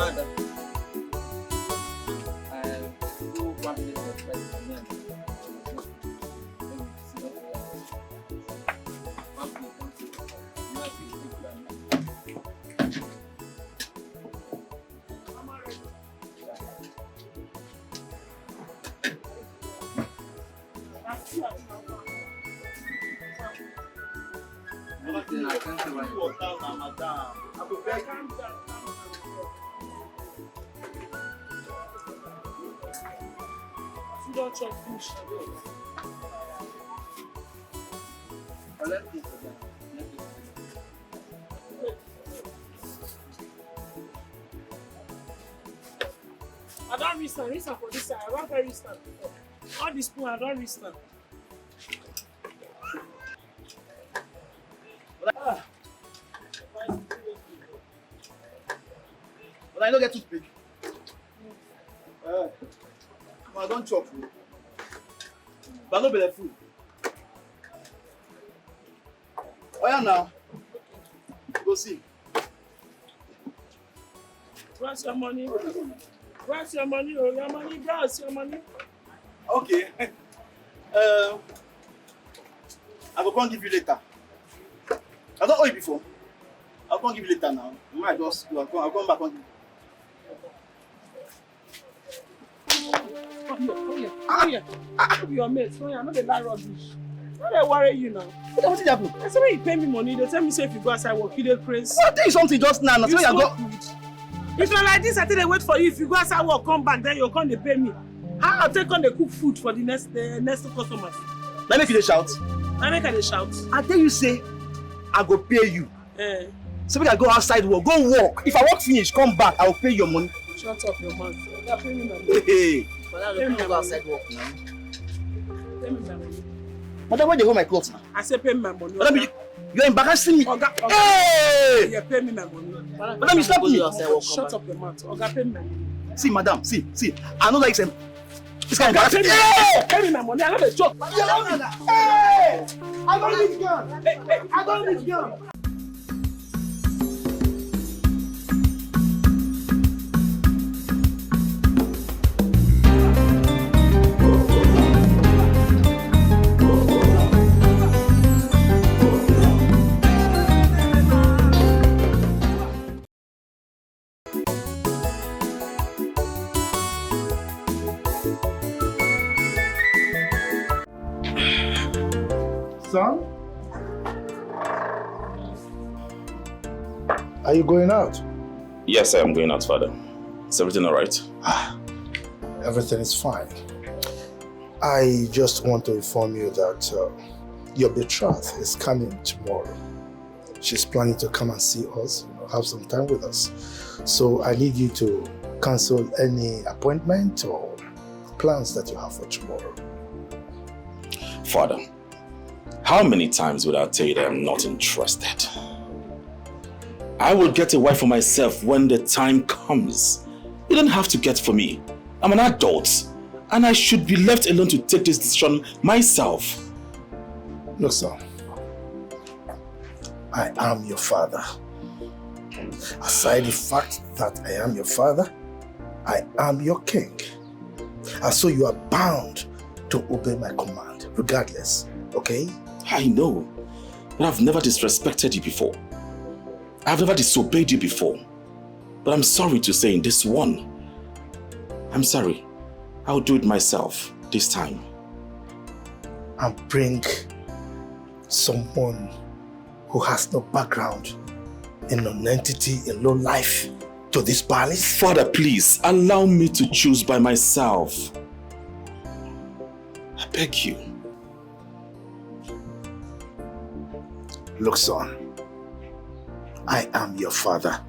Madam, who one place was right for me and don't check fish. I don't restand for this side. I don't very restand. All this spoon, I don't restand. But I don't get to speak. I don't chop. But I don't be the food. Oh yeah, now. Go see. Where's your money? Where's your money? Oh, your money, where's your money? Okay. I will come give you later. I don't owe you before. I'll come give you later now. I just I'll come back on you. Come here. Your mates. No, I'm not the lie rubbish. Why they worry you now? What did happen? I said when you pay me money, they tell me say if you go outside work, you dey crazy. I'll tell you something just now. You smoke weed. If you're like this, I tell they wait for you. If you go outside work, come back, then you'll come they pay me. How I'll take on the cook food for the next customers? Let me make you shout. I make her shout. I tell you say, I go pay you. So we can go outside work, go work. If I work finish, come back, I will pay your money. Shut up your mouth. You pay me my money. Hey. But I don't go outside work now. Pay me my money. Madam, where they hold my clothes now? I say pay me my money. Madam, you're embarrassing me. Oga. Hey! Yeah, pay me my money. Madam, you stop me. Shut up your mouth. Oga, pay me my money. See, madam, see. I know like some. This guy embarrassing me. Hey! Pay me my money. I know the joke. Hey! I don't need gun. Hey, I don't need gun. Son? Are you going out? Yes, I am going out, Father. Is everything all right? Everything is fine. I just want to inform you that your betrothed is coming tomorrow. She's planning to come and see us, have some time with us. So I need you to cancel any appointment or plans that you have for tomorrow. Father, how many times would I tell you that I'm not interested? I will get a wife for myself when the time comes. You don't have to get for me. I'm an adult, and I should be left alone to take this decision myself. Look, son, I am your father. Aside the fact that I am your father, I am your king. And so you are bound to obey my command, regardless, okay? I know, but I've never disrespected you before. I've never disobeyed you before. But I'm sorry to say in this one, I'm sorry. I'll do it myself this time. And bring someone who has no background in non-entity, in low life to this palace? Father, please, allow me to choose by myself. I beg you. Look, son, I am your father,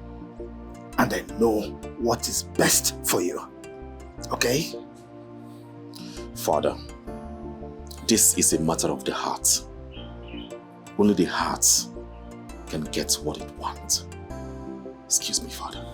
and I know what is best for you, okay? Father, this is a matter of the heart. Only the heart can get what it wants. Excuse me, Father.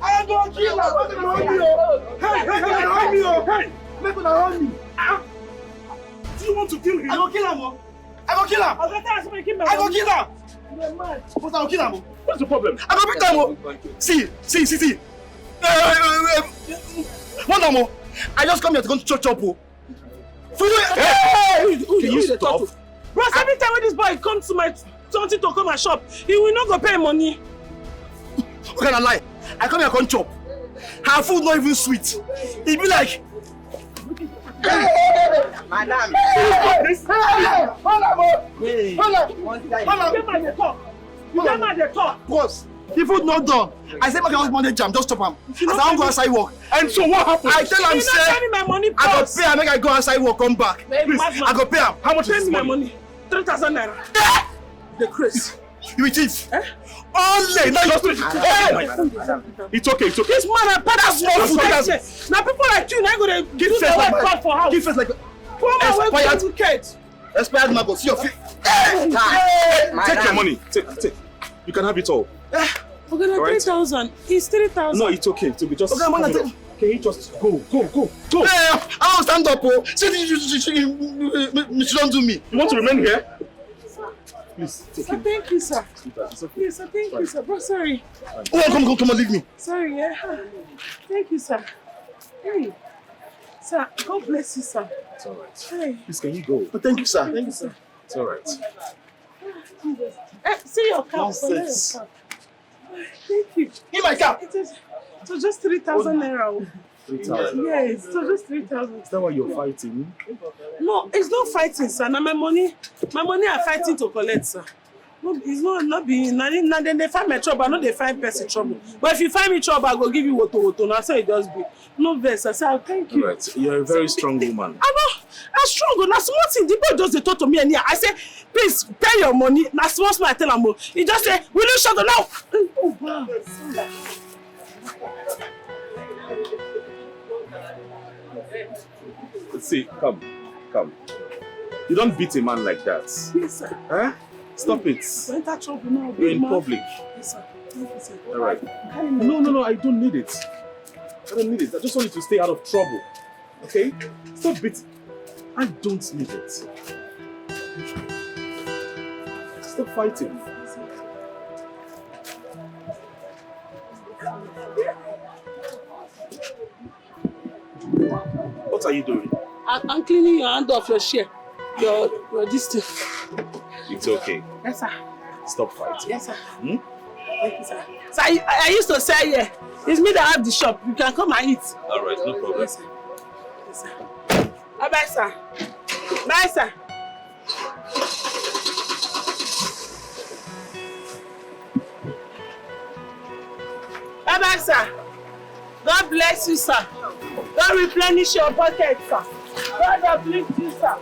I go kill him. Hey. Make una hold me. Do you want to kill him? I go kill him. I go kill him. I go kill him. You're mad. But I go kill him. What's the problem? I go beat him. See. One more. I just come here to go to church up. Hey! Can you stop? Bros, every time when this boy comes to my something to come and shop, he will not go pay money. What can I lie? I come here to chop. Her food not even sweet. He be like, Madam. You get mad at talk. boss, the food not done. I said, my house Monday jam, just stop him. As I don't go outside work. And so what happened? I tell him, You're not sending my money, I go boss. pay him, make I go outside work, come back. Please, I go pay him. How much is my money? 3,000 naira. The Chris. You will thief. Only. Now you It's okay. This man and father small food. Now people like you, now go to give the work card for house. Give face like Come away from the kid. expired mango. See your feet. Take your money. Take. You can have it all. Okay, now 3,000. It's 3,000. No, it's okay. It will be just. Okay, man, Can you just go? I don't stand up. She don't do me. You want to remain here? Please, take Sir, him. thank you, sir. It's okay. Yes, sir, thank you, sir. Bro, sorry. Oh, come on, leave me. Sorry, yeah. Thank you, sir. Hey. Sir, God bless you, sir. It's all right. Hey. Please, can you go? But thank you, sir. Thank you, sir. It's all right. See your cap. Nonsense. Thank you. Give my cap. It was just 3,000 naira. 3,000. Yes, it was just 3,000. Is that why you're fighting? No, it's not fighting, sir. Now my money are fighting to collect, sir. No, it's not being. Now then they find my trouble. I know they find person trouble. But if you find me trouble, I go give you woto. Now so it does be. No verse. I say, oh, thank you. Right. You're a very strong woman. I'm strong. Now small thing. The boy just they talk to me and here. I say, please pay your money. Now small I tell him. He just say, will you shut up now? Oh wow. See, come. You don't beat a man like that. Yes, sir. Huh? Stop it. Enter trouble now. You're in public. Yes, sir. Thank you, sir. All right. No, I don't need it. I just want you to stay out of trouble. Okay? Stop beating. I don't need it. Stop fighting. What are you doing? I'm cleaning your hand off your chair. Your distance. It's okay. Yes, sir. Stop fighting. Yes, sir. Thank you, sir. So I used to say here, it's me that have the shop. You can come and eat. All right, no problem. Yes, sir. Yes, sir. Bye, sir. Bye, sir. Bye, sir. God bless you, sir. God replenish your pocket, sir. God uplift you, sir.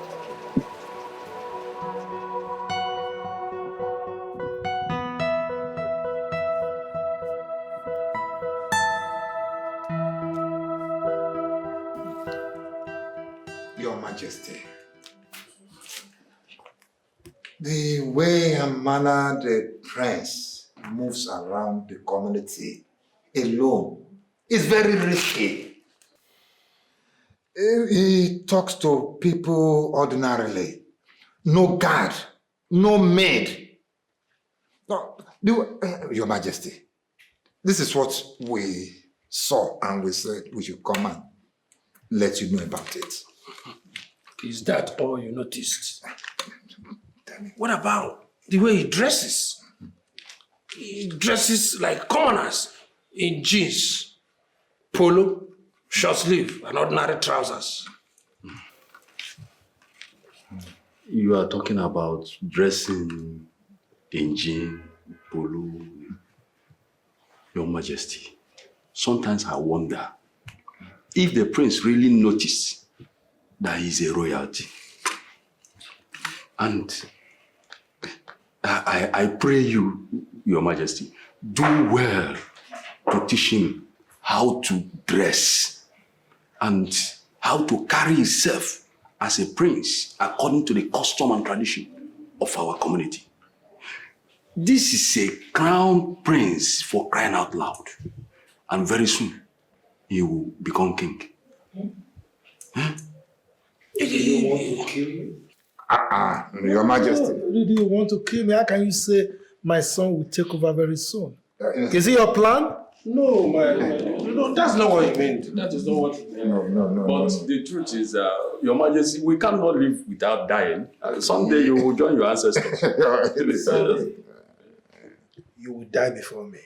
Your Majesty, the way and manner the prince moves around the community alone is very risky. He talks to people ordinarily. No guard, no maid. No, Your Majesty, this is what we saw and we said we should come and let you know about it. Is that all you noticed? What about the way he dresses? He dresses like commoners in jeans, polo, short sleeve, and ordinary trousers. You are talking about dressing in jean, polo. Your Majesty, sometimes I wonder if the prince really noticed that he's a royalty. And I pray you, Your Majesty, do well to teach him how to dress and how to carry himself as a prince according to the custom and tradition of our community. This is a crown prince, for crying out loud. And very soon, he will become king. You want to kill me? Your Majesty. Really, you want to kill me? How can you say my son will take over very soon? Is it your plan? No, no, that's not what he meant. That is not what he meant. No. But the truth is, Your Majesty, we cannot live without dying. Someday you will join your ancestors. You will die before me.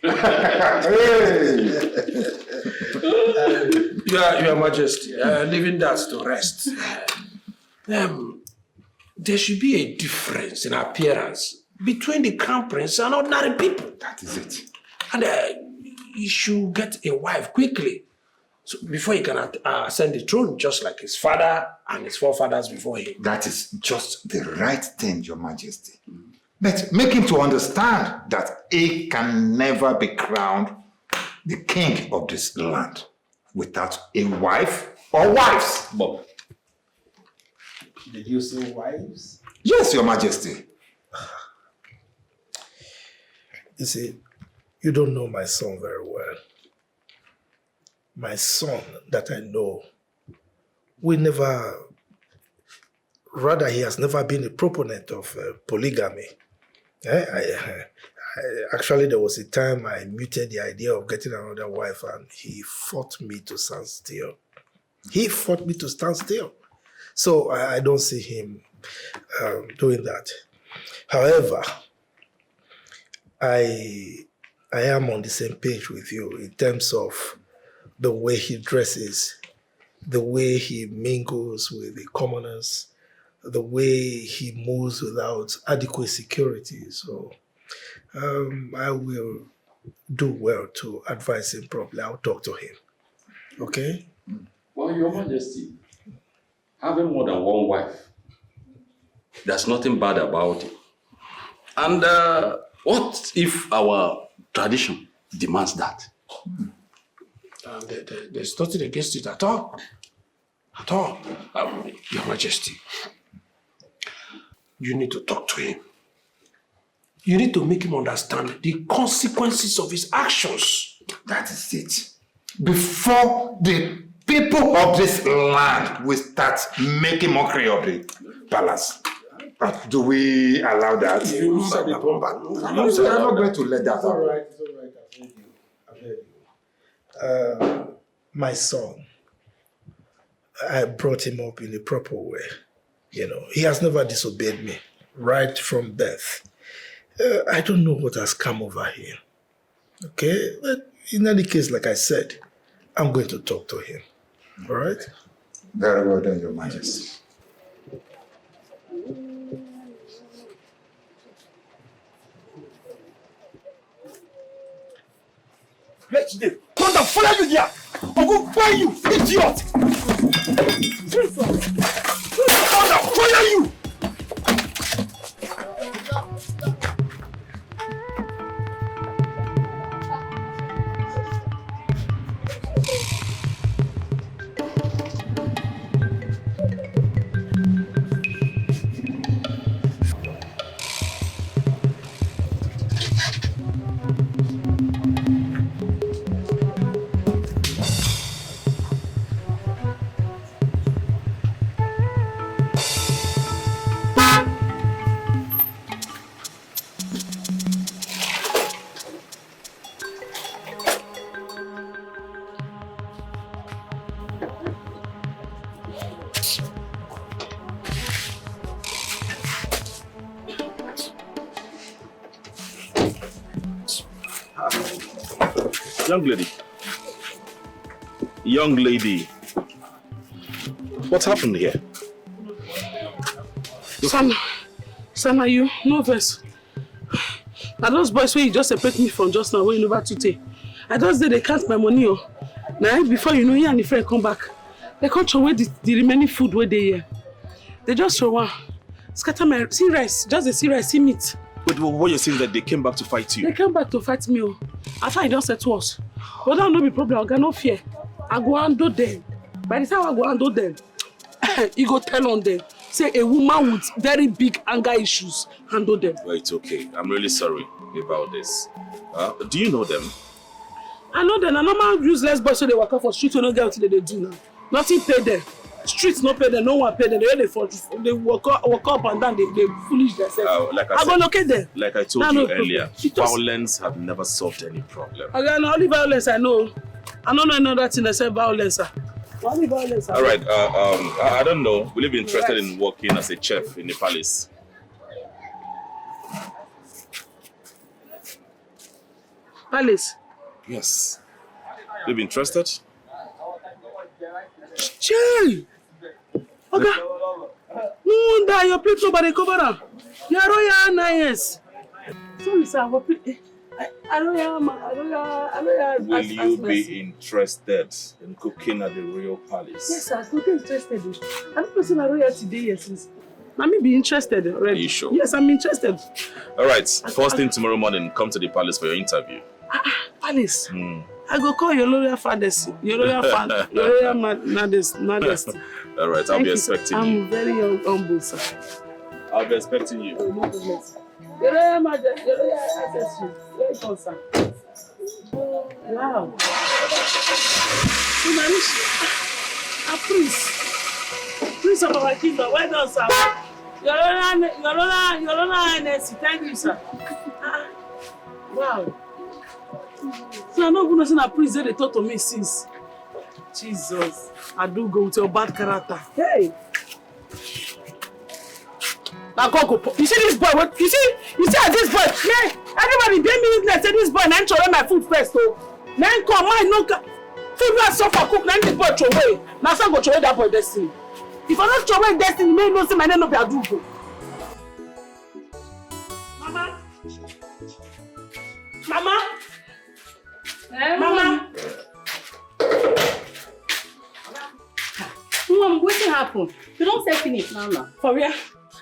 Your Majesty, leaving that to rest. There should be a difference in appearance between the crown prince and ordinary people. That is it. And he should get a wife quickly, so before he can ascend the throne, just like his father and his forefathers before him. That is just the right thing, Your Majesty. But make him to understand that he can never be crowned the king of this land without a wife or wives. Bob. Did you say wives? Yes, Your Majesty. You see, you don't know my son very well. My son that I know, he has never been a proponent of polygamy. Actually, there was a time I muted the idea of getting another wife and he fought me to stand still. So I don't see him doing that. However, I am on the same page with you in terms of the way he dresses, the way he mingles with the commoners, the way he moves without adequate security. So I will do well to advise him properly. I'll talk to him. Okay? Well, Your Majesty, having more than one wife, there's nothing bad about it. And what if our tradition demands that? There's nothing against it at all. Your Majesty, you need to talk to him. You need to make him understand the consequences of his actions. That is it. Before the people of this land will start making mockery of the palace. But do we allow that? You said it, I'm not going to let that happen. It's all right. I've heard you. My son, I brought him up in a proper way. You know, he has never disobeyed me right from birth. I don't know what has come over him. Okay? But in any case, like I said, I'm going to talk to him. All right? Very well done, Your Majesty. Let's do. Come down, follow you there. I will find you, idiot. Come down, follow you. Young lady, what happened here? Sam, are you nervous? Are those boys where you just separate me from just now, where you never to take? I just did they count my money. Now, before you know, you and the friend come back, they can't throw away the remaining food where they here. They just throw one. Scatter my see rice, just the see rice, see meat. But what you're saying is that they came back to fight you? They came back to fight me. After I just said to us, but that no be problem, I got no fear. I go handle them. By the time I go handle them, you go tell on them. Say a woman with very big anger issues handle them. Well, it's okay. I'm really sorry about this. Do you know them? I know them. A normal useless boys so they work out for street when no get what they do now. Nothing pay them. Streets no pay them. No one pay them. They walk up and down. They foolish themselves. Like I go locate them. Like I told you earlier, violence have never solved any problem. Again, only violence I know. I don't know another thing except violence. Only violence. All right. I don't know. Will you be interested in working as a chef in the palace? Palace. Yes. Will you be interested? Jay! Okay. No wonder your plate nobody cover up. You're Royal Highness. Sorry, sir. Will you be interested in cooking at the royal palace? Yes, sir. I'm interested. I'm not person royal today, yes. Let me be interested already. Are you sure? Yes, I'm interested. All right. First thing tomorrow morning, come to the palace for your interview. Palace? I go call your loyal fathers. Your loyal father. Your loyal majesty. All right. I'll be expecting you. I'm very humble, sir. I'll be expecting you. Oh, no problem. Your loyal majesty. Your loyal ancestry. Very good, sir. Wow. A prince of our kingdom. Well done, sir. Your loyal highness. Thank you, sir. Wow. So I'm not going to say a priest they talk to me since. Jesus. I do go with your bad character. Hey. Now go. You see this boy? What? You see this boy? Yeah. Everybody pay me witness. Say this boy now throw away my food first. Oh. Now come mine no. Food not suffer cook. Now this boy throw away. Now some go throw away that boy destiny. If I don't throw away destiny, may no say my name no be Adugo. Mama. Mama. Mom, what happened? You don't say finish now. For real?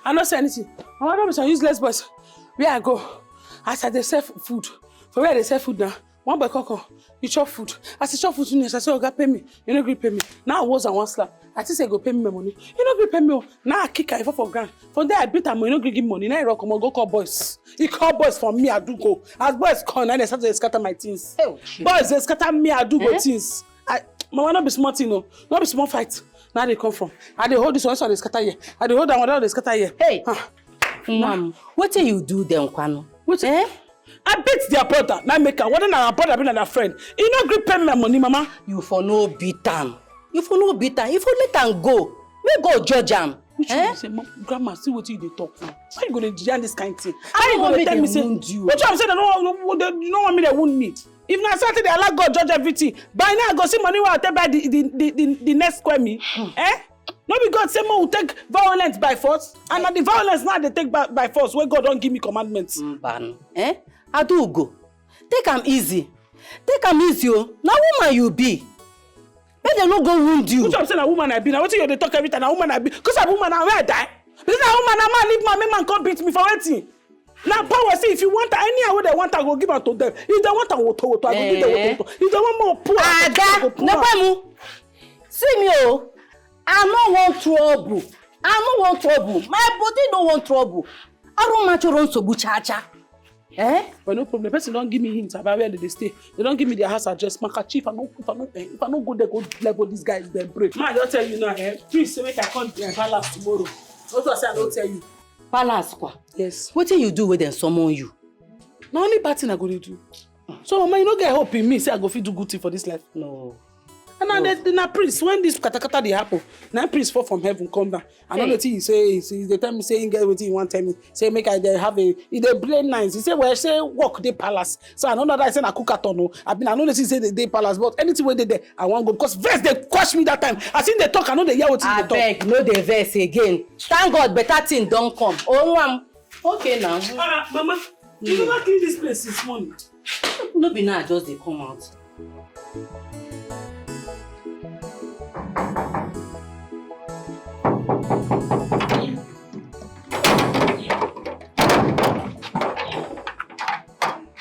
I don't say anything. I want to be some useless boys. Where I go? As I sell food. For where they sell food now? One boy coco, you chop food. As you chop food, I say, oh, God, pay me. You don't agree pay me. Now I was on one slap. I say, go pay me my money. You don't agree pay me. Now I kick her for grand. From there, I beat her money. You don't agree give money. Now I rock come on, go call boys. He call boys for me, I do go. As boys call, now they start to scatter my things. Boys, they scatter me, I do go things. Mama, not be smart, you know. Not be small fight. Now they come from. I they hold this one, so they scatter here. I they hold that one, they scatter here. Hey, Mom, what do you do then, Kwano? What? I beat their brother. Now make her. What than our brother, being a friend. You not grip pay me money, Mama. You for no beat them. You for no beat them. You for let them go. We go judge them. Which one you say, Grandma, see what you they talk now. Why you gonna judge this kind of thing? I don't want me tell me say, you. Which one say they don't want me they wound me? If not Saturday, I like God judge everything. By now I go see money where I take by the next square me. No be God say more will take violence by force. And the violence now they take by force where God don't give me commandments. I do go. Take them easy. Take them easy. Now woman you be. Make them not go wound you. Which I'm saying a woman I be. Now what you they talk every time a woman I be. Because a woman I where I die. Because a woman I man leave my man come beat me for waiting. Now power say if you want any way they want I go give her to them. If they want I go to I go give them to. If they want more poor I go poor. See me oh. I no want trouble. I no want trouble. My body don't want trouble. I don't want to run so buchacha. But no problem. The person don't give me hints about where they stay. They don't give me their house address. Maka chief, if I don't go there, go level these guys, then break. Man, I don't tell you now. Please say make I come to palace tomorrow. What do I say? I don't tell you. Palace kwa? Yes. What do you do when they summon you? No only bad thing I go to do. So mama, you don't get hope in me. Say I go fit do good thing for this life. No. And then na priest, when this katakata dey happen, na priest fall from heaven come down. I know the thing he say, they tell me say, get wetin he want tell me. Say make I have a, he dey blame nice. He say, well, say work dey palace. So I know that I say na cookathon o. I know the thing say they dey palace, but anything wey dey there, I want go because verse they quash me that time. I seen they talk, I know they hear wetin they talk. Abeg, no dey verse again. Thank God, better thing don come. Oh, okay now. Mama, you never clean this place this morning. No be now, just dey come out.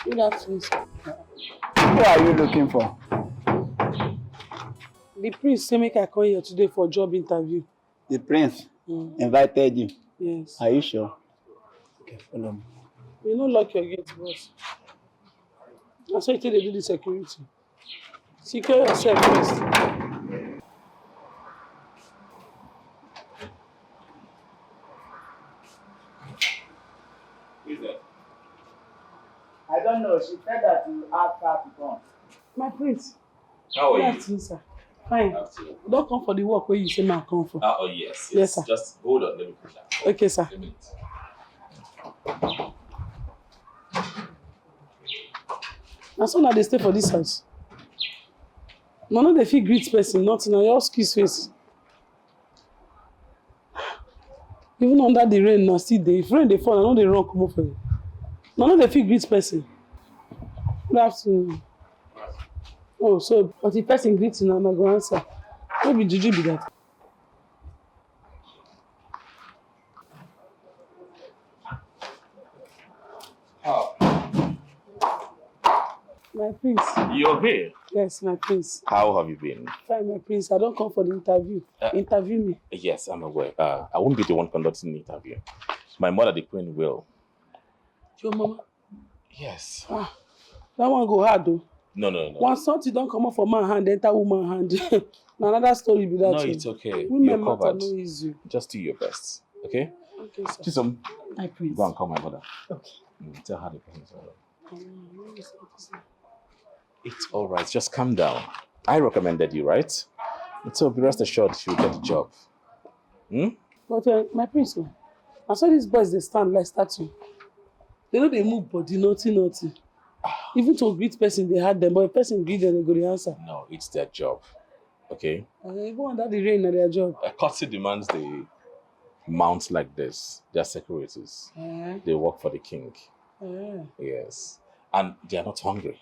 Good afternoon, sir. Who are you looking for? The priest say make I come here today for a job interview. The prince invited you? Yes. Are you sure? Okay, follow me. You no lock your gate, boss. That's why you tell they do the security. Secure yourself first. Who is that? I don't know. She said that you asked her to come. My prince. How are Good you? afternoon, sir. Fine. Afternoon. Don't come for the work where you say man come for. Oh, yes. Yes, sir. Just hold on. Let me put that. Okay, sir. A minute. And so now they stay for this house. No, they feel greet person, nothing. Now your kiss face. Even under the rain, now still there. If rain they fall, I know they run come up for you. No, they feel greet person. Good afternoon. Oh, so but the person greets you now, I go answer. What be juju be that? Oh, My prince. you're here. Yes, my prince. How have you been? Fine, my prince. I don't come for the interview. Interview me. Yes, I'm aware. I won't be the one conducting the interview. My mother, the queen, will. Your mama? Yes. Ah, that one go hard though. No. Once something don't come up for man hand, enter woman hand. Now another story be that. No, it's okay. Women You're matter covered. no easy. Just do your best. Okay? Okay, sir. Chisom, My prince. go and call my mother. Okay. Tell her the person is all right. It's all right. Just calm down. I recommended you, right? So be rest assured she'll get the job. But my prince, I saw these boys they stand like statue. They know they move body, nothing. Even to greet person, they had them, but if person greet them, they go the answer. No, it's their job. Okay? Even under the rain, na their job. A courtesy demands they mount like this. They're securities. They work for the king. Yes. And they are not hungry.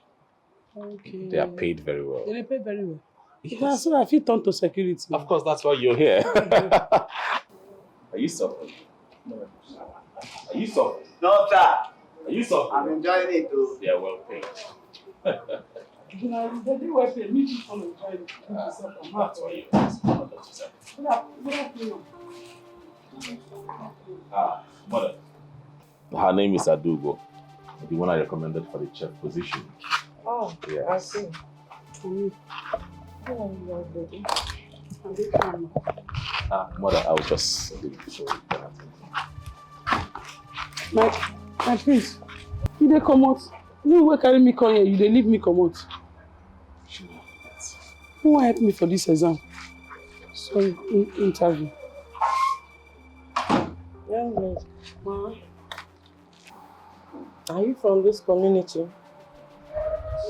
Okay. They are paid very well. They pay very well. Yes. Yes. So I feel turn to security. Of course, that's why you're here. Are you suffering? No. Are you suffering? No, sir. Are you suffering? I'm enjoying it too. They are well paid. They do well pay. Me too come enjoy it. That's why you're here. Good afternoon. Mother. Her name is Adugo, the one I recommended for the chef position. Oh, Yes. I see. Mother, I'll just leave so you can attend. My prince, you dey comot. You wey carry me come here, you dey leave me comot. Who wan help me for this exam? Sorry, interview. Young lady, Ma, are you from this community?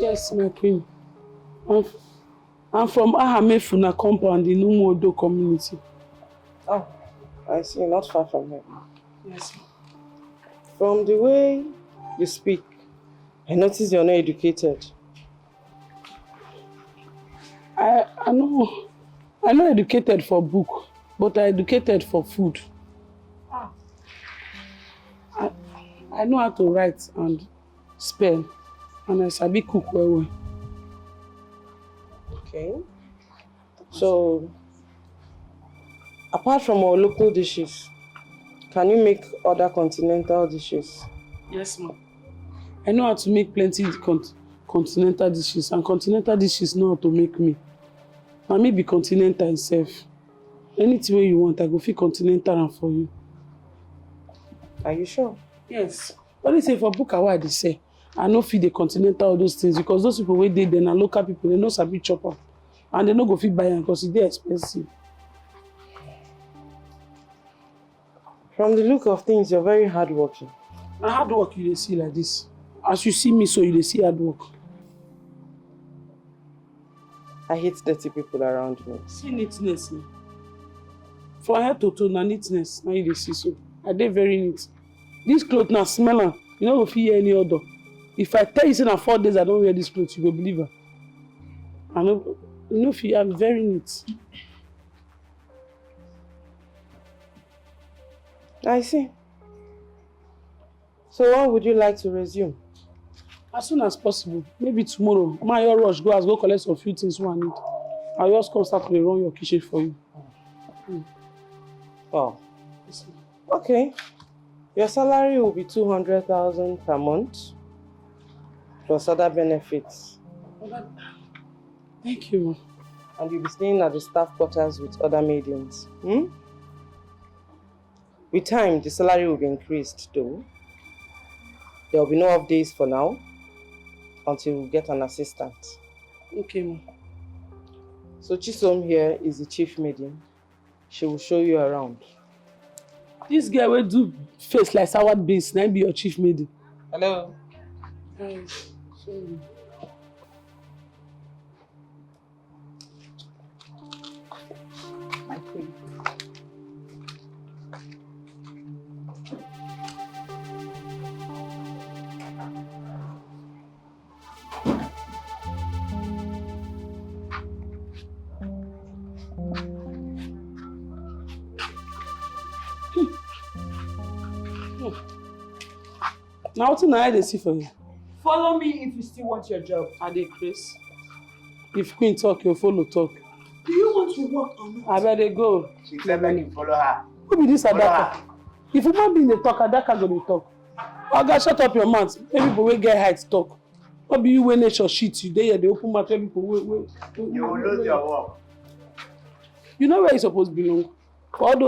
Yes, my queen. I'm from Ahamefuna compound in Umuodo community. Oh, I see, not far from here. Yes, ma'am. From the way you speak, I notice you're not educated. I'm not educated for book, but I'm educated for food. I know how to write and spell, and I sabi cook well. Okay. So, apart from our local dishes, can you make other continental dishes? Yes, ma'am. I know how to make plenty continental dishes, and continental dishes know how to make me. Na me be continental itself. Anything wey you want, I go fit continental am for you. Are you sure? Yes. Only say for book I dey sell, I no fit the continental all those things because those people wey dey there na local people, they no sabi chop am, and they no go fit buy am because e dey expensive. From the look of things, you're very hardworking. Na hard work you dey see like this. As you see me so, you dey see hard work. I hate dirty people around me. See neatness na. From head to toe na neatness na you dey see so. I dey very neat. This cloth na smell am, you no go fit hear any odor. If I tell you say na 4 days I don wear this cloth, you go believe am. You no fit. I'm very neat. I see. So when would you like to resume? As soon as possible. Maybe tomorrow. Ma your rush go go collect some few things wey I need. I'll just come start to dey run your kitchen for you. Oh. Okay. Your salary will be 200,000 per month, plus other benefits. Thank you, ma. And you'll be staying at the staff quarters with other maidens. With time, the salary will be increased though. There will be no off days for now until we get an assistant. Okay, ma. So Chisom here is the chief maiden. She will show you around. This girl will do face like sour beans, now be your chief maiden. Hello. Hi. Sorry. My queen. Now what I dey see for you? Follow me if you still want your job. I dey Chris. If queen talk, you follow talk. Do you want to work or not? I better go. She said when you follow her. Who be this Follow Adaka? her. If woman be in the talk, Adaka go dey talk. Oga, shut up your mouth. Maybe people will get height talk. What be you when nature shit you? They open mouth. People will. You will lose your work. You know where you supposed to belong. For all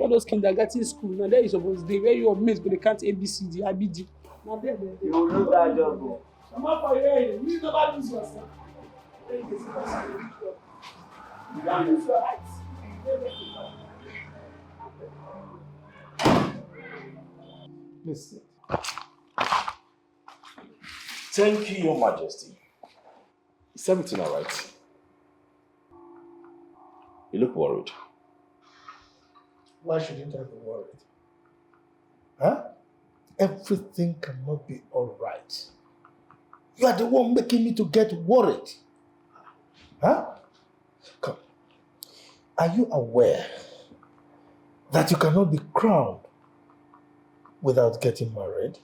those kindergarten school. Now there you supposed to. Where your mates go they can't ABCD, IBD. Now there. You will lose that job. Bro. I'm up for you. You never lose yourself. You don't lose your height. Listen. Thank you, Your Majesty. Is everything all right? You look worried. Why shouldn't I be worried? Huh? Everything cannot be all right. You are the one making me to get worried. Huh? Come. Are you aware that you cannot be crowned without getting married?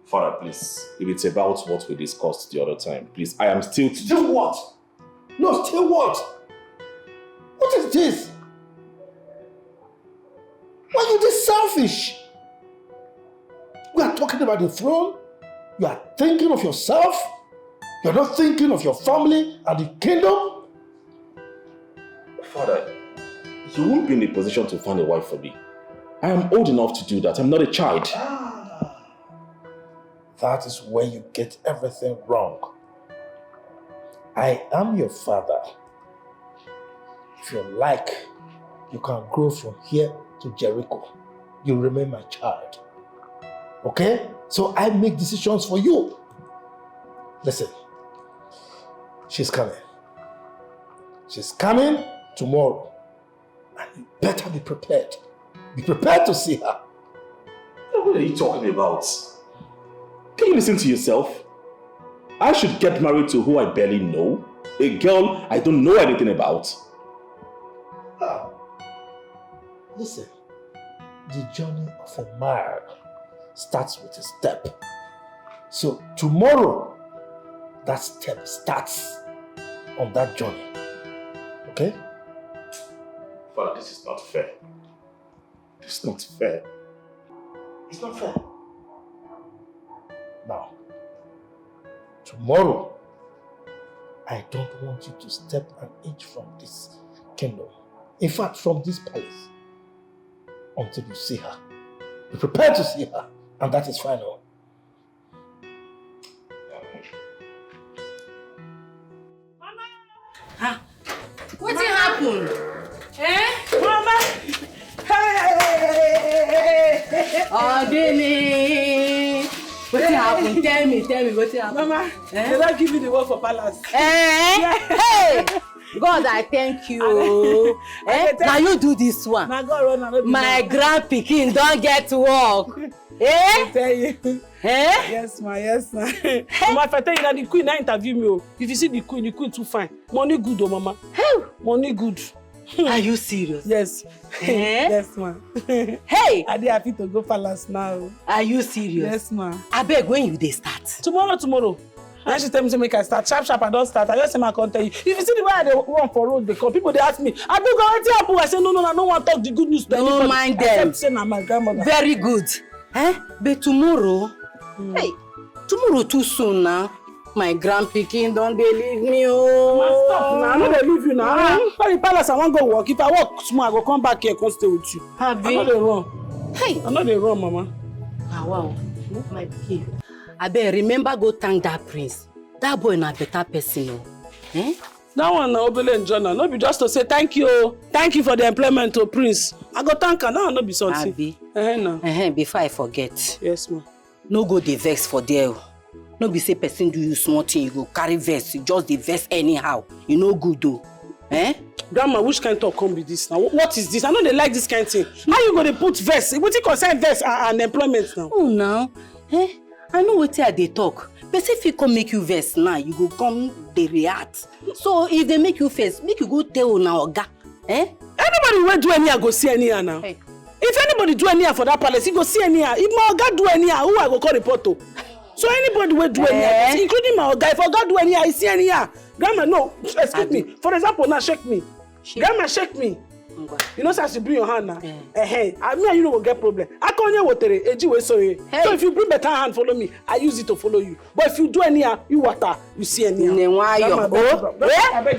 Father, please, if it's about what we discussed the other time, please, I am still... Still what? No, still what? What is this? Why are you this selfish? We are talking about the throne. You are thinking of yourself. You're not thinking of your family and the kingdom. Father, you won't be in a position to find a wife for me. I am old enough to do that. I'm not a child. That is where you get everything wrong. I am your father. If you like, you can grow from here to Jericho. You remain my child. Okay? So I make decisions for you. Listen, she's coming. She's coming tomorrow. And you better be prepared. Be prepared to see her. What are you talking about? Can you listen to yourself? I should get married to who I barely know? A girl I don't know anything about? Listen, the journey of a man starts with a step. So tomorrow, that step starts on that journey. Okay? Father, this is not fair. This is not fair. It's not fair. Now, tomorrow, I don't want you to step an inch from this kingdom. In fact, from this palace. Until you see her. Be prepared to see her. And that is final. Mama! What happened? Mama! Hey! Oh, Denny! What happened? Tell me what happened. Mama, they don't give you the work for palace. Hey! God, I thank you. Now you do this one. Now God run my grand pikin don't get to work. I tell you. Yes, ma. Mama, if I tell you that the queen now interview me, if you see the queen too fine. Money good, oh mama. Money good. Are you serious? Yes. Yes, ma. Hey! I dey happy to go palace now. Are you serious? Yes, ma. I beg, when you dey start? Tomorrow. And she tell me to make I start. Sharp, I don't start. I just say I can't tell you. If you see the way I run for road, they come. People they ask me, I do go wetin happen. I say no, I don't want to talk the good news to anybody. Don't mind them. Except say na my grandmother. Very good. But tomorrow, hey, tomorrow too soon now. My grandpikin don't they leave me, oh. Mama, stop now. I know they leave you now. For the palace, I want to go work. If I work small, I go come back here and stay with you. I know they run. Hey. I know they run, Mama. Ah, wow. My pikin. I bet remember go thank that prince. That boy na better person, oh. Eh? That one na Obele and Jonah. No be just to say thank you. Thank you for the employment to Prince. I go thank her. Now no be something. Abi. Before I forget. Yes, ma. No go the vex for there. No be say person do you small thing, you go carry vex. You just the vex anyhow. You no good though. Eh? Grandma, which kind of talk come be this now? What is this? I know they like this kind of thing. How you going to put vex? What you concern vex and employment now? Oh, now. Eh? I know what they talk. But if you come make you vex now, you go come they react. So if they make you vex, make you go tell now oga. Eh? Anybody will do anyhow go see anyhow now. Hey. If anybody do anyhow for that palace, he go see anyhow. If my oga do anyhow, who I go call report to? So anybody will do anyhow, including my oga. If oga do anyhow, he see anyhow. Grandma, no, excuse me. For example, now shake me. Grandma, shake me. You know, as you bring your hand now. Hey, I mean, you know, will get problem. I can't hear water. So if you bring better hand, follow me. I use it to follow you. But if you do anyhow, you water, you see anyhow.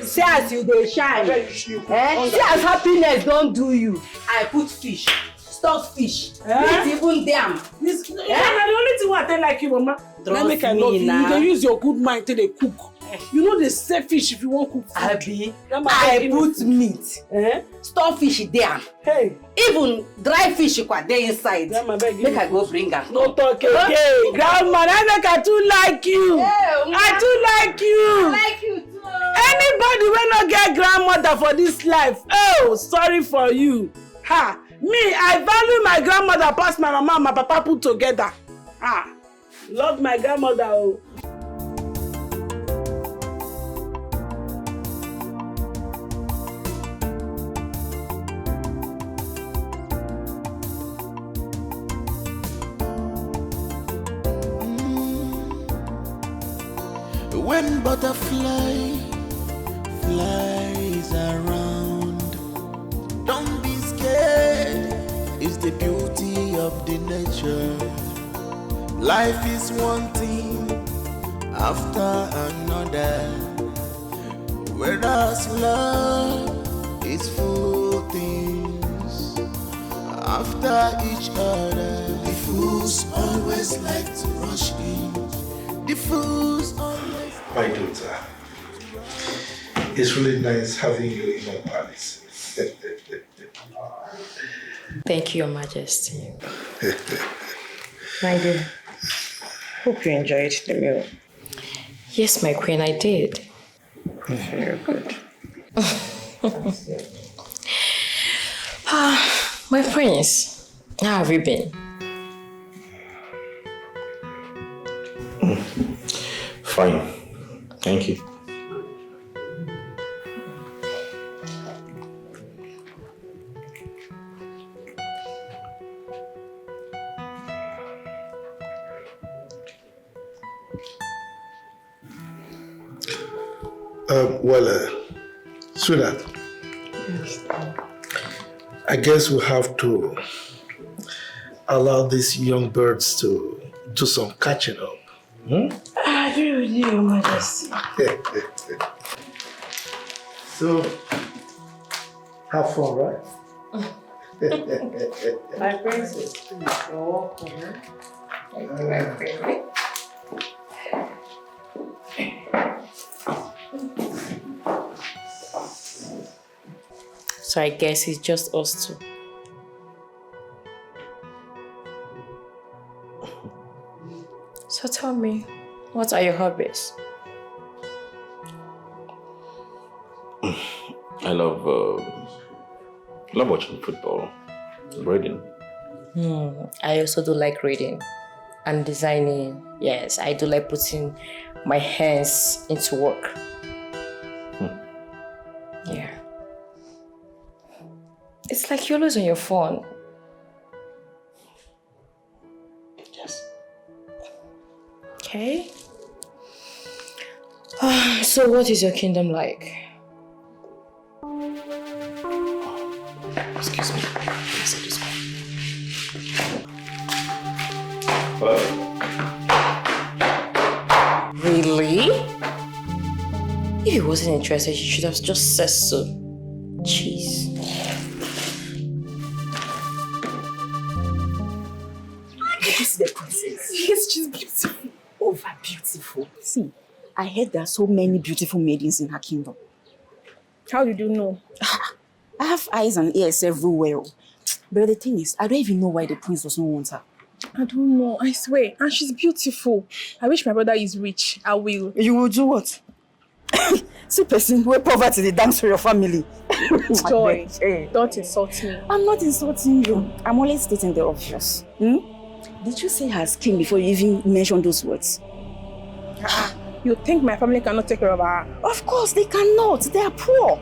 See as you dey shine. See as happiness don't do you. I put fish. Stockfish. Even them. This the only thing I tell like you, Mama. Let me I love you. You can use your good mind till they cook. You know they say fish if you want cook food. Abi, I put meat. Stockfish there. Hey. Even dry fish there inside. Make I go bring her. No talk again. Grandma, I too like you. I too like you. I like you too. Anybody will not get grandmother for this life. Oh, sorry for you. Ha. Me, I value my grandmother past my mama and my papa put together. Ah, love my grandmother. Oh. When butterfly flies around, don't be scared, it's the beauty of the nature. Life is one thing after another, whereas love is full things after each other. The fools always like to rush in. The fools always. My daughter, it's really nice having you in our palace. Thank you, Your Majesty. My dear, hope you enjoyed the meal. Yes, my queen, I did. Very good. My prince, how have you been? Fine. Thank you. Sweetheart, I guess we have to allow these young birds to do some catching up. I agree with you, Your Majesty. So, have fun, right? My princess, please, you're welcome. Thank you, my princess. So I guess it's just us two. So tell me, what are your hobbies? I love watching football, reading. I also do like reading and designing. Yes, I do like putting my hands into work. Yeah. It's like you're always on your phone. Yes. Okay. So what is your kingdom like? Excuse me. Excuse me. Really? If he wasn't interested, he should have just said so. Jeez. Did you see the princess? Yes, she's beautiful. Over beautiful. See, I heard there are so many beautiful maidens in her kingdom. How did you know? I have eyes and ears everywhere. But the thing is, I don't even know why the prince does not want her. I don't know, I swear. And she's beautiful. I wish my brother is rich. I will. You will do what? See, person, where poverty they dance for your family. Joy, don't insult me. I'm not insulting you. I'm only stating the obvious. Did you say her as king before you even mentioned those words? You think my family cannot take care of her? Of course they cannot. They are poor.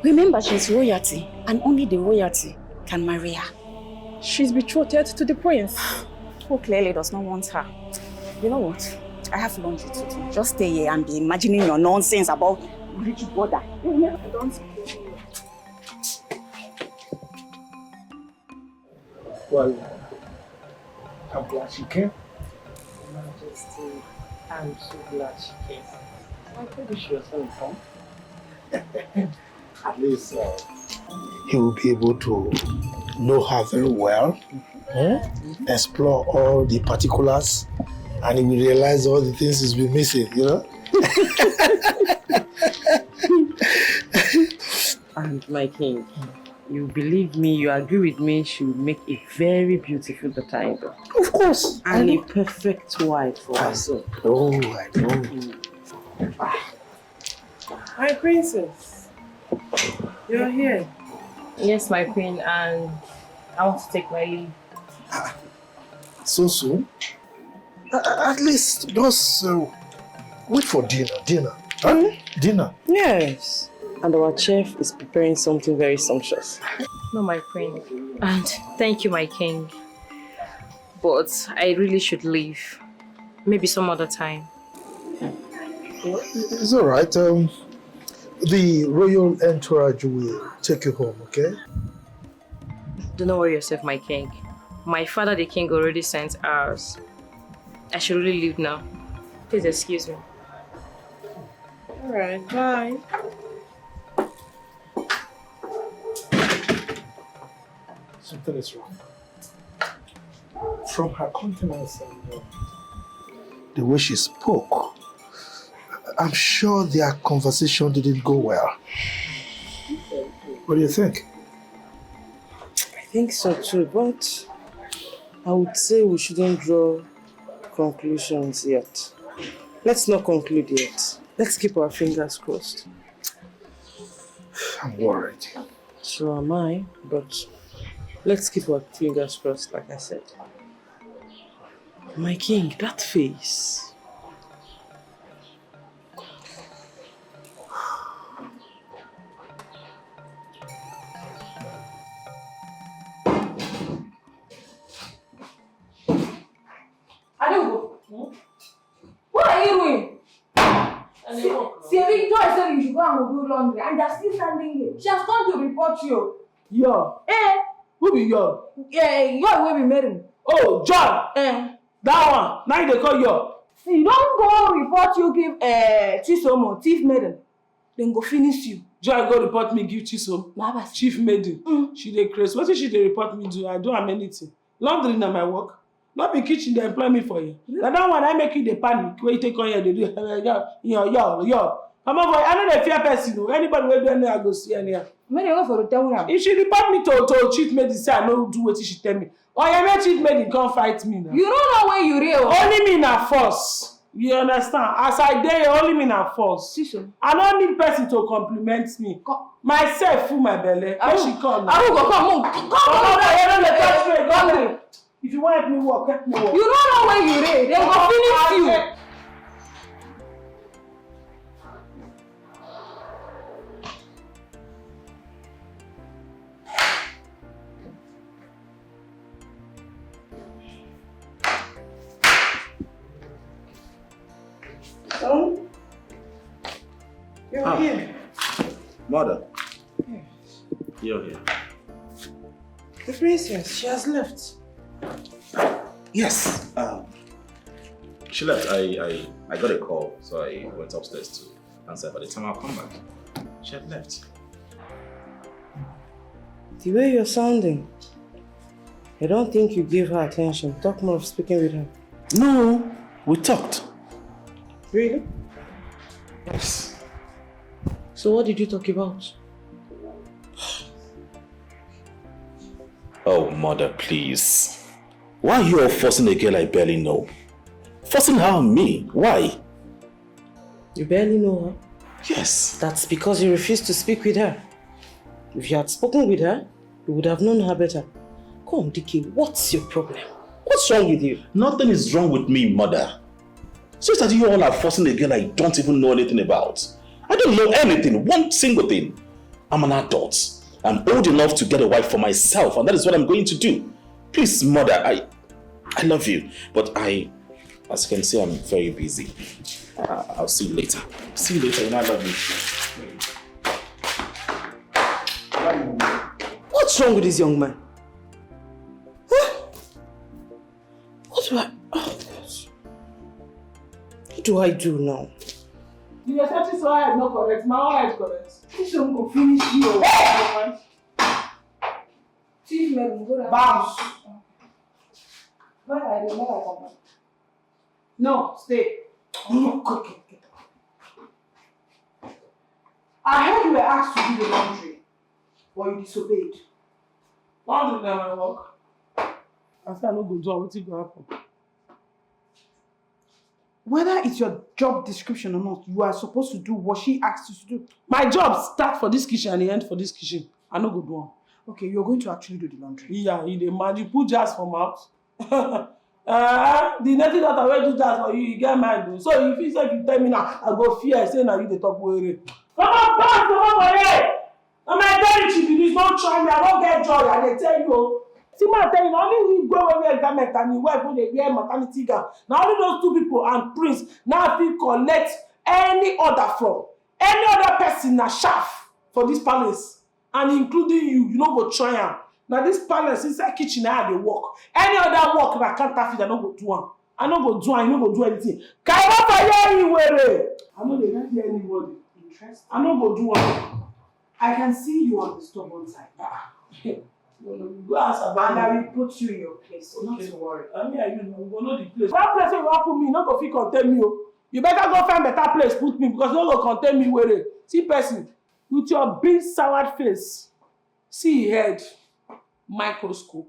Remember, she's royalty, and only the royalty can marry her. She's betrothed to the prince. Who clearly does not want her. You know what? I have laundry to do. Just stay here and be imagining your nonsense about rich brother. I don't. Well, I'm glad she came. Majesty, I'm so glad she came. I told you she was going to come. At least he will be able to know her very well, explore all the particulars, and he will realize all the things he's been missing, you know? And my king, you believe me, you agree with me, she will make a very beautiful daughter. Of course. And a perfect wife for us. Oh, I know. My princess, you're here. Yes, my queen, and I want to take my leave. So soon? At least just wait for dinner. Huh? Dinner? Yes. And our chef is preparing something very sumptuous. No, my queen. And thank you, my king. But I really should leave. Maybe some other time. It's all right. The royal entourage will take you home, okay? Do not worry yourself, my king. My father, the king, already sent ours. I should really leave now. Please excuse me. All right, bye. Something is wrong. From her countenance and the way she spoke, I'm sure their conversation didn't go well. What do you think? I think so too, but I would say we shouldn't draw conclusions yet. Let's not conclude yet. Let's keep our fingers crossed. I'm worried. So am I, but let's keep our fingers crossed, like I said. My king, that face. What are you doing? Siri, Joy said you should go and do laundry, and they're still standing here. She has come to report you. Yo. Who be yo? Yo will be married. Oh, John. That one. Now they call yo. See, don't go report you give Chisomo, thief maiden. Then go finish you. Joy go report me give Chisom. Chief maiden. She dey crazy. What if she dey report me do? I don't have anything. Laundry na my work. Not be kitchen they employ me for you. Now that one I make you the panic. Where you take on here they do yo. Come on boy, I know the fear person. Anybody will do anything I go see anyhow. If she report me to chief maiden, say I no do what she tell me. Or you make chief maiden come fight me now. You don't know where you real. Only me na force. You understand? As I dare, only me na force. I don't need person to compliment me. Myself full my belly. When she come. I will go come. If you want me work, let me work. You don't know where you real. They go finish you. You're here. Mother. Yes. You're here. The princess, she has left. Yes. She left. I got a call, so I went upstairs to answer. By the time I'll come back, she had left. The way you're sounding, I don't think you give her attention. Talk more of speaking with her. No, we talked. Really? Yes. So what did you talk about? Oh, mother, please. Why are you all forcing a girl I barely know? Forcing her on me? Why? You barely know her? Yes. That's because you refused to speak with her. If you had spoken with her, you would have known her better. Come, Dickie, what's your problem? What's wrong with you? Nothing is wrong with me, mother. It's just that you all are forcing a girl I don't even know anything about. I don't know anything, one single thing. I'm an adult. I'm old enough to get a wife for myself, and that is what I'm going to do. Please, mother, I love you, but as you can see, I'm very busy. I'll see you later. See you later, and I love you. What's wrong with this young man? Huh? What do I do now? You are satisfied head not correct. My own head correct. This one go finish you. Chief man, go down. Bounce. Where I come back? No, stay. Okay. I heard you were asked to do the laundry, but you disobeyed. Laundry na my work. I said I no go do am, wetin go happen? Whether it's your job description or not, you are supposed to do what she asked you to do. My job start for this kitchen and end for this kitchen. I no go do am. Okay, you're going to actually do the laundry. Yeah, you dey mad. You put jazz for mouth. The native daughter wey do jazz for you, you get mind o. So if you say if you tell me now, I go fear say na you dey talk were. Come on for here. Na my territory be this. Don't try me. I don't get joy. I dey tell you. See, man, tell you, only we go where we wear garment and the wife when they wear maternity gown. Now only those two people and Prince now fit collect any order from any other person na shaft for this palace, and including you. You no go try am. Now this palace inside kitchen na dey work. Any other work na counterfeit, I no go do am. I no go do am. You no go do anything. Can I for here anywhere? I no dey hear anybody. Interesting. I no go do am. I can see you on the stubborn side. Go ask about and I will put you in your place, so not to worry. I mean, you know, we go know the place. That place where you want put me, not go fit contain me. You better go find better place put me, because no go contain me where. See person with your big soured face, see head, microscope.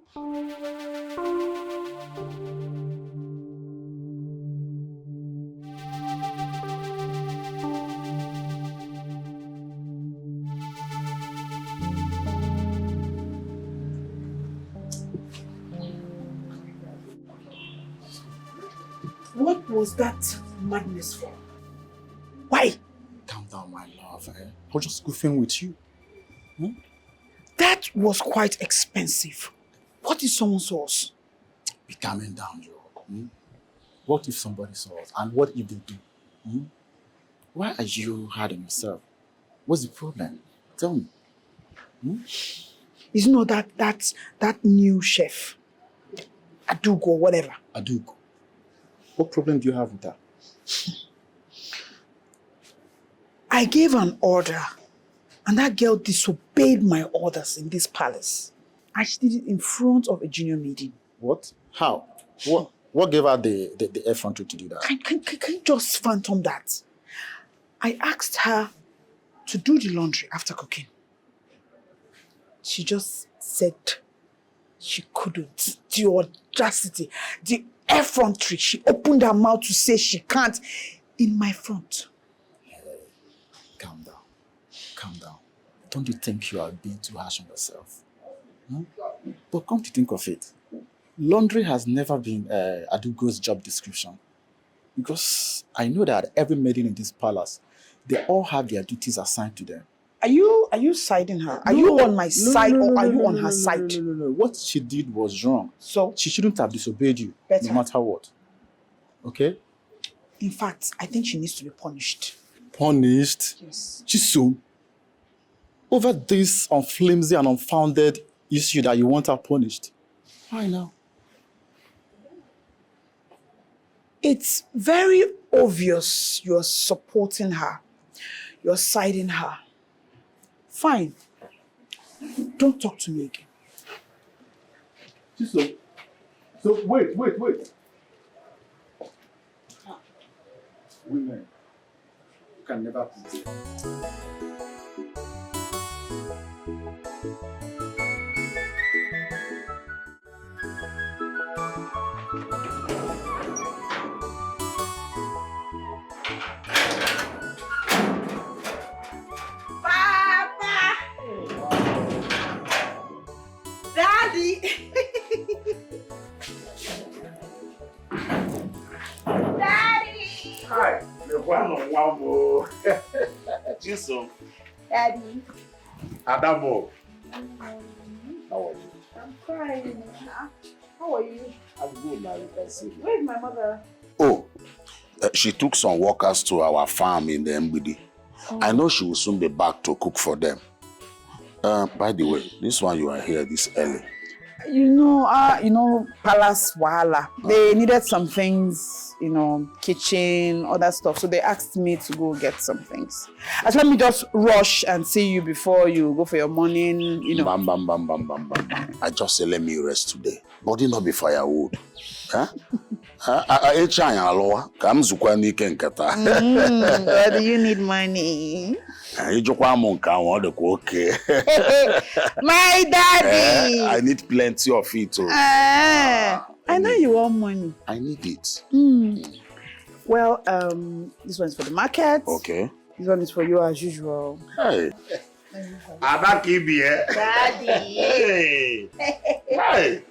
What was that madness for? Why? Calm down, my love. I was just goofing with you. That was quite expensive. What if someone saw us? Be calming down, Joe. What if somebody saw us? And what if they do? Why are you hard on yourself? What's the problem? Tell me. Is not that new chef, Adugo, whatever. Adugo. What problem do you have with that? I gave an order, and that girl disobeyed my orders in this palace. And she did it in front of a junior maiden. What? How? What gave her the effrontery to do that? Can you just phantom that? I asked her to do the laundry after cooking. She just said she couldn't. The audacity, the effrontery. She opened her mouth to say she can't in my front. Hey, calm down. Calm down. Don't you think you are being too harsh on yourself? But come to think of it, laundry has never been Adugo's job description. Because I know that every maiden in this palace, they all have their duties assigned to them. Are you siding her? Are you on my side or are you on her side? No. What she did was wrong. So? She shouldn't have disobeyed you, Better. no matter what. Okay? In fact, I think she needs to be punished. Punished? Yes. Chisom, over this flimsy and unfounded issue that you want her punished. Why now? It's very obvious you're supporting her. You're siding her. Fine. Don't talk to me again. So wait. Women, you can never please. Daddy! Daddy! Hi, the one on one more. Chisom. Daddy. Adamo. How are you? I'm fine. How are you? I'm good now, you can see. Where's my mother? Oh, she took some workers to our farm in the MBD. Oh. I know she will soon be back to cook for them. By the way, this one you are here this early. Palace Wahala. They needed some things, kitchen, other stuff. So they asked me to go get some things. I said, let me just rush and see you before you go for your morning, Bam. I just say, let me rest today. Body not be firewood. Huh? Whether you need money. My daddy. I need plenty of it too. I know you want money. I need it. Well, this one's for the market. Okay. This one is for you as usual. Hey. Daddy. Hey.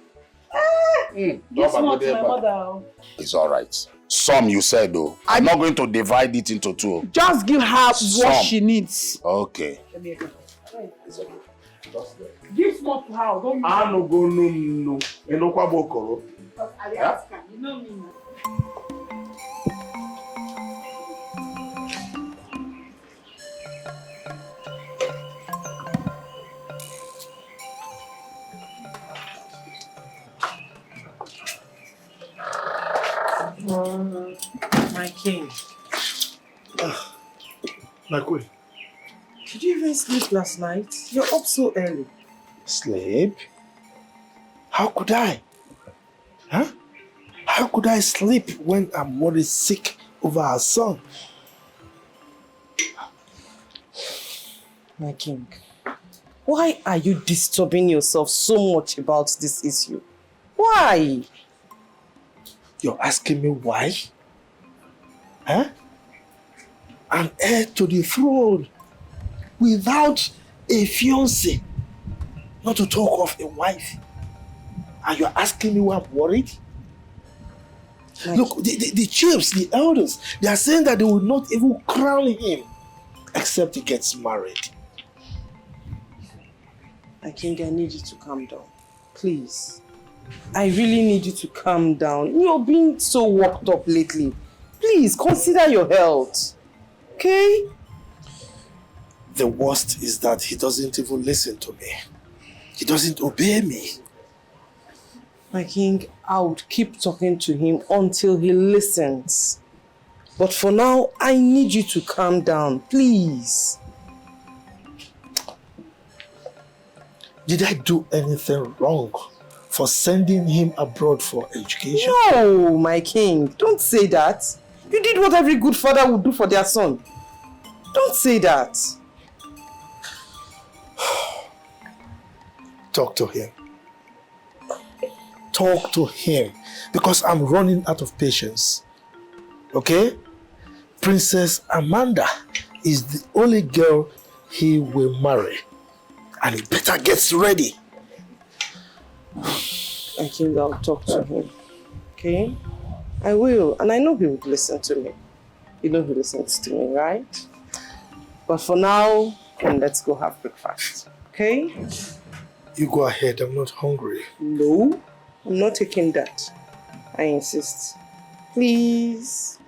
This one to my mother. It's all right. Some you said though. I'm not going to divide it into two. Just give her Some. what she needs. Okay. It's okay. Give small to her. Don't no. Because I ask her. You know me now. My king. My queen. Did you even sleep last night? You're up so early. Sleep? How could I? Huh? How could I sleep when I'm worried sick over our son? My king, why are you disturbing yourself so much about this issue? Why? You're asking me why? Huh? I'm heir to the throne without a fiancé, not to talk of a wife. And you're asking me why I'm worried? Look, the chiefs, the elders, they are saying that they will not even crown him except he gets married. My king, I need you to calm down. Please. I really need you to calm down. You're being so worked up lately. Please, consider your health. Okay? The worst is that he doesn't even listen to me. He doesn't obey me. My king, I would keep talking to him until he listens. But for now, I need you to calm down, please. Did I do anything wrong for sending him abroad for education? No, my king, don't say that. You did what every good father would do for their son. Don't say that. Talk to him. Talk to him, because I'm running out of patience. Okay? Princess Amanda is the only girl he will marry. And he better get ready. I think I'll talk to him. Okay? I will. And I know he would listen to me. You know he listens to me, right? But for now, let's go have breakfast. Okay? You go ahead. I'm not hungry. No, I'm not taking that. I insist. Please.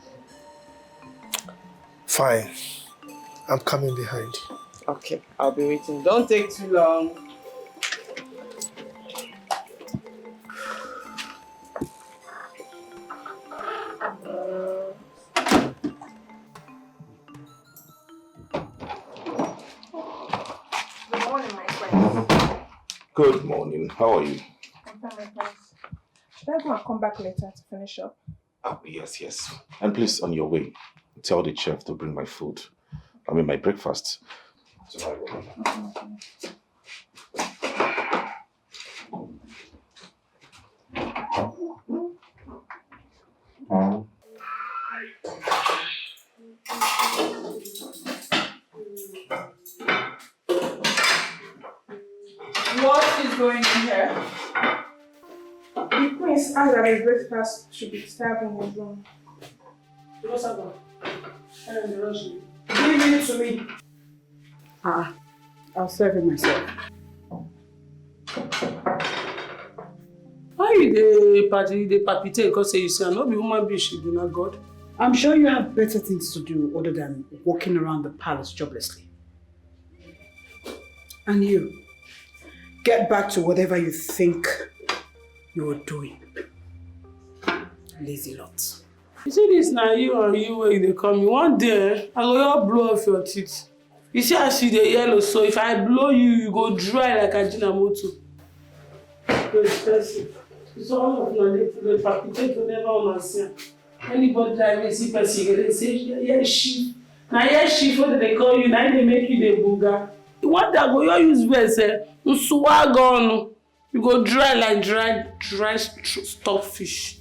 Fine. I'm coming behind. Okay, I'll be waiting. Don't take too long. morning, my friend. Good morning. How are you? I'm fine, my friend. Should I go and come back later to finish up? Oh, yes. And please, on your way, tell the chef to bring my food. I mean, my breakfast. So I will. What is going on here? The prince asked that his breakfast should be served in his room. What's up? Give it to me. I'll serve it myself. Why you the palpitate because you say no be human being she be not God? I'm sure you have better things to do other than walking around the palace joblessly. And you, get back to whatever you think you're doing. Lazy lot. You see this now, you or you where they come. One day, I go just blow off your teeth. You see I see the yellow, so if I blow you, you go dry like a Jinamoto. So expensive. It's all of the palpitate to never understand. Anybody that will see person, they say, yeah, she. Now, yeah, she, what they call you, now they make you the booger. What that go, you use verse, swag on. You go dry like dry stockfish.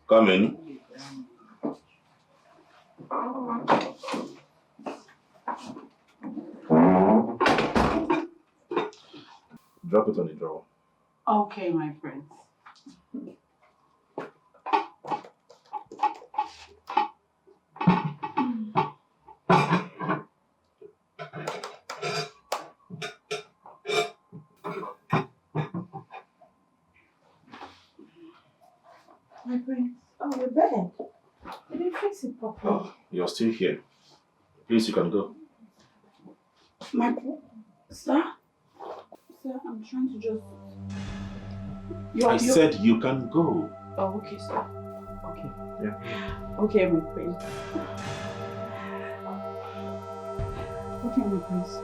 Come in. Drop it on the drawer. Okay, my friend. My prince. Oh, your bed. You didn't fix it properly. Oh, you're still here. Please, you can go. Sir? Sir, I'm trying to just... I said you can go. Oh, okay, sir. Okay. Yeah. Okay, my prince. Okay, my prince.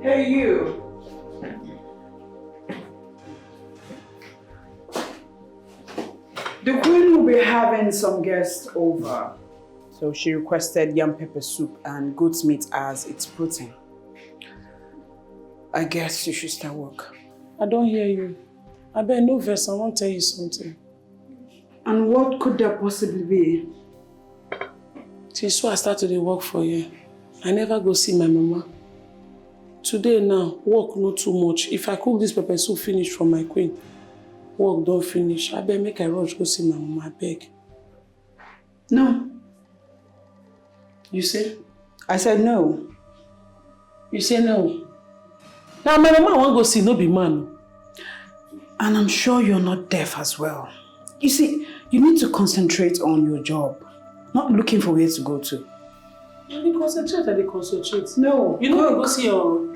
Hey, you. The queen will be having some guests over. So she requested yam pepper soup and goat's meat as its protein. I guess you should start work. I don't hear you. I bet no verse, I want to tell you something. And what could that possibly be? Since I started to work for you, I never go see my mama. Today now, work not too much. If I cook this pepper soup finish from my queen, work don't finish. I bet make I rush go see my mama, I beg. No. You say? I said no. You say no? Now my mama won't go see, no be man. And I'm sure you're not deaf as well. You see, you need to concentrate on your job, not looking for where to go to. They concentrate and they concentrate. No. You know go see your...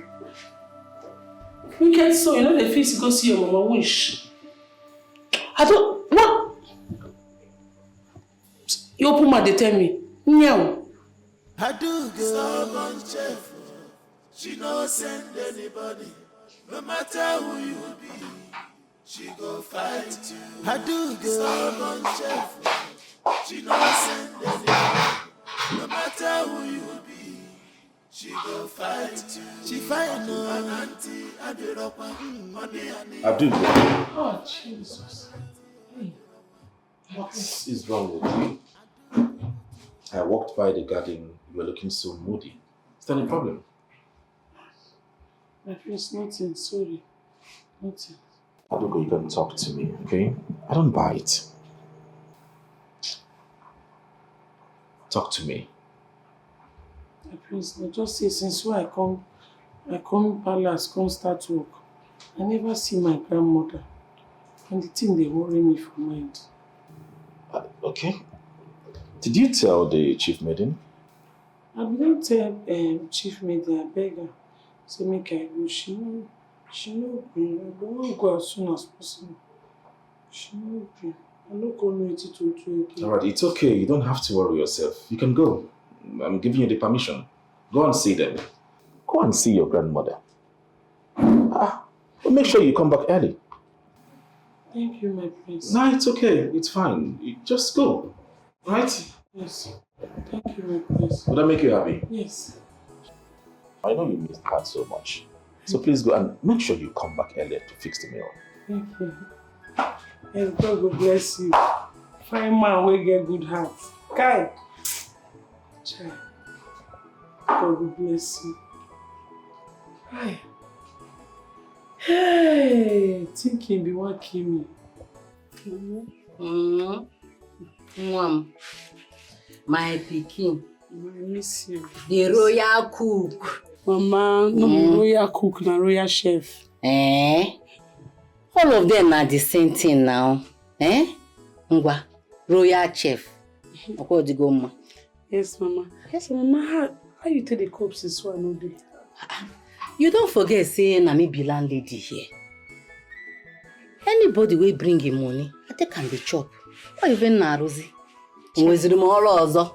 You get so, you know the face go see your mama wish. I don't... What? You open my, they tell me. No. I do go. Stubborn chef, she no send anybody. No matter who you be, she go fight you. I do go. Stubborn chef, she no send anybody. No matter who you be, she go fight you. She find no an auntie Abdul. Oh, Jesus. Hey. What is wrong with you? I walked by the garden. You were looking so moody. Is that a problem? My prince, nothing. Sorry. Nothing. Adugo, you can talk to me, okay? I don't bite. Talk to me. My prince, I just say since when I come palace, come start work. I never see my grandmother. And the thing they worry me for mind. Okay. Did you tell the chief maiden? I didn't tell chief maiden, I beg her. Say make I go. She no agree. I don't go as soon as possible. She no agree. I don't go no to do again. Alright, it's okay. You don't have to worry yourself. You can go. I'm giving you the permission. Go and see them. Go and see your grandmother. But make sure you come back early. Thank you, my prince. No, it's okay. It's fine. You just go. Right? Yes. Thank you, my prince. Will that make you happy? Yes. I know you missed her so much. So please go and make sure you come back earlier to fix the meal. Thank you. And God will bless you. Fine man will get good heart. Kai. Child. God will bless you. Hi. Hey, thinking be what kill me. Mom, my pikin. I miss you. The royal cook. Mama, no royal cook, na royal chef. All of them are the same thing now. Ngwa, royal chef. Yes, Mama. Yes, Mama, how you take the cope since so I know day? You don't forget saying na me be landlady here. Anybody will bring him money, I think can be chop. Or even na Rosie. Mweziri mo all ozo.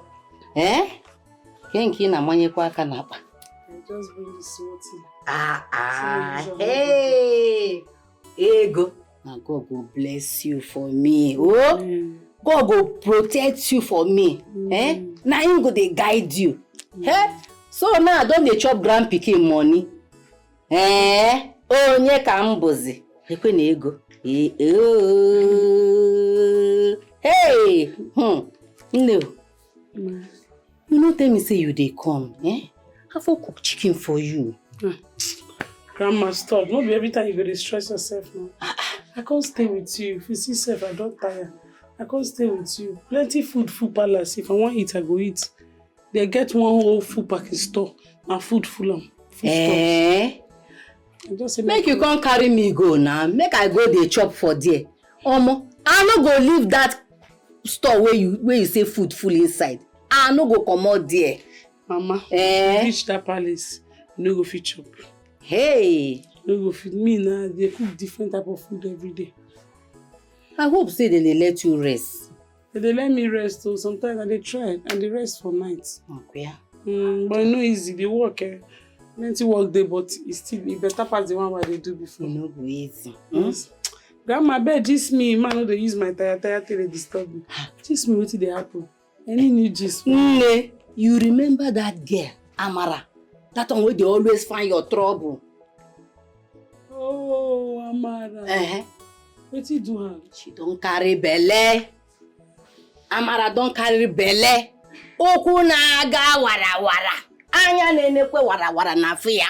Kenki na manye kwa aka na apa. Just bring the small thing. Hey! Ego. Now God will bless you for me. Oh, God will protect you for me. Now him go dey guide you. So now I don't dey chop grand pikin money. Oh, nye ka mbozi. Ekwe na ego. Hey! No. You no tell me say you dey come, I for cook chicken for you. Grandma, stop. Not be every time you go to stress yourself now. I can't stay with you. If you see yourself, I don't tire. I can't stay with you. Plenty food palace. If I want to eat, I go eat. They get one whole food package store. And food full of food stuff. Make you come carry me go now. Make I go dey chop for there. Omo, I no go leave that store where you say food full inside. I no go come out there. Mama, you reach that palace, you no go fit chop. Hey! No go fit me now. They cook different type of food every day. I hope say they let you rest. They let me rest too. Sometimes I dey try and they rest for night. Okay. But it's not easy. They work. Plenty work day, but it's still better pass the one they do before. No go easy. Yes. Grandma, bed gist me. Man, no dey use my tire till they disturb me. Gist me wetin dey happen. Any new gist? You remember that girl, Amara? That one where they always find your trouble. Oh, Amara. Wetin do her? She don't carry belle. Amara don't carry belle. Oku na aga wara wara. Anya nenekwe wara wara na fear.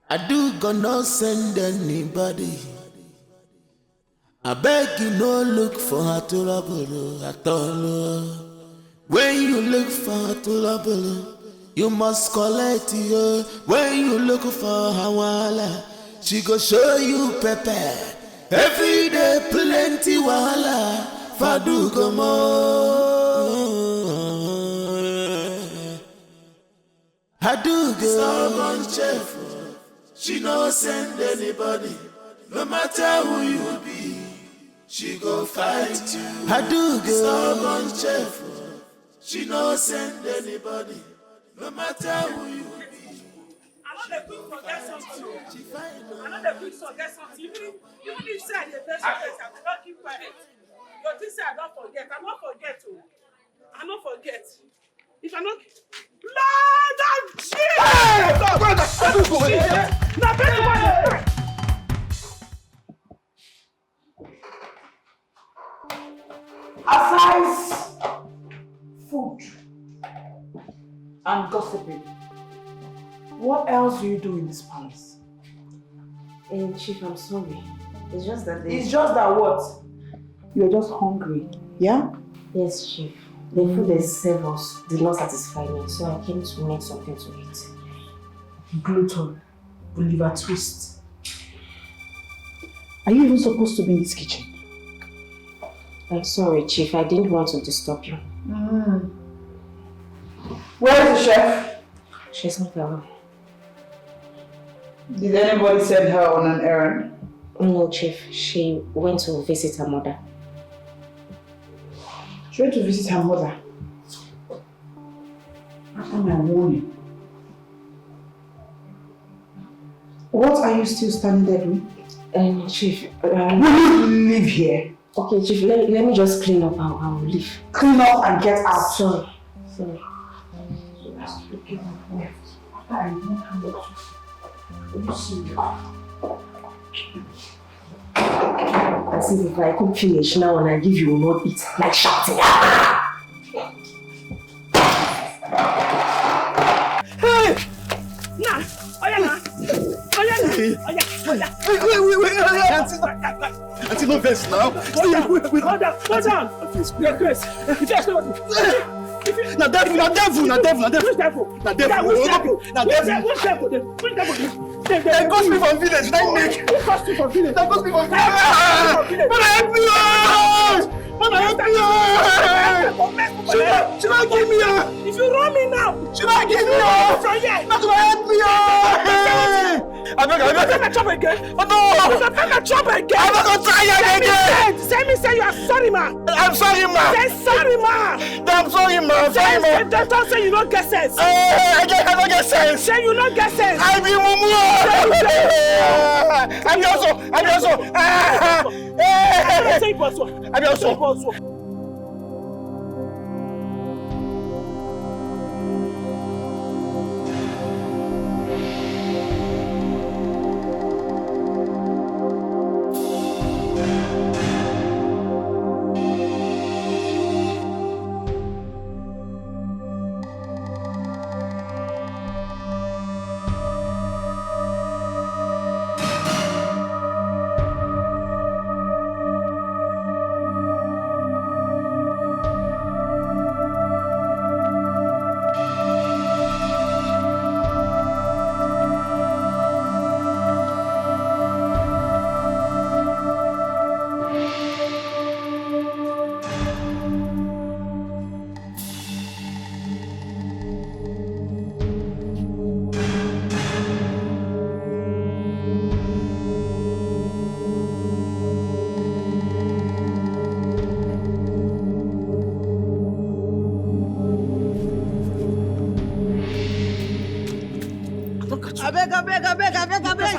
I do gonna send anybody. I beg you no look for her trouble at all. When you look for her trouble, you must collect her. When you look for her wala, she go show you pepper. Every day plenty wala. Fadu gomo. I do go. Someone cheerful. She no send anybody. No matter who you be, she go fight you. I do go. Someone cheerful. She no send anybody. No matter who you be. I know the quick forget something. I know the quick forget something. Even if say I dey best forget, I will not keep quiet. Your thing say I don't forget. I don't forget. I don't forget. If I not Lord of Jesus! Now better else do you do in this palace? Chief, I'm sorry. It's just that It's just that what? You're just hungry, yeah? Yes, Chief. The food they serve us did not satisfy me, so I came to make something to eat. Gluten, liver twist. Are you even supposed to be in this kitchen? I'm sorry, Chief. I didn't want to disturb you. Where is the chef? She's not around. Did anybody send her on an errand? No, Chief. She went to visit her mother. She went to visit her mother. After my warning. What are you still standing there doing? Chief, will you leave here? Okay, Chief, let me just clean up. I will leave. Clean up and get out. Sorry. As if I cook finish now and I give you will not eat, like shouting. Hey! Nah! Auntie, no vex now. Hold down. Your grace. Na devil. They got me from village. Who cost you from village? They got me from village. Mama, help me! Should I give me her? If you run me now, should I give me her? From here. Not gonna help me! I beg. Chop again. Oh no! Chop again. I'm not gonna try again. Say you are sorry, ma. I'm sorry, ma. Say sorry, ma. I'm sorry, ma. Don't say you don't get sense. I don't get sense. Say you don't get sense. I be mumu. I'm also. I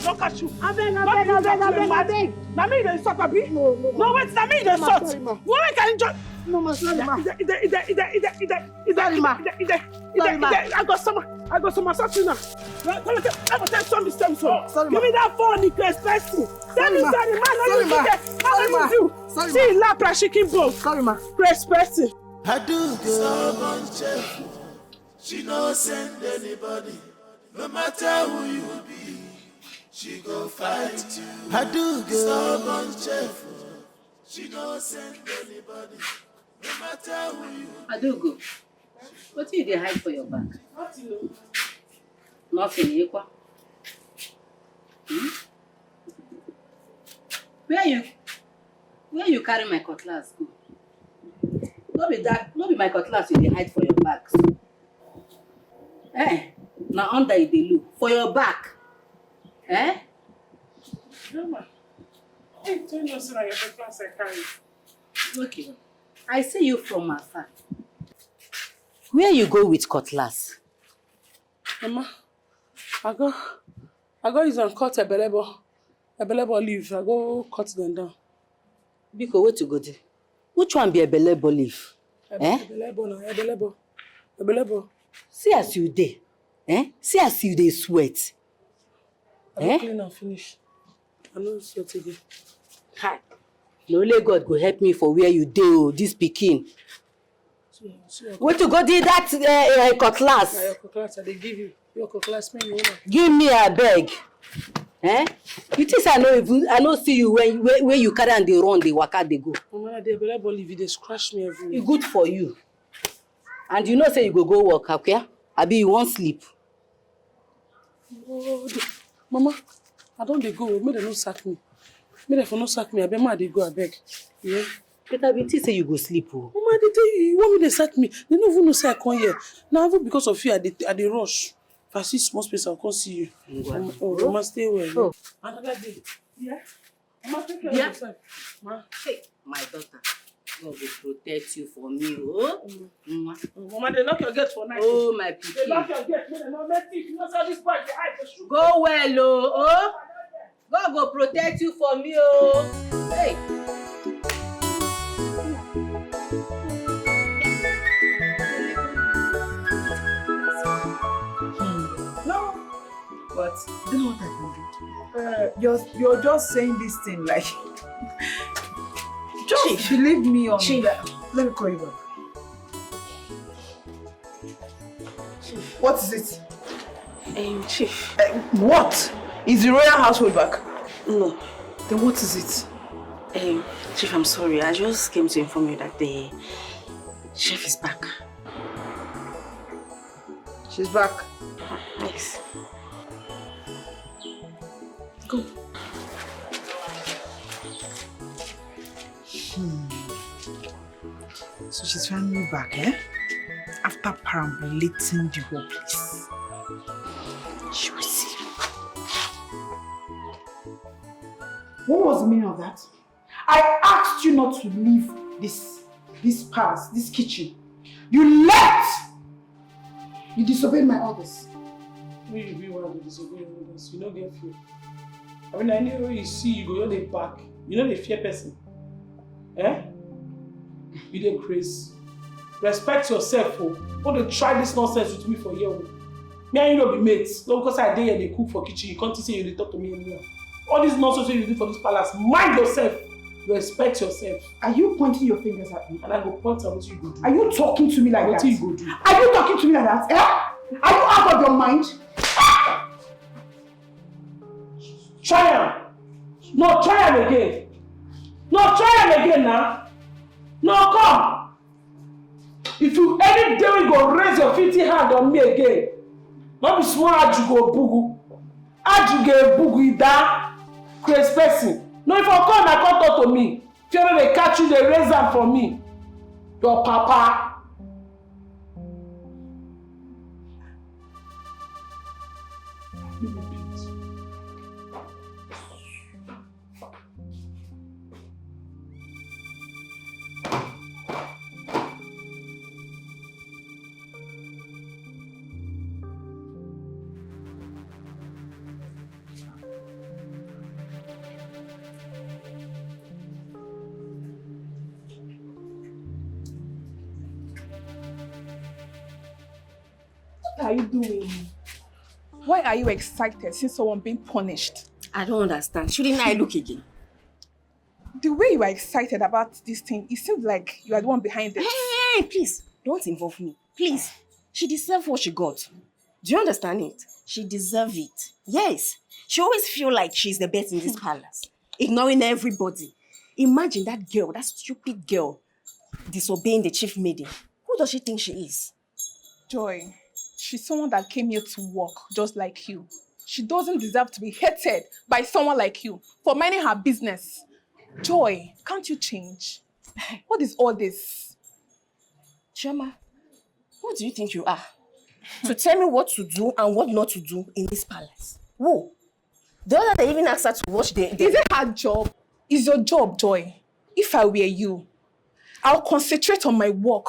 don't catch you. I beg. Na me dey insult abi? No, wait, na me dey insult. Why can you just... No, ma, sorry, ma. I got some something now. Sorry, give me that phone, the crazy person. Tell me, sorry, man. Sorry, see, la chicken bowl. Sorry, ma. Crazy person. I do go. Stubborn, she no send anybody. No matter who you be, she go fight you. I do go. Stubborn chef, she no send anybody. No matter who you be. I do go. What do you hide for your back? Nothing. Nothing, Ekwa. Where you carry my cutlass go? No be my cutlass you dey hide for your back. Now under it dey look for your back. Mama, hey, tell me so your cutlass I carry. Okay. I see you from afar. Where you go with cutlass? Mama, I go use and cut a belebo leaf. I go cut them down. Biko, where to go there? Which one be a belebo leaf? Belebo. See as you dey. See as you dey sweat. I clean and finish. I no sweat again. Hi. No only God go help me for where you dey, this pikin. Where to go do that cutlass? Your cutlass, I dey give you. Your classmate, you know. Give me a beg. Eh? You think I know see you when you carry and they run, they waka, they go. Mama, they better believe they scratch me everywhere. It's good for you. And you know say you go work, okay? Abi you won't sleep. Oh, Mama, I don't they go. May they no sack me. May they for no sack me. I bet they go, I beg. Yeah. But I be say you go sleep. Oh. Mama, they tell you want me to sack me. They don't even know say I come here. Now because of fear, I they rush. If I see small space, I'll come see you. Mama, stay well. Oh. Another day. Yeah. Mama, take care of Yeah. yourself. Ma. Hey, my daughter. God will protect you for me, oh. Mama, they lock your gate for night. Oh, my pikin. They lock your gate. They don't let you. You know how this boy they hide the shoe. Go well, oh. God will protect you for me, oh. Hey. No, but you know what I can do? You're just saying this thing like just Chief. Believe me on Chief. that. Let me call you back. Chief. What is it? Chief. What? Is the royal household back? No. Then what is it? Chief, I'm sorry. I just came to inform you that the chef is back. She's back. Yes. Go. So she's finally back, eh? After perambulating the whole place. She will see. What was the meaning of that? I asked you not to leave this palace, this kitchen. You left! You disobeyed my orders. When you be one to disobey your orders, you don't get fear. I mean, anywhere you see, you go on the back. You know the fear person. Eh? You dey crazy. Respect yourself, oh. Don't they try this nonsense with me for here. Me and you don't be mates. Not because I dey here they cook for kitchen, you can't say you dey talk to me anymore. All this nonsense you do for this palace, mind yourself. Respect yourself. Are you pointing your fingers at me? And I go point at what you go do. Are you talking to me like what that? you go do? Are you talking to me like that? Eh? Are you out of your mind? Try am. No, try am again. No, try am again now. No, come. If you any day you go raise your 50 hand on me again, not be small aju go bugu. Aju go bugu ida. Crazy person. No, if I come, I come talk to me. If you know they catch you, they raise them for me. Your papa. What are you doing? Why are you excited since someone being punished? I don't understand. Shouldn't I look again? The way you are excited about this thing, it seems like you are the one behind it. Hey, please, don't involve me. Please. She deserves what she got. Do you understand it? She deserves it. Yes. She always feels like she's the best in this palace, ignoring everybody. Imagine that girl, that stupid girl, disobeying the chief maiden. Who does she think she is? Joy, she's someone that came here to work just like you. She doesn't deserve to be hated by someone like you for minding her business. Joy, can't you change? What is all this? Chioma, who do you think you are? To tell me what to do and what not to do in this palace? Who? The other day even asked her to watch the... Is it her job? It's your job, Joy. If I were you, I'll concentrate on my work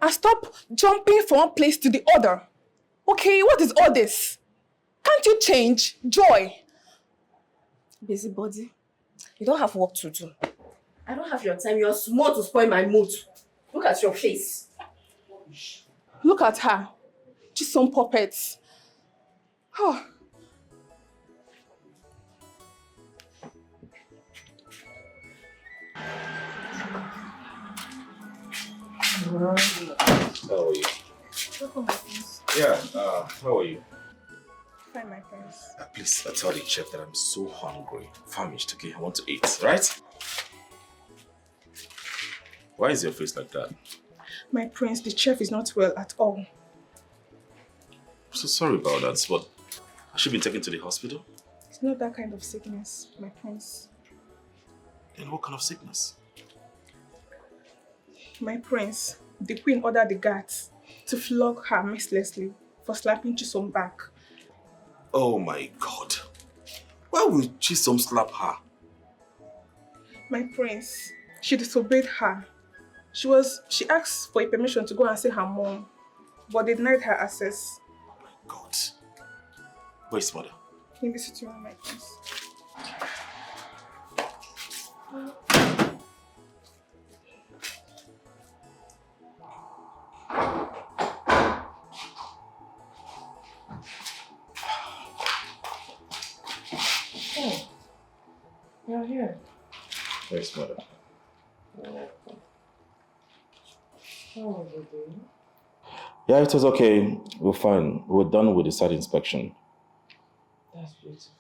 and stop jumping from one place to the other. Okay, what is all this? Can't you change, Joy? Busybody, you don't have work to do. I don't have your time. You're small to spoil my mood. Look at your face. Look at her. Just some puppets. Oh. How are you? Yeah, how are you? Please, tell the chef that I'm so hungry, famished, okay? I want to eat, right? Why is your face like that? My prince, the chef is not well at all. I'm so sorry about that, but has she been taken to the hospital? It's not that kind of sickness, my prince. Then what kind of sickness? My prince, the queen ordered the guards to flog her mercilessly for slapping Chisom back. Oh my God. Why would Chisom slap her? My prince, she disobeyed her. She asked for a permission to go and see her mom, but they denied her access. Oh my God. Where's mother? In the sitting room, my prince. Oh, you're here. Where's mother? How are you doing? Yeah, it was okay. We're fine. We're done with the site inspection. That's beautiful.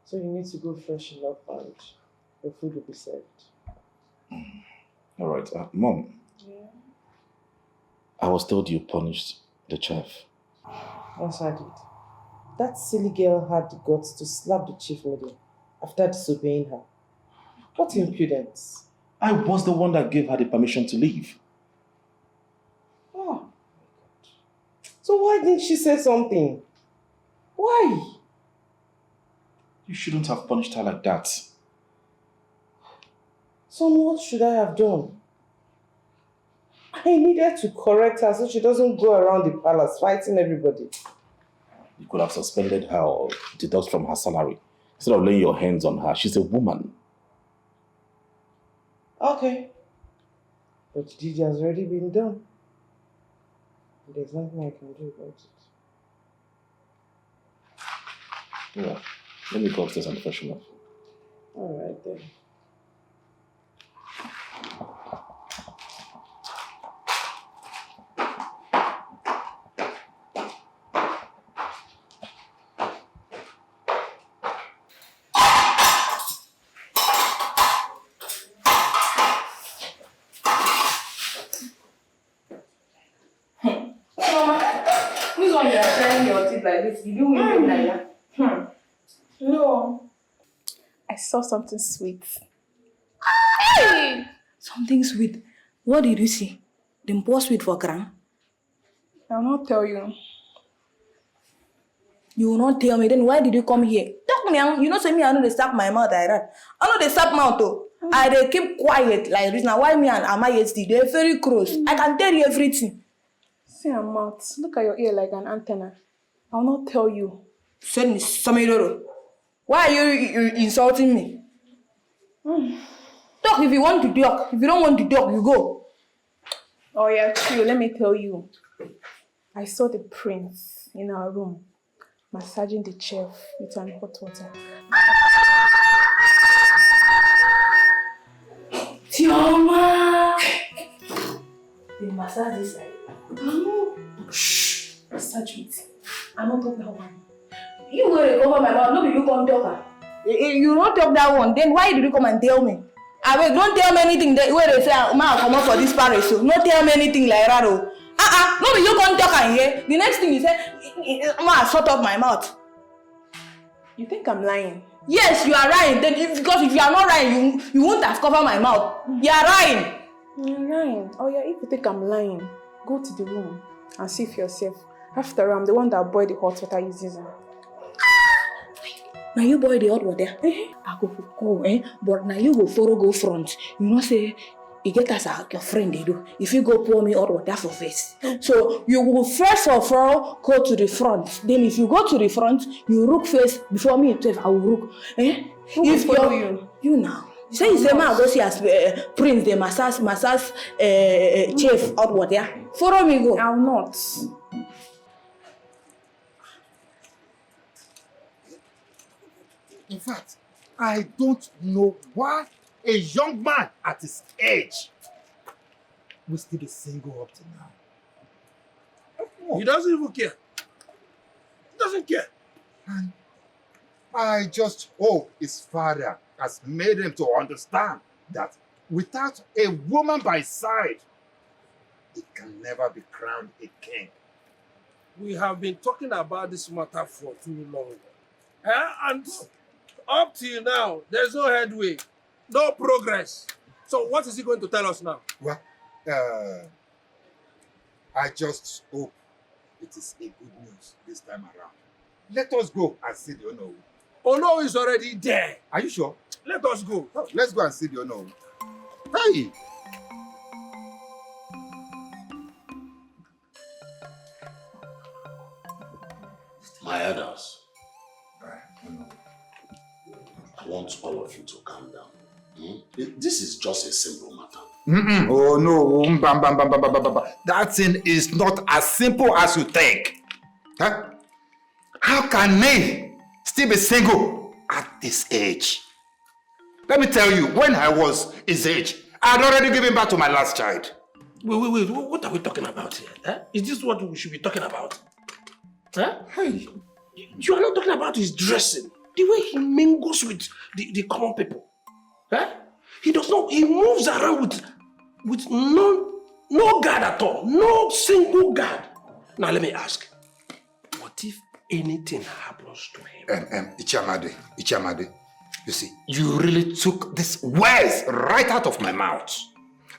So you need to go freshen up and your food will be served. All right. Mom. Yeah. I was told you punished the chef. Yes, I did. That silly girl had the guts to slap the chief lady after disobeying her. What impudence. I was the one that gave her the permission to leave. Oh my God. So why didn't she say something? Why? You shouldn't have punished her like that. So what should I have done? I needed to correct her so she doesn't go around the palace fighting everybody. You could have suspended her or deduct from her salary. Instead of laying your hands on her, she's a woman. Okay. But the deed has already been done. There's nothing I can do about it. Yeah. Let me go upstairs and freshen up. Alright then. This one you are trying your teeth like this. You do it like that. No. I saw something sweet. Hey! Something sweet. What did you see? Them pour sweet for ground? I'll not tell you. You will not tell me. Then why did you come here? Talk me. You know, say me, I know they stop my mouth like that. I know they stop mouth though. I they keep quiet like this. Now why me and Amayesti? They're very close. I can tell you everything. See your mouth. Look at your ear like an antenna. I'll not tell you. Send me some. Why are you insulting me? Talk if you want to talk. If you don't want to talk, you go. Oh yeah, true. Let me tell you. I saw the prince in our room massaging the chef with some hot water. Tioma! They massage this side. Shh! Massage it. I'm not talking that one. You go to cover my mouth. No, you come talk. You don't talk that one. Then why did you come and tell me? I mean, don't tell me anything where they say, "Ma, come up for this parish." So, don't tell me anything like that. No, you come talk and hear. The next thing you say, "Ma, shut up my mouth." You think I'm lying? Yes, you are lying. Then, because if you are not lying, you won't have covered my mouth. You are lying. You're lying. Oh yeah, if you think I'm lying, go to the room and see for yourself. After I'm the one that boiled the hot water is using. Now you boil the hot water. I go, but now you go follow go front. You know say you get as your friend they do. If you go pour me hot water for face. So you will first of all go to the front. Then if you go to the front, you look face before me itself. I will look. Who if will follow you now. You say you say man go see as prince the massage chef hot water. Follow me go. I'll not. In fact, I don't know why a young man at his age will still be single up to now. He doesn't even care. He doesn't care. And I just hope his father has made him to understand that without a woman by his side, he can never be crowned a king. We have been talking about this matter for too long. And up till now, there's no headway, no progress. So what is he going to tell us now? Well, I just hope it is a good news this time around. Let us go and see the Ono. Ono is already there. Are you sure? Let us go. Oh, let's go and see the Ono. Hey! My elders, I want all of you to calm down. This is just a simple matter. Oh no, that thing is not as simple as you think. Huh? How can they still be single at this age? Let me tell you, when I was his age, I had already given birth to my last child. Wait, what are we talking about here? Huh? Is this what we should be talking about? Huh? Hey, you are not talking about his dressing, the way he mingles with the common people. Huh? He does not, he moves around with no guard at all, no single guard. Now let me ask, what if anything happens to him? Ichamade, you see, you really took these words right out of my mouth.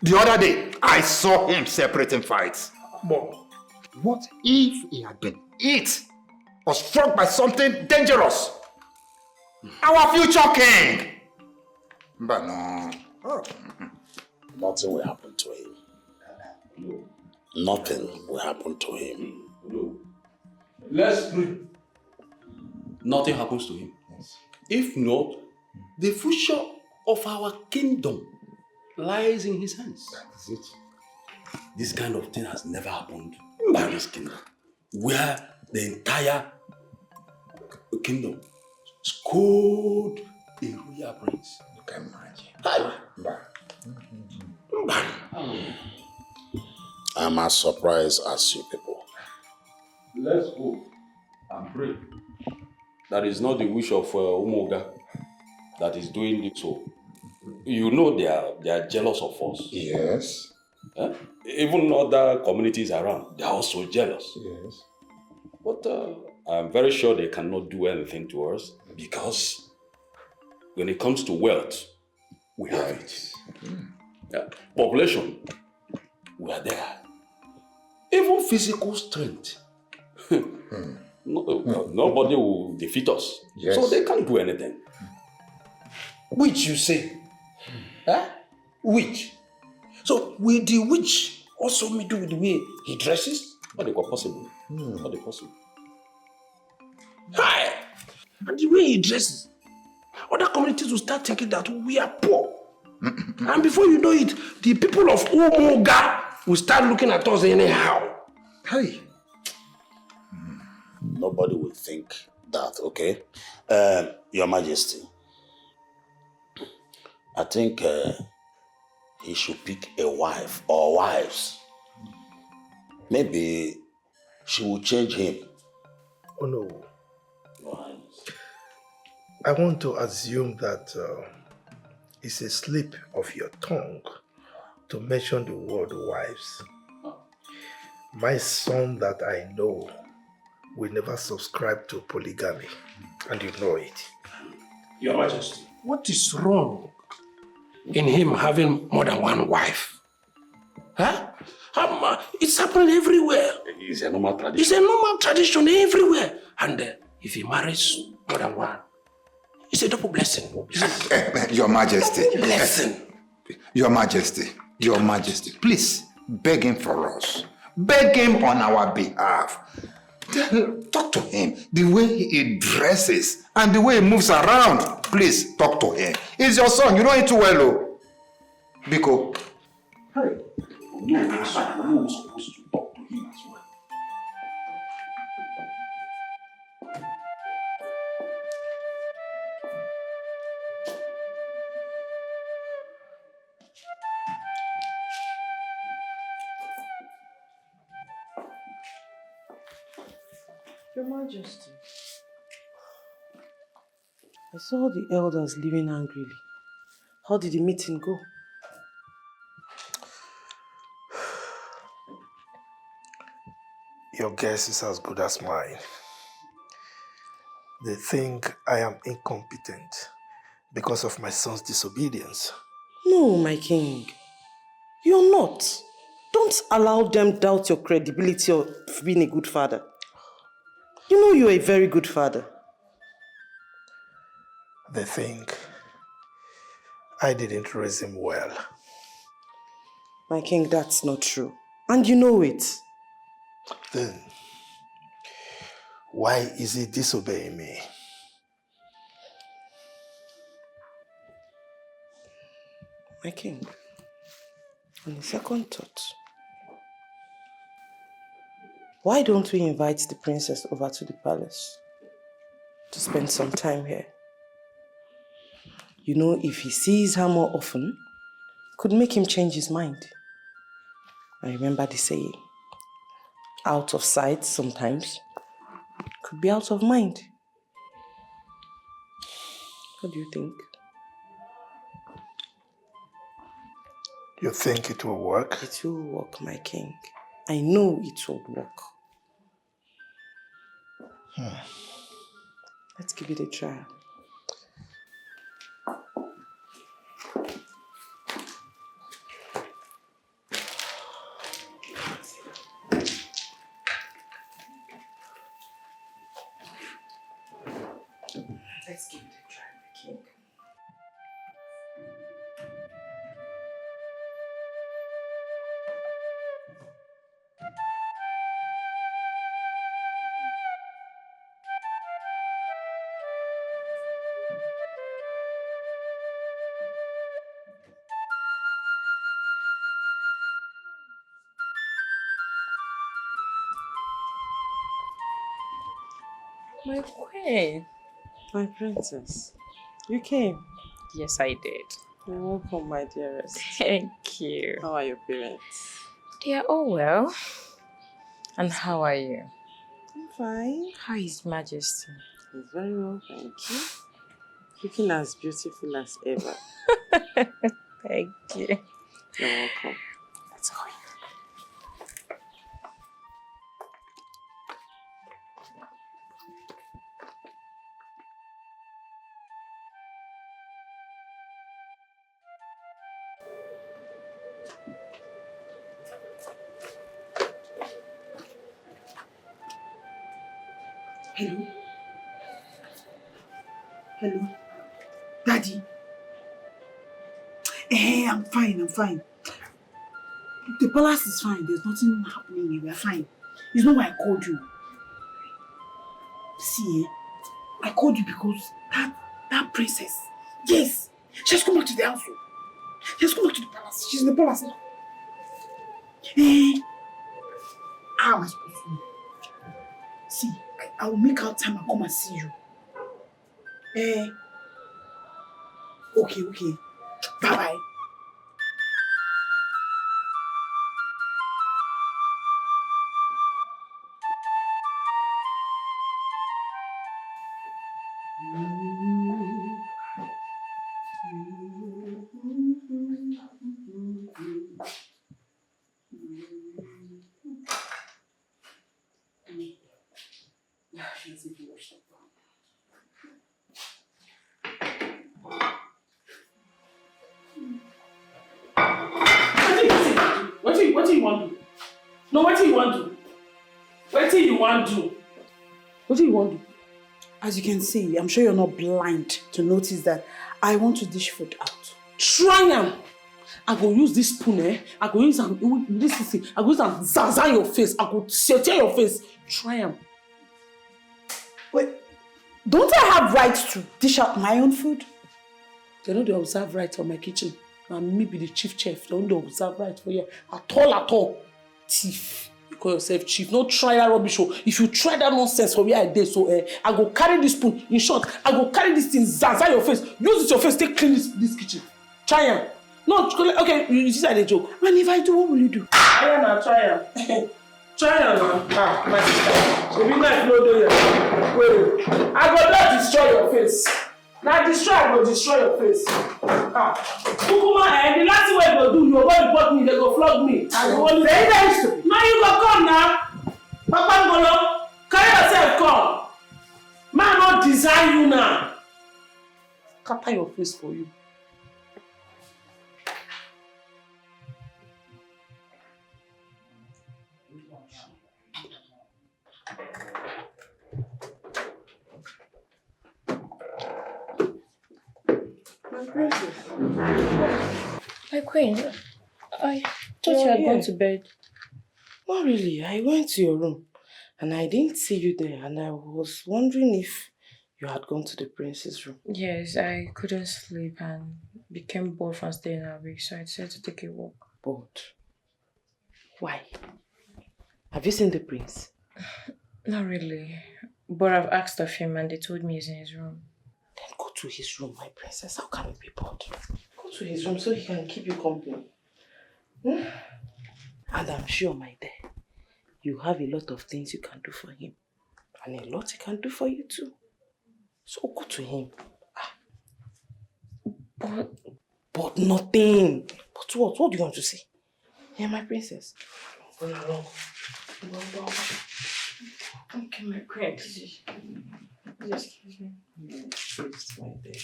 The other day, I saw him separating fights. But what if he had been hit or struck by something dangerous? Our future king! But no. Oh. Nothing will happen to him. Nothing will happen to him. Let's pray. Nothing happens to him. If not, the future of our kingdom lies in his hands. That is it. This kind of thing has never happened in this kingdom, where the entire kingdom scored a royal prince. You can imagine. I'm as surprised as you people. Let's go and pray. That is not the wish of Umoga that is doing this. So, you know they are jealous of us. Yes. Even other communities around, they are also jealous. Yes. But I'm very sure they cannot do anything to us because when it comes to wealth, we have it. Yeah. Population, we are there. Even physical strength, nobody will defeat us. Yes. So they can't do anything. Witch, you say? Huh? Witch. So will the witch also do with the way he dresses? Not possible. Not possible. Hi! And the way he dresses, other communities will start thinking that we are poor. And before you know it, the people of Umoga will start looking at us anyhow. Hey. Nobody will think that, okay? Your Majesty, I think he should pick a wife or wives. Maybe she will change him. Oh no. I want to assume that it's a slip of your tongue to mention the word wives. My son that I know will never subscribe to polygamy, and you know it. Your Majesty, what is wrong in him having more than one wife? Huh? It's happening everywhere. It's a normal tradition. It's a normal tradition everywhere. And if he marries more than one, it's a double blessing. Your Majesty. Blessing. Your Majesty, please beg him for us. Beg him on our behalf. Talk to him. The way he dresses and the way he moves around. Please talk to him. He's your son. You know him too well, oh. Biko. Hey. You're supposed to talk to him as well. Your Majesty. I saw the elders leaving angrily. How did the meeting go? Your guess is as good as mine. They think I am incompetent because of my son's disobedience. No, my king. You're not. Don't allow them doubt your credibility of being a good father. You know you're a very good father. They think I didn't raise him well. My king, that's not true. And you know it. Then, why is he disobeying me? My king, on a second thought, why don't we invite the princess over to the palace to spend some time here? You know, if he sees her more often, could make him change his mind. I remember the saying, out of sight sometimes could be out of mind. What do you think? You think it will work? It will work, my king. I know it will work. Let's give it a try. Let's give it a try, my king. My queen. My princess. You came? Yes, I did. You're welcome, my dearest. Thank you. How are your parents? They are all well. And how are you? I'm fine. How is Majesty? He's very well, thank you. Looking as beautiful as ever. Thank you. You're welcome. Let's go. Hello? Hello? Daddy? Hey, I'm fine. The palace is fine. There's nothing happening here. We're fine. You know why I called you? See, I called you because that princess, yes, she has come back to the house. She has come back to the palace. She's in the palace now. How am I supposed to know? See, I will make out time and come and see you. Okay. Bye-bye. What do you want to do? No, what do you want to do? What do you want to do? What do you want to do? As you can see, I'm sure you're not blind to notice that I want to dish food out. Try am. I go use this spoon, I go use this thing. I go use am zaza your face. I go tear your face. Try am. Wait, don't I have rights to dish out my own food? They know they observe right for my kitchen. And me be the chief chef. They don't observe right for you. At all. Thief. You call yourself chief. No try that rubbish. If you try that nonsense for where I did, so I go carry this spoon. In short, I go carry this thing, zaza your face. Use it your face, take clean this kitchen. Try am. No, okay, you see that a joke. And if I do, what will you do? Try am. Try am now. My sister. So be nice, no do ya. Wait. I go not destroy your face. Now destroy, I go destroy your face. Kukuma, the last way you go do, you go report me, they go flog me. Very nice. Now you go come now. Papa Ngolo, carry yourself come. Man not design you now. Scatter your face for you. My princess. My queen, I thought you had gone to bed. Not really. I went to your room and I didn't see you there, and I was wondering if you had gone to the prince's room. Yes, I couldn't sleep and became bored from staying awake, so I decided to take a walk. Bored? Why? Have you seen the prince? Not really, but I've asked of him and they told me he's in his room. Then go to his room, my princess. How can you be bored? Go to his room so he can keep you company. Hmm? And I'm sure, my dear, you have a lot of things you can do for him. And a lot he can do for you too. So go to him. But nothing. But what? What do you want to say? Yeah, my princess. Go along. Go. Okay, my queen. Please excuse me. Please, my dear.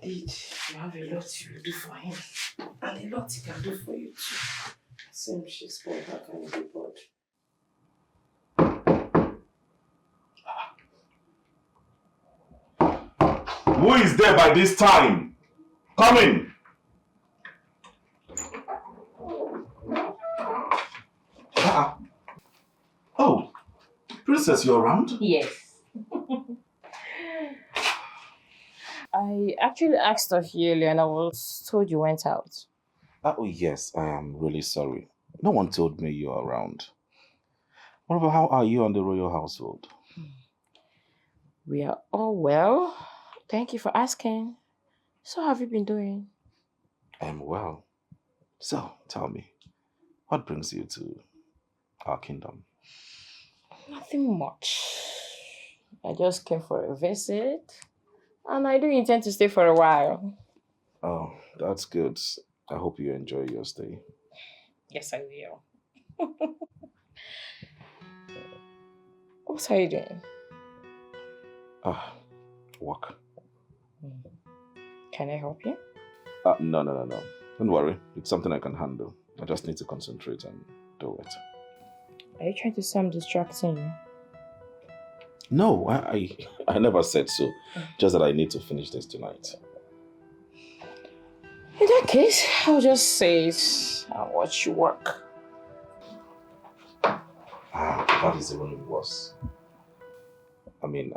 Indeed, you have a lot you will do for him. And a lot he can do for you too. Same Shakespeare, how can you be bored? Who is there by this time? Come in. Oh, princess, you're around? Yes. I actually asked of you earlier and I was told you went out. Oh, yes, I am really sorry. No one told me you're around. What about how are you and the royal household? We are all well. Thank you for asking. So how have you been doing? I'm well. So, tell me, what brings you to our kingdom? Nothing much. I just came for a visit and I do intend to stay for a while. Oh, that's good. I hope you enjoy your stay. Yes, I will. What are you doing? Work. Can I help you? No. Don't worry. It's something I can handle. I just need to concentrate and do it. Are you trying to say I'm distracting you? No, I never said so. Just that I need to finish this tonight. In that case, I'll just say it and watch you work. That is even worse. I mean,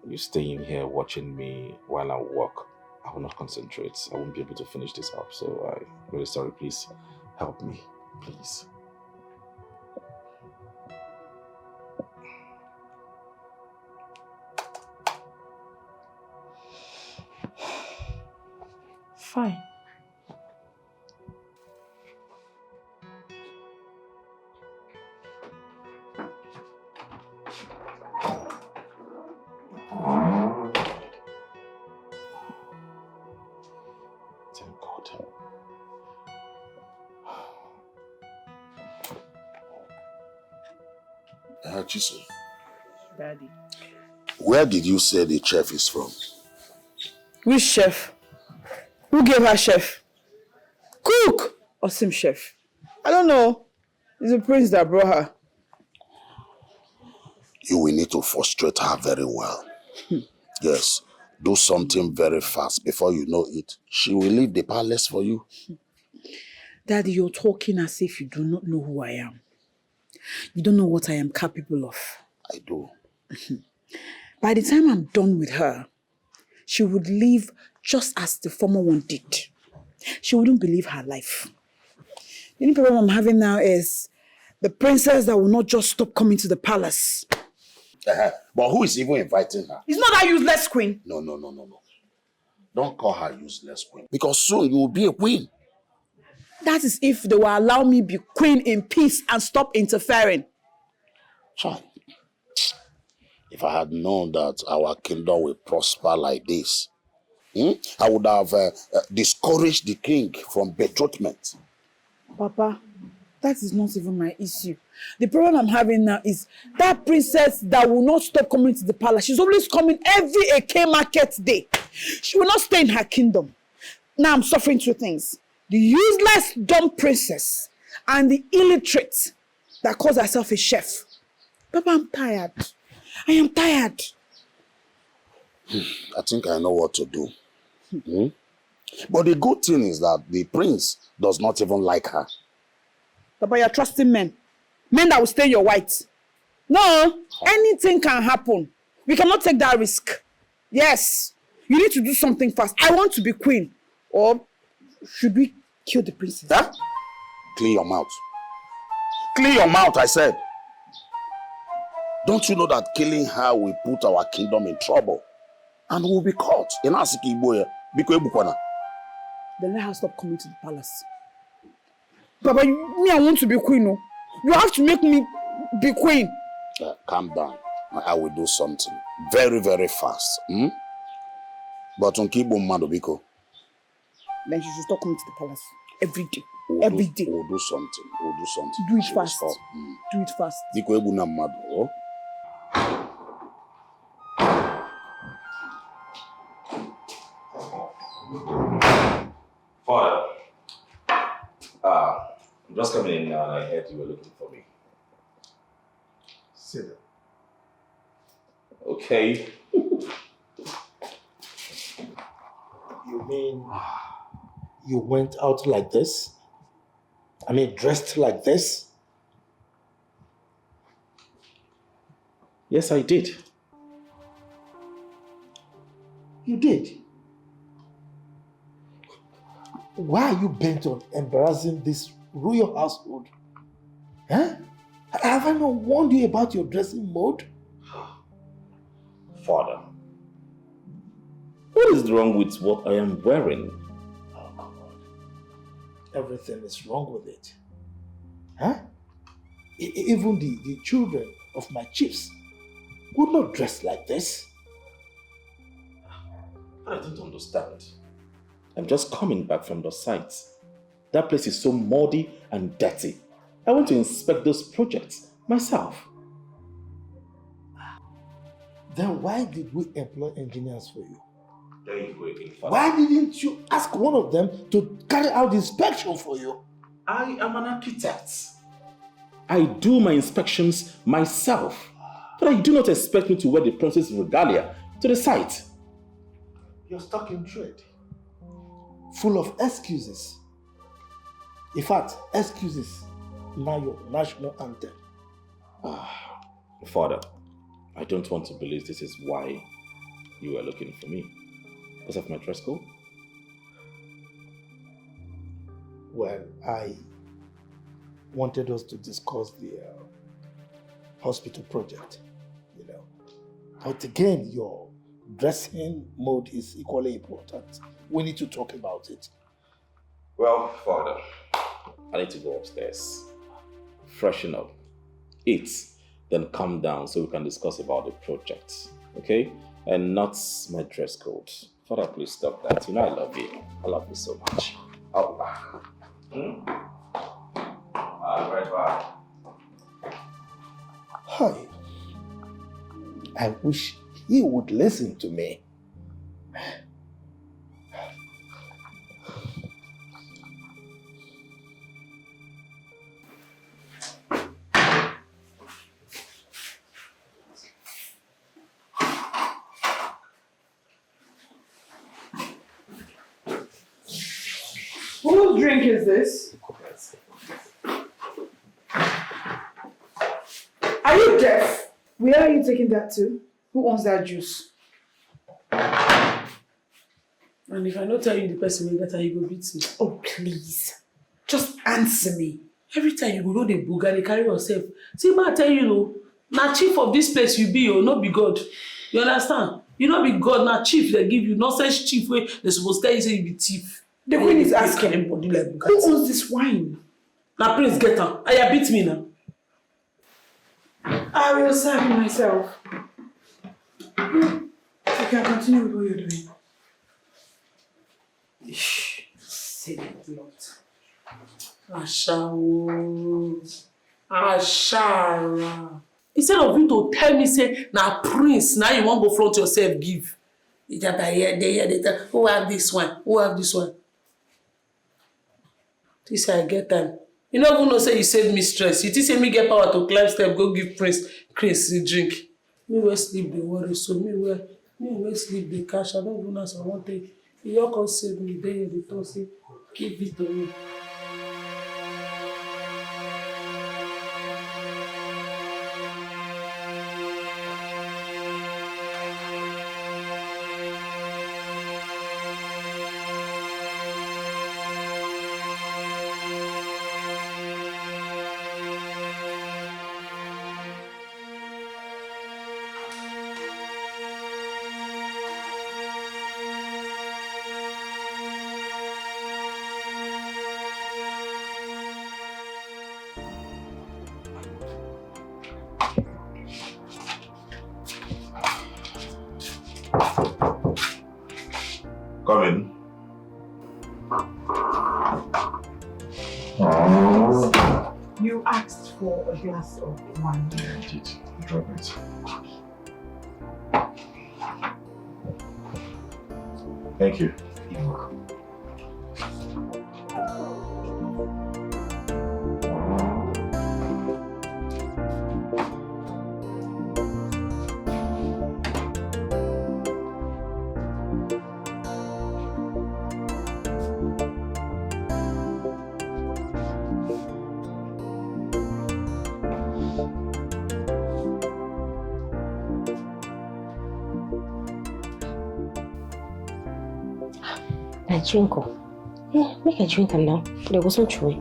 you staying here watching me while I work, I will not concentrate. I won't be able to finish this up. So I'm really sorry. Please help me, please. Fine. Thank God. Chisom, Daddy. where did you say the chef is from? Which chef? Who gave her chef? Cook or some chef? I don't know. It's the prince that brought her. You will need to frustrate her very well. Yes, do something very fast. Before you know it, she will leave the palace for you. Daddy, you're talking as if you do not know who I am. You don't know what I am capable of. I do. By the time I'm done with her, she would leave just as the former one did. She wouldn't believe her life. The only problem I'm having now is the princess that will not just stop coming to the palace. But who is even inviting her? It's not that useless queen. No. Don't call her useless queen. Because soon you will be a queen. That is if they will allow me be queen in peace and stop interfering. Child, if I had known that our kingdom will prosper like this, I would have discouraged the king from betrothment. Papa, that is not even my issue. The problem I'm having now is that princess that will not stop coming to the palace. She's always coming every Eke market day. She will not stay in her kingdom. Now I'm suffering two things. The useless dumb princess and the illiterate that calls herself a chef. Papa, I'm tired. I am tired. I think I know what to do. But the good thing is that the prince does not even like her. Papa, you're trusting men. Men that will stay your white. No, anything can happen. We cannot take that risk. Yes, you need to do something fast. I want to be queen. Or should we kill the princess? Huh? Clean your mouth. Clean your mouth, I said. Don't you know that killing her will put our kingdom in trouble? And we'll be caught. Then let her stop coming to the palace. Papa, me, I want to be queen. No? You have to make me be queen. Calm down. I will do something very, very fast. But on Kibo Madobiko. Then she should stop coming to the palace every day. We'll do something. Do it fast. Do it fast. Biko Ebu na Mado. Father, I'm just coming in now and I heard you were looking for me. Sit down. Okay. You mean you went out like this? I mean, dressed like this? Yes, I did. You did? Why are you bent on embarrassing this royal household? Huh? Have I not warned you about your dressing mode? Father, what is wrong with what I am wearing? Oh, come on. Everything is wrong with it. Huh? Even the children of my chiefs would not dress like this. I don't understand. I'm just coming back from the site. That place is so muddy and dirty. I want to inspect those projects myself. Then why did we employ engineers for you? There you go again, Father. Why didn't you ask one of them to carry out the inspection for you? I am an architect. I do my inspections myself. But I do not expect me to wear the princess regalia to the site. You're stuck in trade. Full of excuses. In fact, excuses now your national anthem. Father, I don't want to believe this is why you were looking for me. Because of my dress code? Well, I wanted us to discuss the hospital project, you know. But again, your dressing mode is equally important. We need to talk about it. Well, Father, I need to go upstairs, freshen up, eat, then come down so we can discuss about the project, okay? And not my dress code. Father, please stop that. You know I love you. I love you so much. I'll be back. I'll be right back. Hi. I wish he would listen to me. Whose drink is this? Are you deaf? Where are you taking that to? Who wants that juice? And if I not tell you the person will get her, he go beat me. Oh, please. Just answer me. Every time you go the booga, they carry yourself. See, ma tell you, no, na chief of this place you be, oh, not be God. You understand? You not be God, na chief they give you. Nonsense chief where they supposed to tell you say you be thief. The queen is asking, anybody like who owns this wine? Now, Prince, get her. I beat me now. I will serve you myself. You can continue with what you're doing. Say it not. Ashara. Instead of you to tell me, say, now Prince, now you won't go front yourself, give. You just they tell, who have this one? Who have this one? This I get time. You don't even know, say you save me stress. You think say me get power to climb step, go give Prince Chris a drink. Me will sleep the worry, so me will sleep the cash. I don't even know so I want to. You all can save me there, the talk say, give it to me. Come in. You asked for a glass of wine. Yeah, I did. Drop it. Thank you. You're welcome. I drink. Yeah, make a drink and now. There was no choice.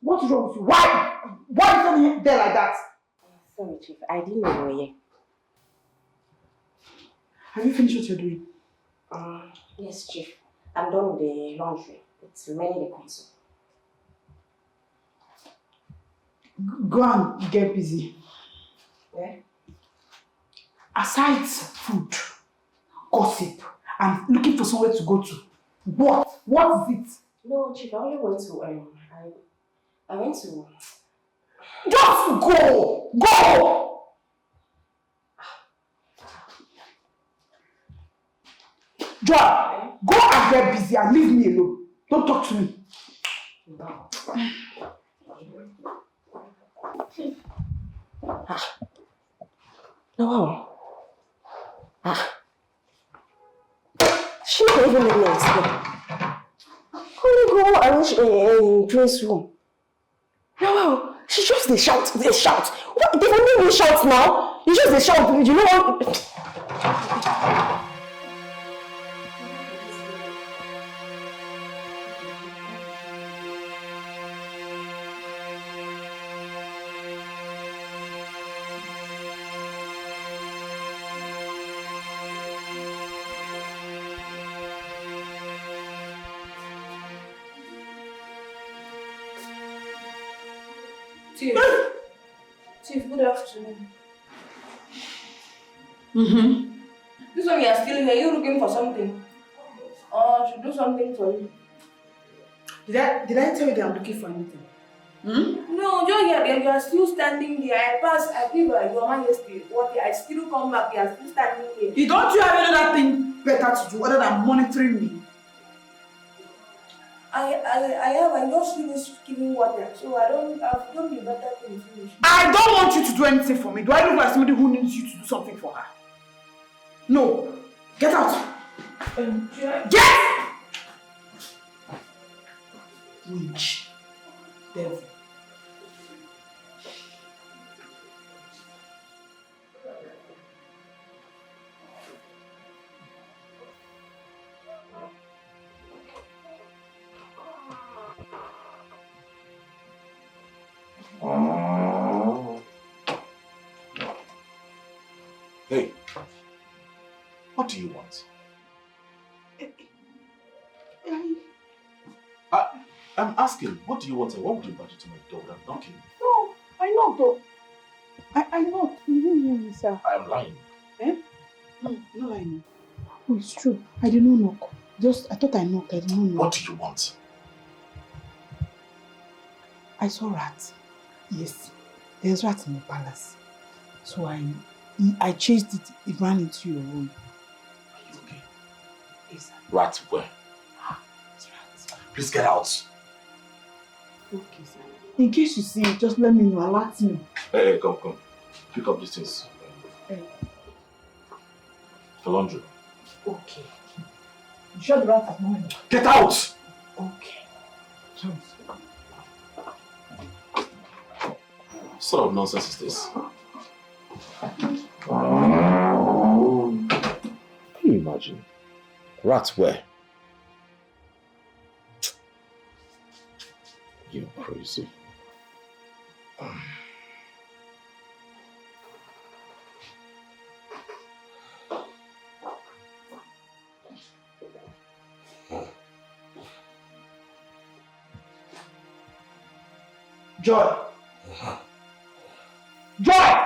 What's wrong with you? Why? Why is he there like that? Sorry, Chief. I didn't know you were here. Have you finished what you're doing? Yes, Chief. I'm done with the laundry. It's remaining the console. Go and get busy. Yeah? Aside food, gossip, and looking for somewhere to go to, what is it? No, Chief, I only went to, I went to... Just go! Go! Joy, go and get busy and leave me alone. Don't talk to me. No. No. She can't even let me explain. Only go arrange Prince's room. No, she just they shout. What? They don't even shout now. You just they shout. You know what? Chief, good afternoon. Mm-hmm. This one you are still here. You looking for something? I should do something for you. Did I tell you that I'm looking for anything? No, you're here. You are still standing there. I pass. I give your man yesterday. I still come back. You are still standing here. You don't you have another thing better to do other than monitoring me? I just finished giving water, so I've done the better thing finish. I don't want you to do anything for me. Do I look like somebody who needs you to do something for her? No. Get out. Get! Witch. Devil. Hey, what do you want? I'm asking, what do you want and what would you barge into my door without knocking? No, I knocked though. I knocked. You didn't hear me, sir. I am lying. Eh? No, no lying. Oh, it's true. I did not knock. I thought I knocked. I did not knock. What do you want? I saw rats. Yes. There's rats in the palace. So I chased it. It ran into your room. Are you okay? Yes, sir. Rats where? It's rats. Please get out. Okay, sir. In case you see it, just let me know. Alert me. Hey, come. Pick up these things. For laundry. Okay. You sure the rat is not? Get out! Okay. Sorry. What sort of nonsense is this? Can you imagine? Rats where? You're crazy. Joy! Joy!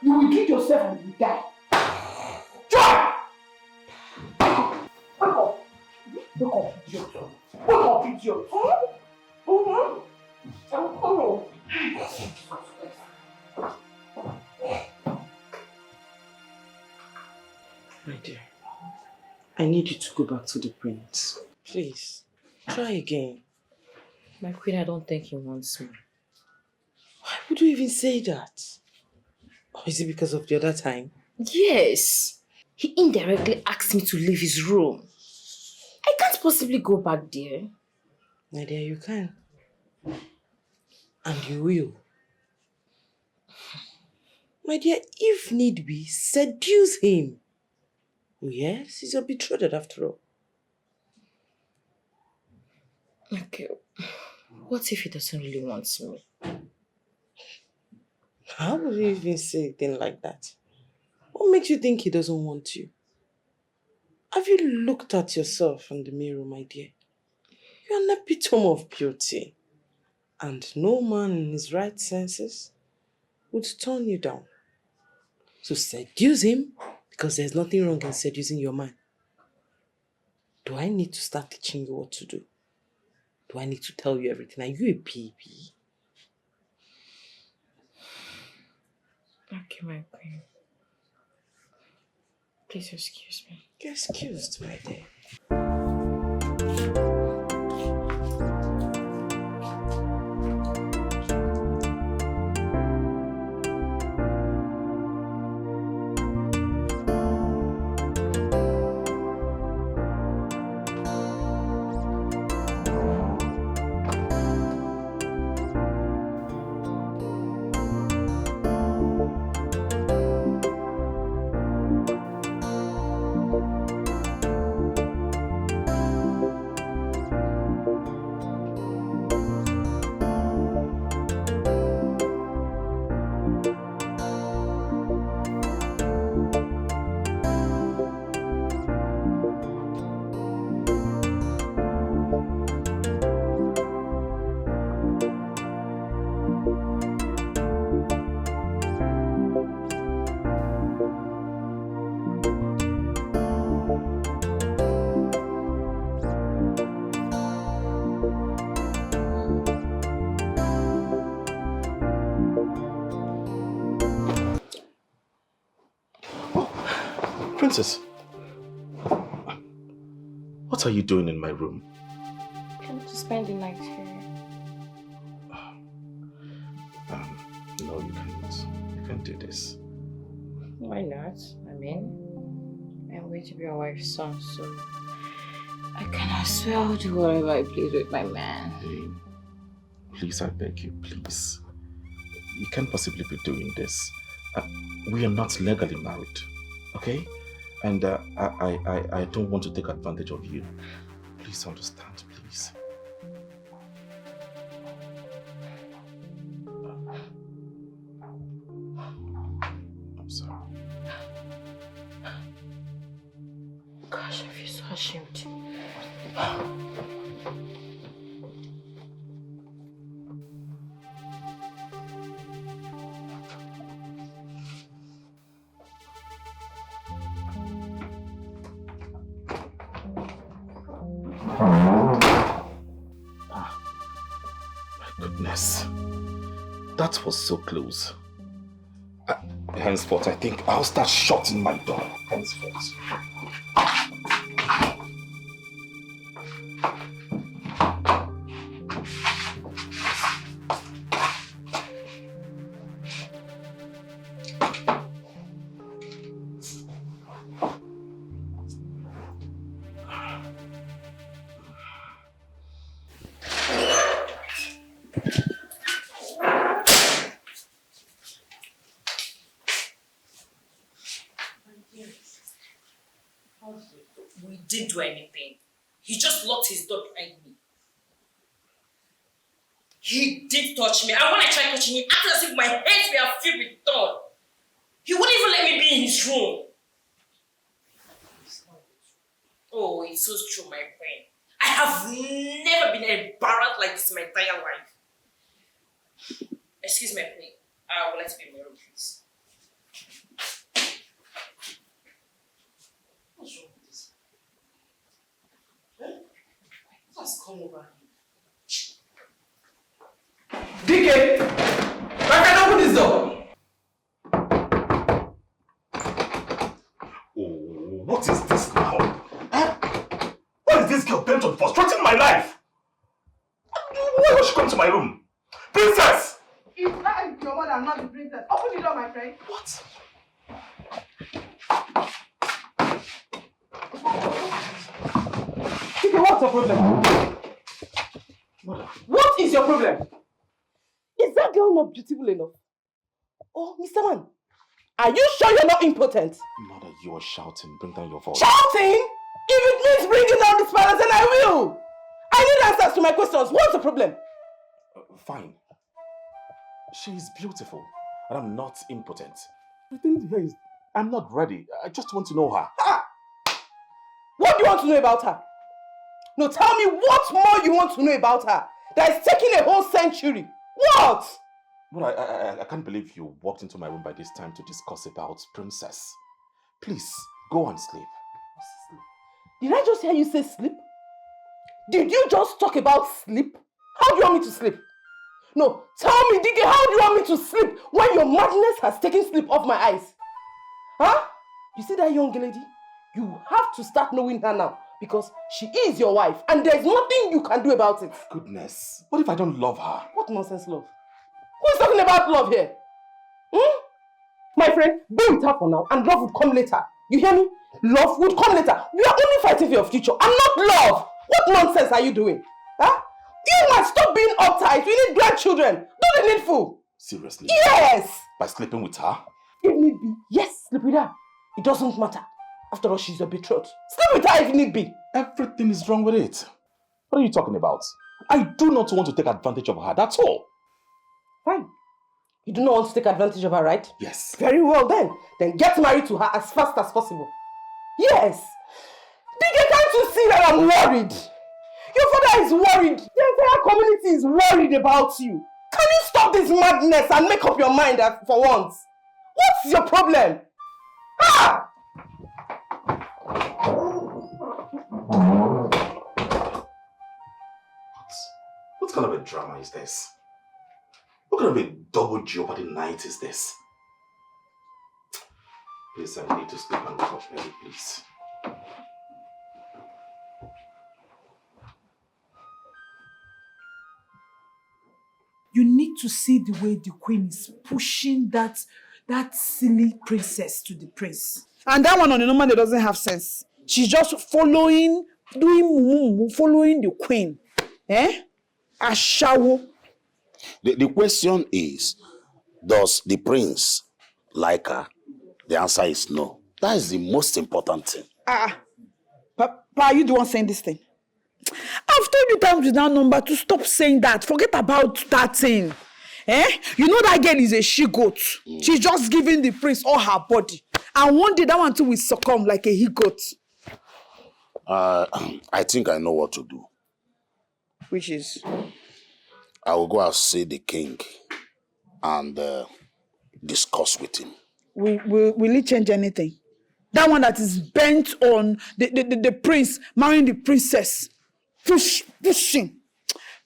You will treat yourself and you die. Joy! Wake up! Wake up, idiot! Wake up, idiot! I'm coming. My dear, I need you to go back to the prince. Please, try again. My queen, I don't think he wants me. Why would you even say that? Or is it because of the other time? Yes. He indirectly asked me to leave his room. I can't possibly go back there. My dear, you can. And you will. My dear, if need be, seduce him. Oh yes, he's your betrothed after all. Okay. What if he doesn't really want me? How would you even say a thing like that? What makes you think he doesn't want you? Have you looked at yourself in the mirror, my dear? You're an epitome of beauty. And no man in his right senses would turn you down. So seduce him, because there's nothing wrong in seducing your man. Do I need to start teaching you what to do? Do I need to tell you everything? Are you a baby? Okay, my queen. Please excuse me. You're excused, my dear. Princess, what are you doing in my room? Come to spend the night here. No, you can't. You can't do this. Why not? I mean, I'm going to be your wife's son, so I can as well do whatever I please with my man. Hey, please, I beg you, please. You can't possibly be doing this. We are not legally married, okay? And I don't want to take advantage of you. Please understand, please. I'm sorry. Gosh, I feel so ashamed. Goodness, that was so close. Henceforth, I think I'll start shutting my door. Henceforth. We didn't do anything. He just locked his door behind me. He did touch me, and when I tried touching him, it acted as if my hands were filled with thorn. He wouldn't even let me be in his room. Oh, it's so true, my friend. I have never been embarrassed like this in my entire life. Excuse me, please. I would like to be in my room, please. What's wrong with this? What has come over him? DK! Why can't I open this door? Oh, what is this now? What is this girl bent on frustrating my life? Why would she come to my room? Princess! It's not your mother, not the princess. Open the door, my friend. What? DK, what's your problem? What is your problem? Is that girl not beautiful enough? Oh, Mr. Man, are you sure you're not impotent? Mother, you are shouting. Bring down your voice. Shouting? If it means bringing down this palace, then I will. I need answers to my questions. What's the problem? Fine. She is beautiful, and I'm not impotent. The thing here is, I'm not ready. I just want to know her. Ah! What do you want to know about her? No, tell me what more you want to know about her that is taking a whole century. What? Well, I can't believe you walked into my room by this time to discuss about Princess. Please, go and sleep. Did I just hear you say sleep? Did you just talk about sleep? How do you want me to sleep? No, tell me, Digi, how do you want me to sleep when your madness has taken sleep off my eyes? Huh? You see that young lady? You have to start knowing her now because she is your wife and there's nothing you can do about it. Goodness, what if I don't love her? What nonsense love? Who is talking about love here? My friend, be with her for now and love will come later. You hear me? Love would come later. We are only fighting for your future and not love. What nonsense are you doing? Huh? You must stop being uptight. We need grandchildren. Do the needful. Seriously? Yes! By sleeping with her? If need be, yes, sleep with her. It doesn't matter. After all, she's your betrothed. Sleep with her if need be. Everything is wrong with it. What are you talking about? I do not want to take advantage of her, that's all. Fine. You do not want to take advantage of her, right? Yes. Very well then. Then get married to her as fast as possible. Yes. Digi, can't you see that I'm worried? Your father is worried. The entire community is worried about you. Can you stop this madness and make up your mind for once? What's your problem? Ah! What kind of a drama is this? What kind of a double jeopardy night is this? Please, I need to sleep and wake up early, please. You need to see the way the queen is pushing that silly princess to the prince. And that one on the normal, doesn't have sense. She's just following the queen. A shower. The question is, does the prince like her? The answer is no. That is the most important thing. Papa, are you the one saying this thing? I've told you times without number to stop saying that. Forget about that thing. You know that girl is a she-goat. She's just giving the prince all her body. And one day that one too will succumb like a he-goat. I think I know what to do. Which is? I will go and see the king and discuss with him. Will it change anything? That one that is bent on the prince marrying the princess. Pushing.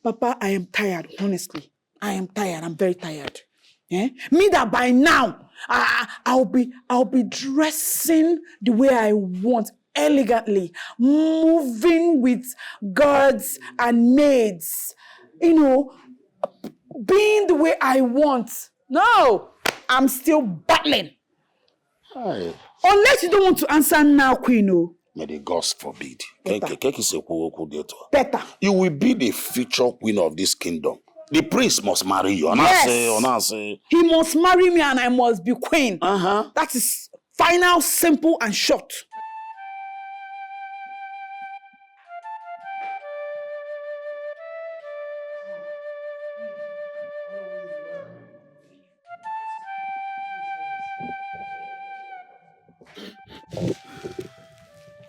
Papa, I am tired, honestly. I am tired. I'm very tired. Me that by now, I'll be dressing the way I want, elegantly, moving with guards and maids, being the way I want. No, I'm still battling. Hi. Unless you don't want to answer now, Queen. May the gods forbid. Better. You will be the future queen of this kingdom. The prince must marry you. Yes. He must marry me and I must be queen. That is final, simple, and short.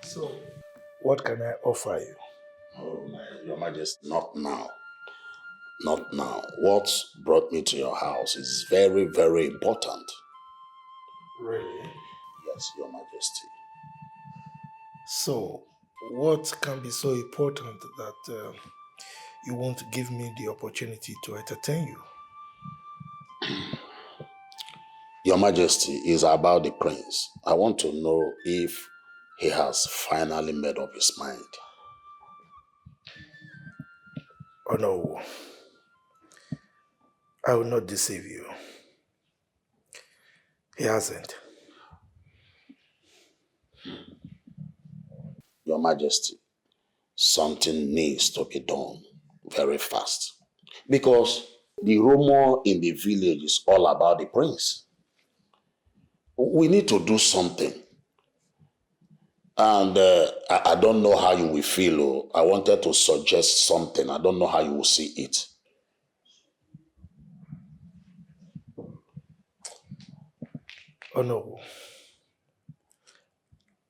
So, what can I offer you? Oh, Your Majesty, not now. Not now. What brought me to your house is very, very important. Really? Yes, Your Majesty. So, what can be so important that you want to give me the opportunity to entertain you? Your Majesty, is about the prince. I want to know if he has finally made up his mind. Oh no. I will not deceive you. He hasn't. Your Majesty, something needs to be done very fast. Because the rumor in the village is all about the prince. We need to do something. And I don't know how you will feel. I wanted to suggest something. I don't know how you will see it. Oh no.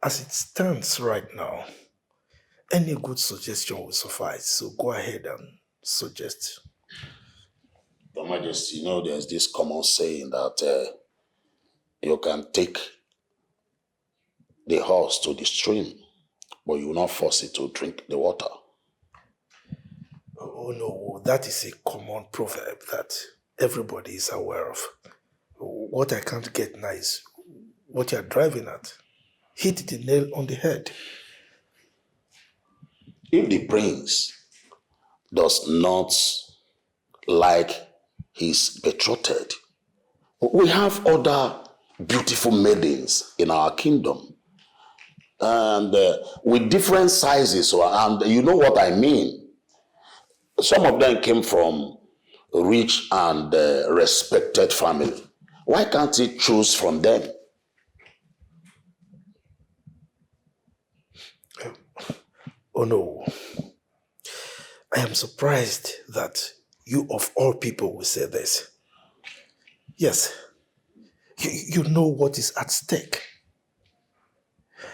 As it stands right now, any good suggestion will suffice. So go ahead and suggest. Your Majesty, there's this common saying that you can take the horse to the stream, but you will not force it to drink the water. Oh no, that is a common proverb that everybody is aware of. What I can't get now is what you're driving at. Hit the nail on the head. If the prince does not like his betrothed, we have other beautiful maidens in our kingdom. And with different sizes, and you know what I mean. Some of them came from rich and respected family. Why can't he choose from them? Oh no. I am surprised that you of all people will say this. Yes, you know what is at stake.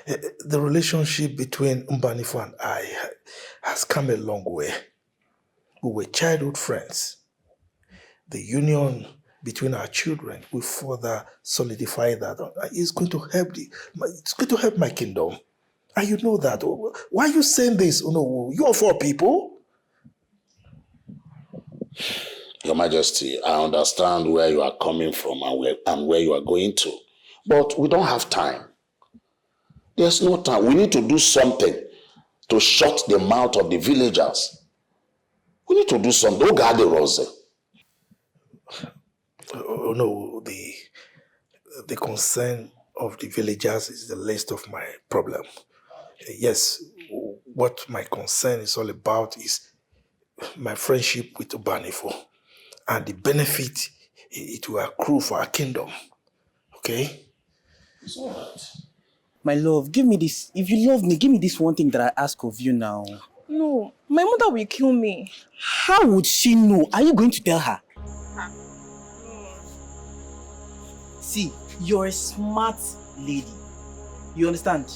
The relationship between Mbanifu and I has come a long way. We were childhood friends. The union between our children will further solidify that. It's going to help my kingdom. And you know that. Why are you saying this? Oh no, you of all people? Your Majesty, I understand where you are coming from and where you are going to. But we don't have time. There's no time. We need to do something to shut the mouth of the villagers. We need to do something. Don't guard the rose. Oh, no, the concern of the villagers is the least of my problem. Yes, what my concern is all about is my friendship with Obanifo and the benefit it will accrue for our kingdom. Okay? It's all right. My love, give me this. If you love me, give me this one thing that I ask of you now. No, my mother will kill me. How would she know? Are you going to tell her? See, you're a smart lady. You understand?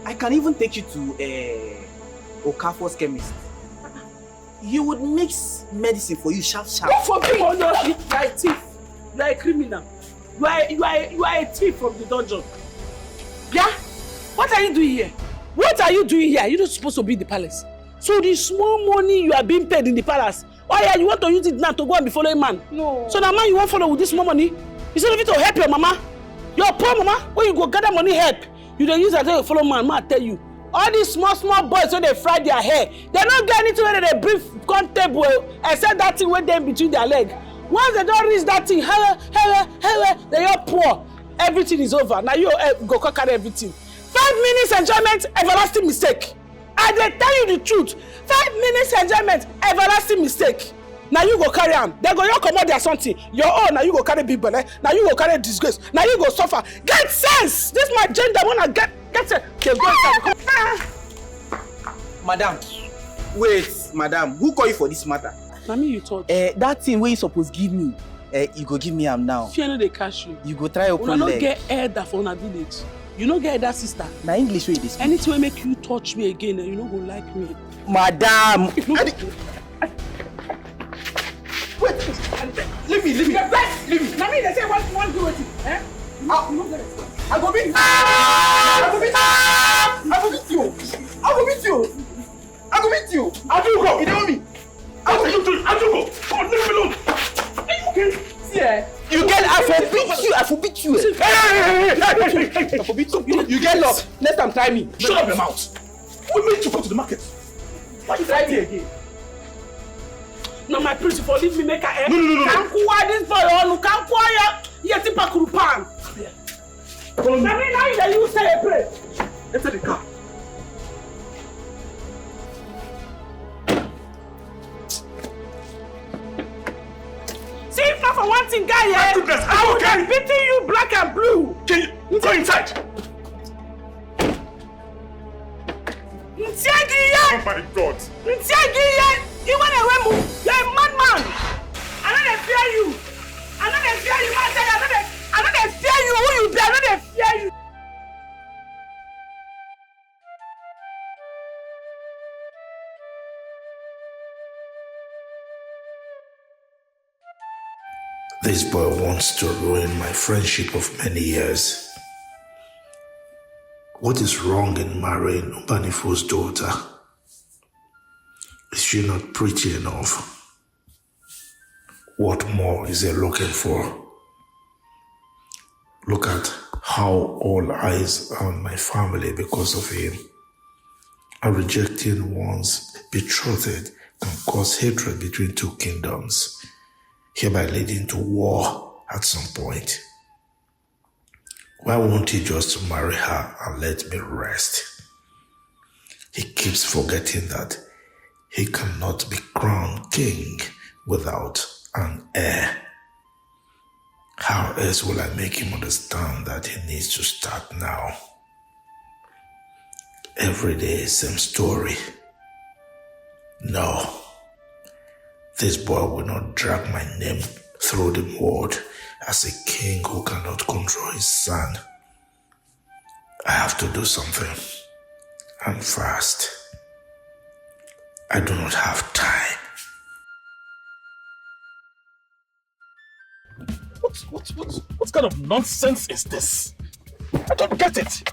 I can even take you to Okafor's chemist. He would mix medicine for you sharp. Don't forbid! Oh no, you are a thief. You are a criminal. You are a thief from the dungeon. Yeah? What are you doing here? What are you doing here? You're not supposed to be in the palace. So the small money you are being paid in the palace, oh yeah, you want to use it now to go and be following man? No. So now man you want to follow with this small money? Instead of it to help your mama, your poor mama, when you go gather money help, you don't use it to follow man, I tell you. All these small boys when they fry their hair, they don't get anything when they bring table except that thing when they in between their leg. Once they don't reach that thing, they are poor. Everything is over. Now you go carry everything. 5 minutes enjoyment, everlasting mistake. I dey tell you the truth. 5 minutes enjoyment, everlasting mistake. Now you go carry on. They go you come out there something. Your own, now you go carry big belly. Now you go carry disgrace. Now you go suffer. Get sense. This my gender wanna get sense. Okay, go inside. Madam, wait, madam. Who call you for this matter? Na me you talk. That thing where you supposed give me, you go give me am now. Fear no dey catch you. You go try open leg. Una no get elder for una village. You no get elder sister. Na English wey you dey speak. Anything wey make you touch me again, you no go like me. Madam. Wait, leave me. Leave me. Na me they say one do wetin? Eh? I go beat you. I go beat you. I do go. You know me. I do go. Come on, leave me alone. Are you okay? Yeah. You get I forbid you. Hey. I forbid you. You get lost. Next time try me. Shut up your mouth. We made you go to the market. Why you try me again? No, my principal, leave me make a No. Can't quite this boy on can't quiet. Yet in Pakurupan. I mean, now you say a prayer. Enter the car. See, if not for one thing, guy, yeah, I would have beaten you black and blue. Can you go inside? Oh my God. You want to move? You're a madman. I don't fear you. I don't fear you, man. I don't fear you. Who you be? I don't fear you. This boy wants to ruin my friendship of many years. What is wrong in marrying Ubanifo's daughter? Is she not pretty enough? What more is he looking for? Look at how all eyes are on my family because of him. And rejecting one's betrothed can cause hatred between two kingdoms, hereby leading to war at some point. Why won't he just marry her and let me rest? He keeps forgetting that he cannot be crowned king without an heir. How else will I make him understand that he needs to start now? Every day, same story. No, this boy will not drag my name through the mud as a king who cannot control his son. I have to do something, and fast. I do not have time. What kind of nonsense is this? I don't get it.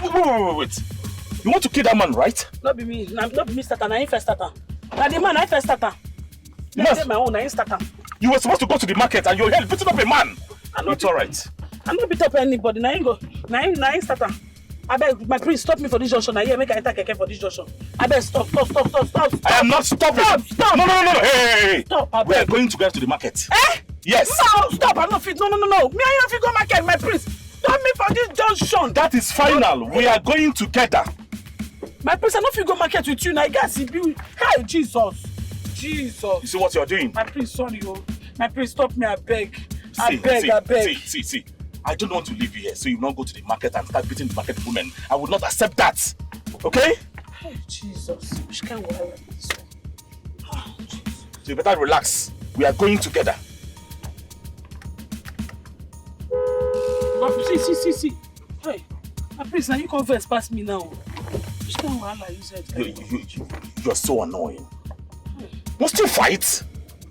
Wait. You want to kill that man, right? Not be me. Not be me starter. I ain't first starter. Now the man I first starter. Yes. My own. I ain't starter. You were supposed to go to the market and you're here beating up a man. It's all right. I no beat up anybody. Now you go. Now you start am. I beg, my prince, stop me for this junction. Now here, make I enter keke for this junction. I beg, stop. I am not stopping. Stop. No. Hey. Stop. We are going together to the market. Eh? Yes. No, stop. I'm not fit. No. Me and you don't fit go market, my prince. Stop me for this junction. That is final. We are going together. My prince, I don't fit go market with you. Now, guys, hi, Jesus. You see what you are doing? My prince, sorry, My prince, stop me, I beg. I beg. See. I don't want to leave you here, so you not go to the market and start beating the market women. I would not accept that. Okay? Hey, Jesus. Which kind of world is this one? Oh, Jesus. So you better relax. We are going together. But see. Hey, my prince, now you come first past me now. Which kind of world you said? You're so annoying. Must you fight?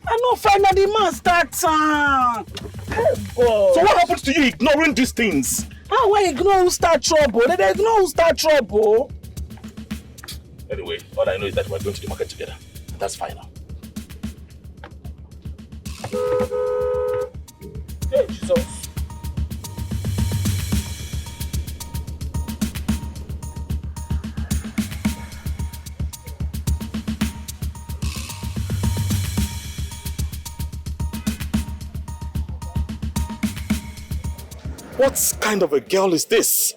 I no fight, now the man starts. Hey, God. So what happens to you ignoring these things? How will I ignore who start trouble? They ignore who start trouble. Anyway, all I know is that we're going to the market together. That's final. Hey, Jesus. What kind of a girl is this?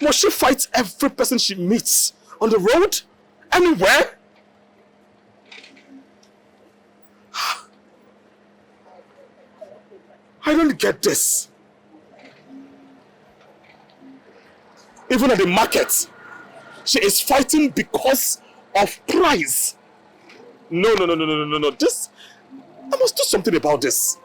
Must she fight every person she meets on the road? Anywhere? I don't get this. Even at the market, she is fighting because of price. No. This, I must do something about this.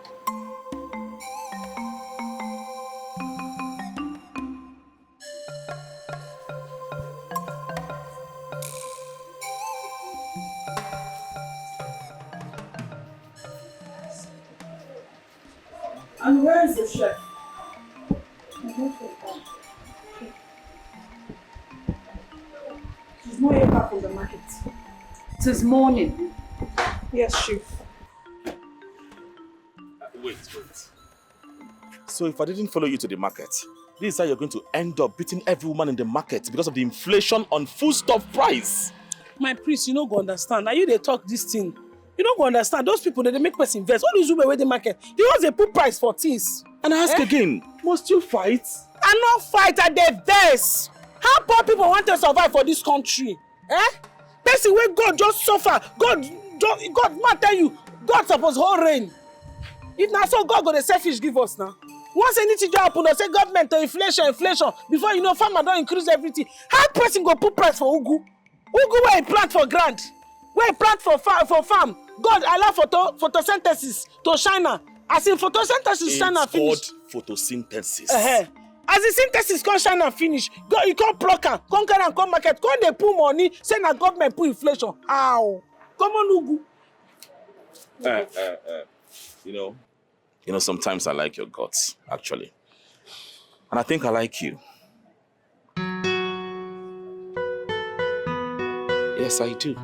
And where is the chef? She's not yet back from the market. Since morning. Yes, chef. Wait. So if I didn't follow you to the market, this is how you're going to end up beating every woman in the market because of the inflation on foodstuff price. My priest, you don't go understand. Now you they talk this thing. You don't go understand. Those people, they make person invest. All these women where they market, they always put price for things. And I ask again, must you fight? I not fight at the verse. How poor people want to survive for this country? Person where God just suffer. God man tell you, God suppose hold rain. If not so, God got a selfish give us now. Once anything just happen, they say government to inflation. Before you know, farmer don't increase everything. How person go put price for ugu? Ugu where he plant for grant, where he plant for farm. God allow photosynthesis to China. As in photosynthesis China finish. It's called photosynthesis. As the synthesis come China finish, you come pluck am, come carry am come market, come dey put money, say na government put inflation. How? Come on, Ugu. You know, sometimes I like your guts, actually. And I think I like you. Yes, I do.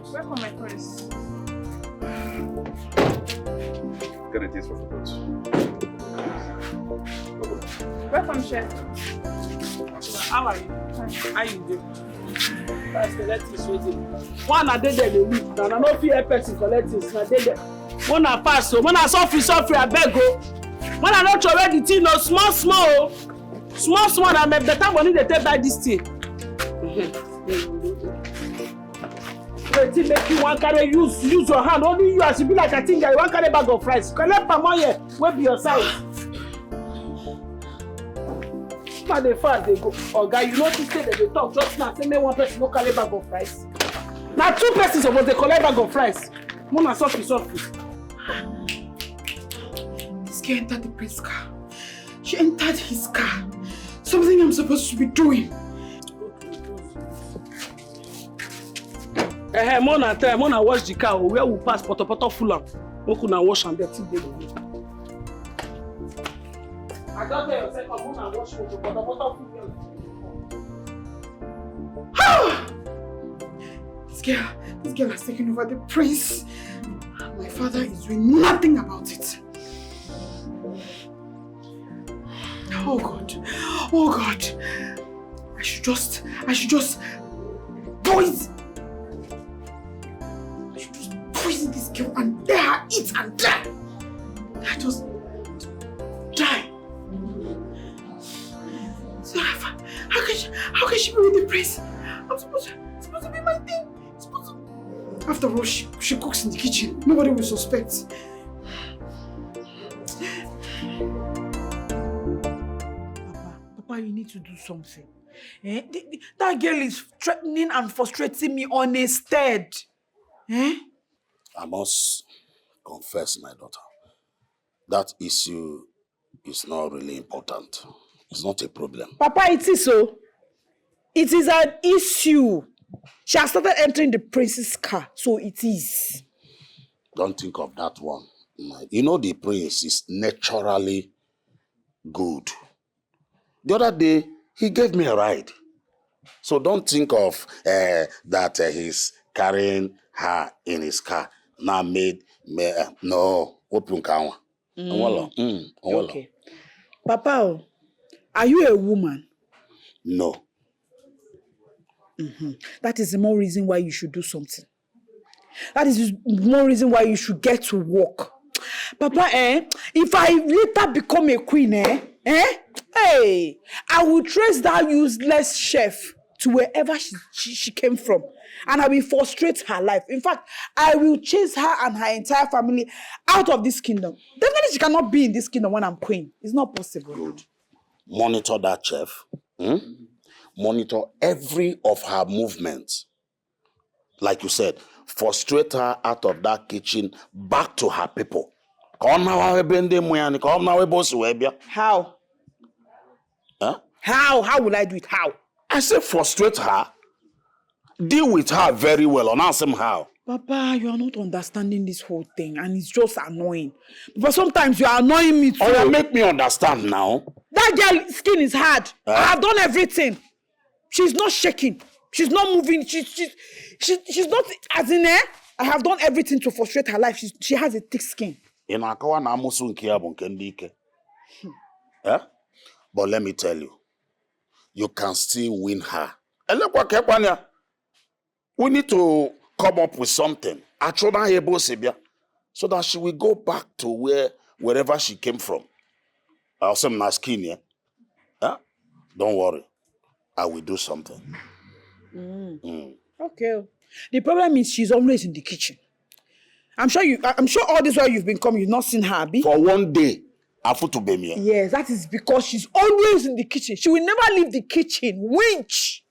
Welcome, my prince. Get a taste for food. Welcome, chef. How are you? How you doing? First, collect this waiting. One a day there they week. Now, I no fit help person collect this. Na dey there. One a pass so. One a suffer, I beg go. One a not try the thing. No small. Small. Na make better money they take buy this thing. Wetin make you wan carry use your hand? Only you as you be like a thing that you wan carry bag of rice. Collect palm oil wey be your size. man dey fast dey go. Oga, you notice say they talk just now. Say make one person no carry bag of rice. Now 2 persons suppose dey collect bag of rice. Mona softly. This girl entered the prince's car. She entered his car. Something I'm supposed to be doing. Mona wash the car. Where we pass poto full am. Make una wash am there till dey go. I don't tell yourself, I'm gonna wash poto full am. This girl has taken over the prince. My father is doing nothing about it. Oh God. I should just poison this girl and let her eat and die. I just die. So how can she be with the prince? I'm supposed to be my thing. After all, she cooks in the kitchen. Nobody will suspect. Papa, you need to do something. That girl is threatening and frustrating me on a stead. I must confess, my daughter, that issue is not really important. It's not a problem. Papa, it is so. It is an issue. She has started entering the prince's car, so it is. Don't think of that one. You know the prince is naturally good. The other day, he gave me a ride. So don't think of that he's carrying her in his car. Now no. Okay. Papa, are you a woman? No. That is the more reason why you should do something. That is the more reason why you should get to work. Papa, if I later become a queen, I will trace that useless chef to wherever she came from. And I will frustrate her life. In fact, I will chase her and her entire family out of this kingdom. Definitely she cannot be in this kingdom when I'm queen. It's not possible. Good. Monitor that chef. Monitor every of her movements. Like you said, frustrate her out of that kitchen back to her people. How? Huh? How will I do it? How? I say frustrate her. Deal with her very well. And ask him how. Papa, you are not understanding this whole thing and it's just annoying. But sometimes you are annoying me too. Oh, you make me understand now. That girl's skin is hard. I have done everything. She's not shaking. She's not moving. She's not as in I have done everything to frustrate her life. She has a thick skin. But let me tell you, you can still win her. We need to come up with something so that she will go back to wherever she came from. Don't worry. I will do something. Okay. The problem is she's always in the kitchen. I'm sure all this while you've been coming, you've not seen her, Abi. For one day, I put to be me. Yes, that is because she's always in the kitchen. She will never leave the kitchen. Winch!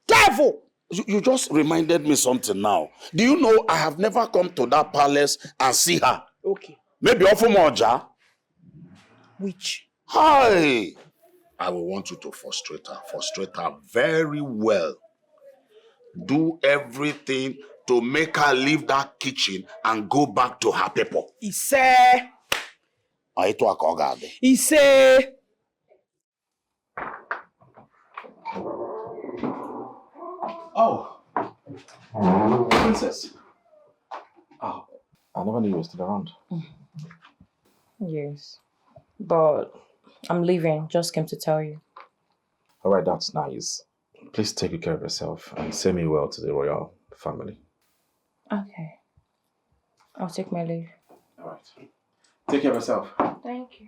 Devil! You just reminded me something now. Do you know I have never come to that palace and see her? Okay. Maybe offer more jar. Which? Hi! I will want you to frustrate her very well. Do everything to make her leave that kitchen and go back to her people. Oh, princess. Oh, I never knew you were still around. Yes, but I'm leaving. Just came to tell you. All right, that's nice. Please take good care of yourself and send me well to the royal family. Okay. I'll take my leave. All right. Take care of yourself. Thank you.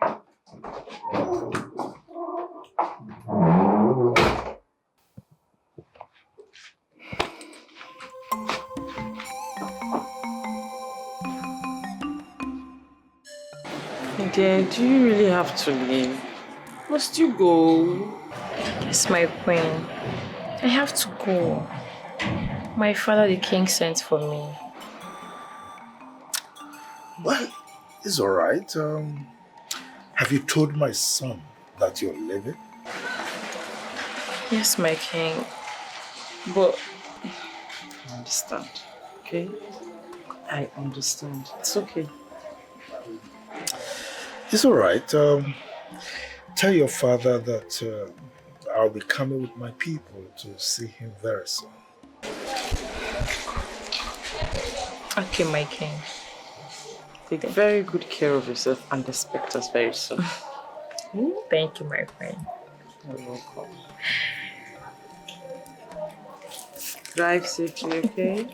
Dear, do you really have to leave? Must you go? It's my queen. I have to go. My father, the king, sent for me. Well, it's all right. Have you told my son that you're leaving? Yes, my king. But I understand, okay? I understand. It's okay. It's all right. Tell your father that I'll be coming with my people to see him very soon. okay, my king. Take very good care of yourself and expect us very soon. Thank you, my friend. You're welcome. Drive safely, okay?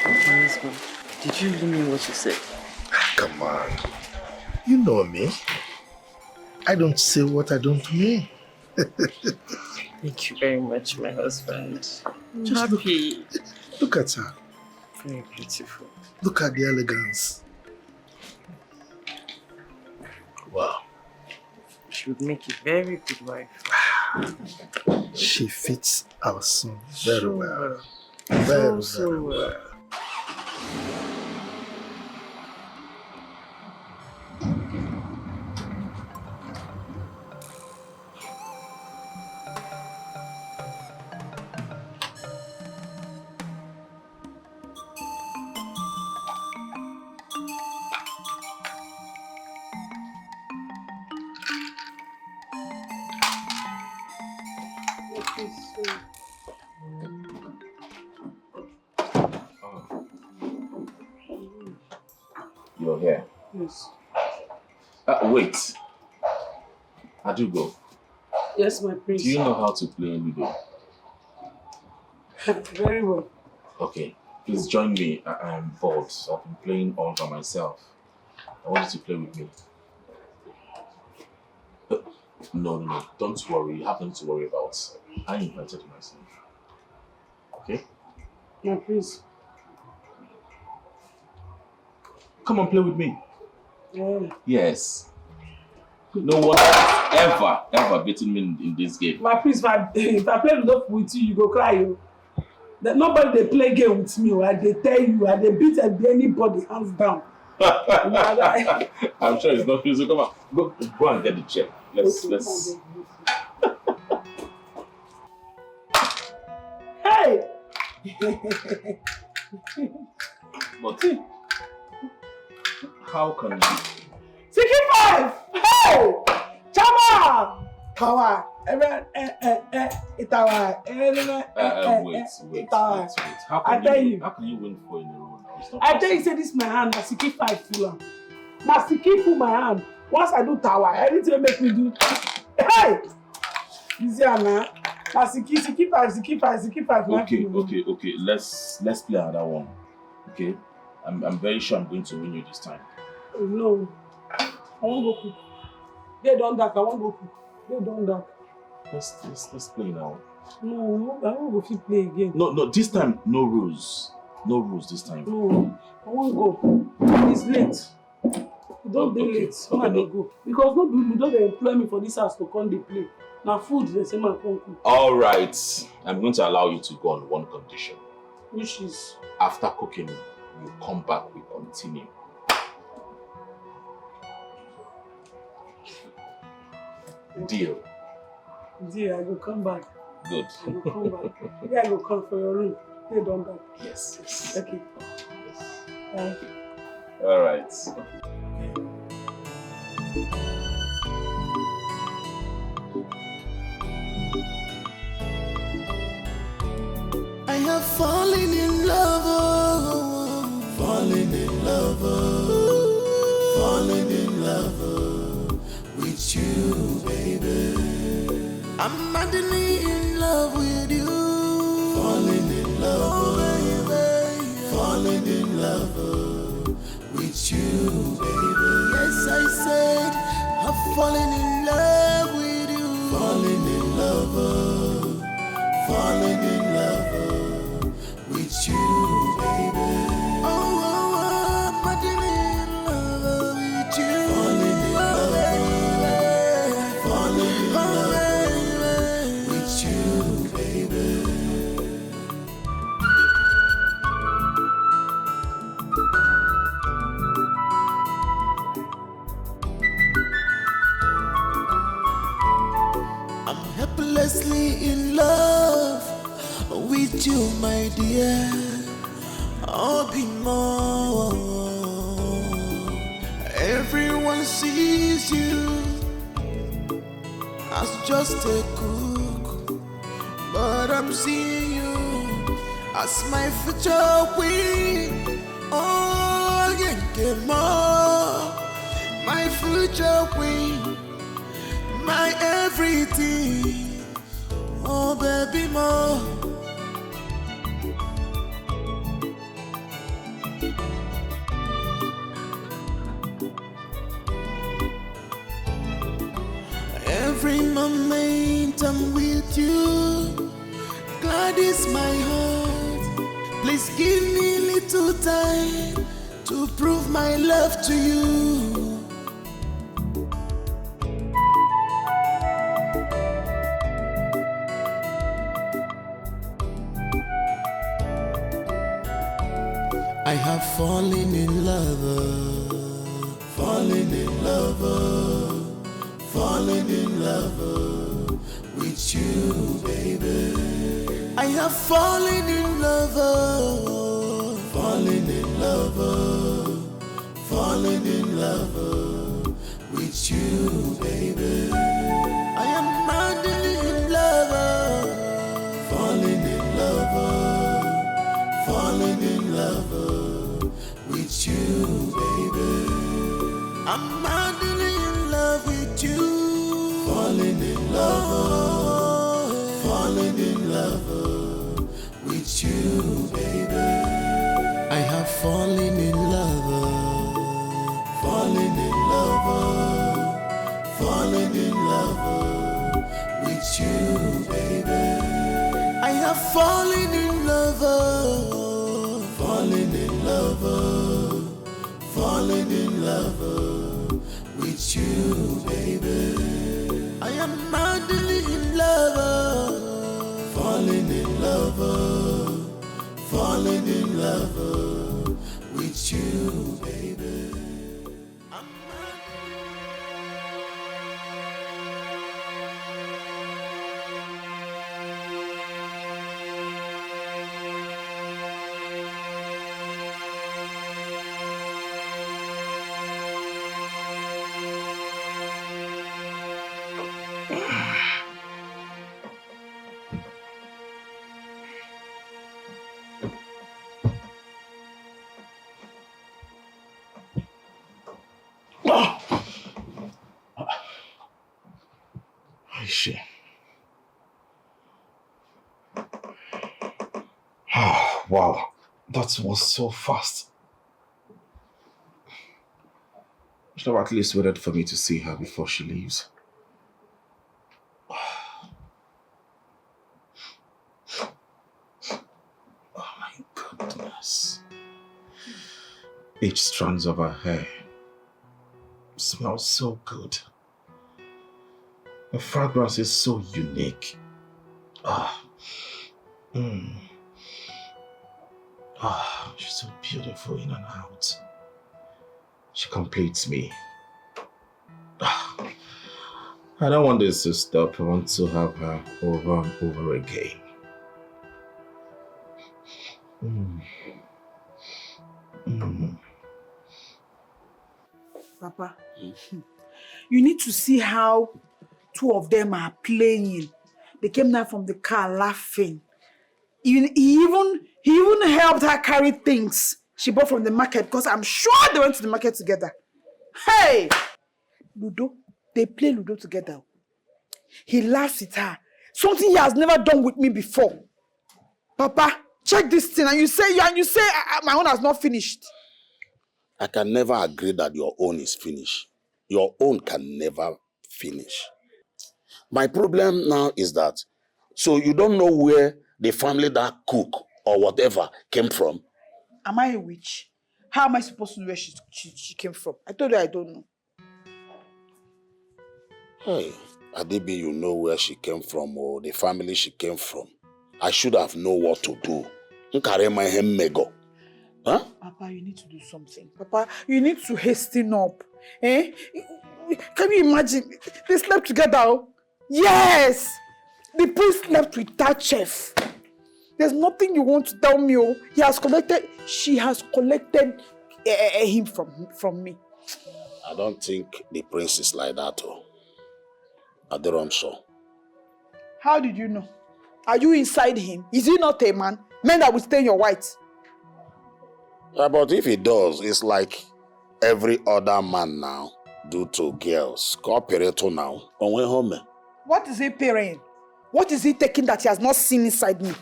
My husband, did you really mean what you said? Come on. You know me. I don't say what I don't mean. Thank you very much, my husband. I'm Just happy. Look at her. Very beautiful. Look at the elegance. Wow. She would make a very good wife. She fits our son very So well. well. Very well. You're here. Yes. Wait. I do go. Yes, my prince. Do you know how to play Ludo? Very well. Okay. Please join me. I'm bored, so I've been playing all by myself. I want you to play with me. No. Don't worry. You have nothing to worry about. I invited myself. Okay? My prince. Come on, play with me. Yeah. Yes. No one has ever beaten me in this game. My prince, if I play Ludo with you, you go cry. You. That nobody they play game with me. I they tell you, I they beat anybody hands down. I'm sure it's not easy. Come on, go and get the chair. Let's. Hey. But how can you? 65. Hey, Chama. Kawa. Itawa. Wait. How can you win 4 in a row now? It's not I tell you, say this my hand. Na 65 full am. Na 60 full my hand. Once I do tower, anything make me do. Hey, easy na. Na 65. Okay. Let's play another one. Okay, I'm very sure I'm going to win you this time. No, I won't go cook. They done that. I won't go cook. They done that. Let's play now. No, I won't go fit play again. No. This time, no rules. No rules this time. No, I won't go. It's late. Don't be late. When I dey go. Because no people don't employ me for this house to come dey play. Now food they say man come cook. All right, I'm going to allow you to go on one condition. Which is? After cooking, you come back, we continue. Deal. Deal, I go come back. Good. I go come back. Yeah, I go come for your room. They done that. Yes. Okay. Bye. All right. I have fallen in love, with you, baby. I'm madly in love with you. Falling in love, baby. Falling in love with you, baby. Yes, I said I'm falling in love with you. Falling in love, with you, baby. Oh, I'm madly in love with you. Falling in love. dear, I'll be more. Everyone sees you as just a cook, but I'm seeing you as my future queen. Oh, yeah, more, my future queen, my everything. Oh, baby, more. Every moment I'm with you, glad is my heart. Please give me a little time to prove my love to you. I have fallen in love, fallen in love, fallen in love with you, baby. I have fallen in love, fallen in love, fallen in love with you, baby. I am madly in love, fallen in love, fallen in love with you, baby. I'm madly in love with you, falling in love, falling in love with you, baby. I have fallen in love, fallen in love, fallen in love with you, baby. I have fallen in love, fallen in love, fallen in love with you, baby. I am madly in love, falling in love, falling in love with you, baby. Shit. Oh, wow, that was so fast. Should have at least waited for me to see her before she leaves. Oh my goodness. Each strand of her hair smells so good. The fragrance is so unique. She's so beautiful in and out. She completes me. I don't want this to stop. I want to have her over and over again. Papa, you need to see how two of them are playing. They came down from the car laughing. He even helped her carry things she bought from the market because I'm sure they went to the market together. Hey! Ludo, they play Ludo together. He laughs at her. Something he has never done with me before. Papa, check this thing and you say my own has not finished. I can never agree that your own is finished. Your own can never finish. My problem now is that, so you don't know where the family that cook or whatever came from? Am I a witch? How am I supposed to know where she came from? I told you I don't know. Hey, Adibi, you know where she came from or the family she came from. I should have known what to do. Huh? Papa, you need to do something. Papa, you need to hasten up. Eh? Can you imagine? They slept together. Yes! The priest slept with that chef. There's nothing you want to tell me. Oh, she has collected him from me. I don't think the prince is like that. Oh. I don't so. How did you know? Are you inside him? Is he not a man? Men that will stain your white. But if he does, it's like every other man now do to girls. Call Parental now. On way home. What is he paying? What is he taking that he has not seen inside me?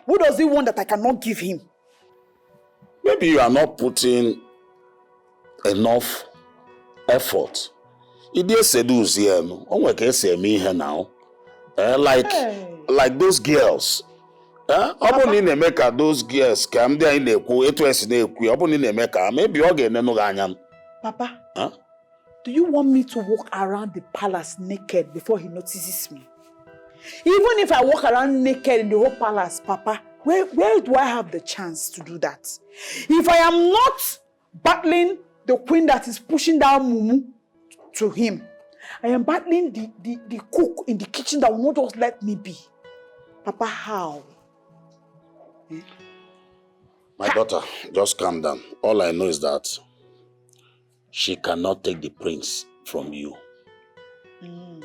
What does he want that I cannot give him? Maybe you are not putting enough effort. He did seduce here. On can say me here now. Like those girls. Those girls come there in the maybe you're Papa, do you want me to walk around the palace naked before he notices me? Even if I walk around naked in the whole palace, Papa, where do I have the chance to do that? If I am not battling the queen that is pushing down Mumu to him, I am battling the cook in the kitchen that will not just let me be. Papa, how? My daughter, just calm down. All I know is that she cannot take the prince from you.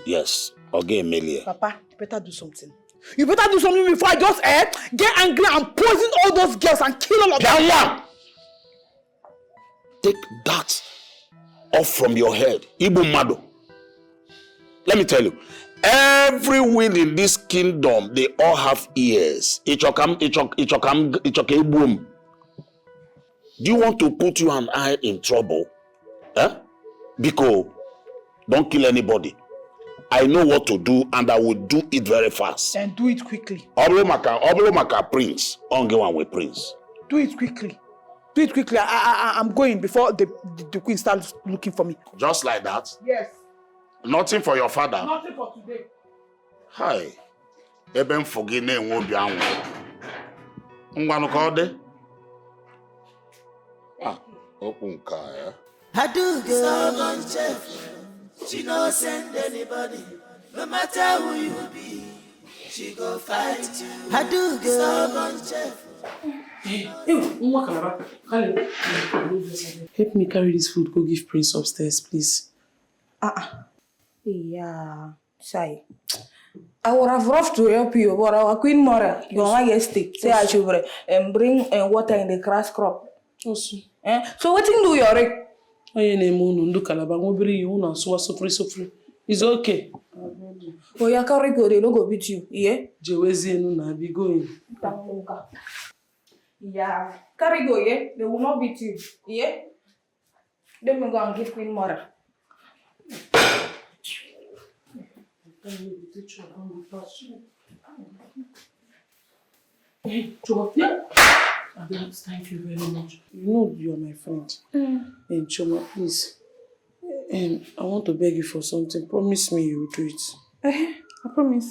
Yes, okay, Amelia. Papa, you better do something. You better do something before I just get angry and poison all those girls and kill all of them. Take that off from your head. Ibu Mado. Let me tell you, every wind in this kingdom, they all have ears. Do you want to put you and I in trouble? Because don't kill anybody. I know what to do and I will do it very fast. And do it quickly. Oblomaka prince. Onge one way prince. Do it quickly. Do it quickly. I'm going before the queen starts looking for me. Just like that? Yes. Nothing for your father? Nothing for today. Hi. Eben forgine won't be anwo. Ngwanu kode? Open car. I do get stubborn chef. She no send anybody. No matter who you be, she go fight you. I do get stubborn chef. Help me carry this food, go give Prince upstairs, please. Yeah, Sai. I would have roughed to help you, but our Queen Mother, you want to stick. Say I should bring water in the grass crop. Also. So what do you rig? It's okay. Oh, you carry go, they don't go beat you, yeah? Jewezi na be going. Yeah, carry go, yeah? They will not beat you, yeah? Let me go and give Queen Mother. Hey, Choma. Thank you very much. You know you are my friend. And Choma, please. I want to beg you for something. Promise me you will do it. I promise.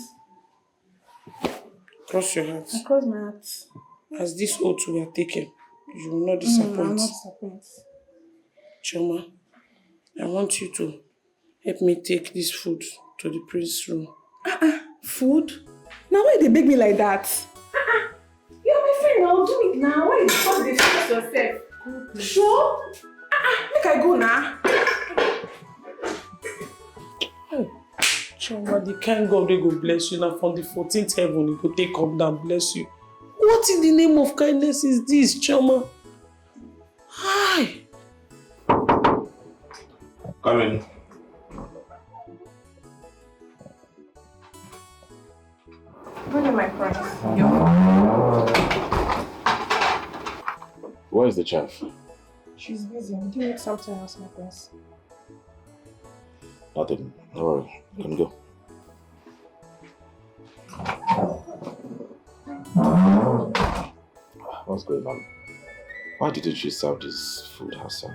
Cross your heart. I cross my heart. As this oath we are taken, you will not disappoint. I will not disappoint. Choma, I want you to help me take this food to the prince's room. Food? Now why they beg me like that? You're my friend, I'll do it now. Why you call this yourself? Sure? Make I go now. Choma, the kind God they go bless you now from the 14th heaven, he go take up down, bless you. What in the name of kindness is this, Choma? Hi. Come in. Good day, my friend. Where is the chef? She's busy. Do you need something else, my prince? Nothing. Don't worry. You can go. What's going on? Why didn't she serve this food herself?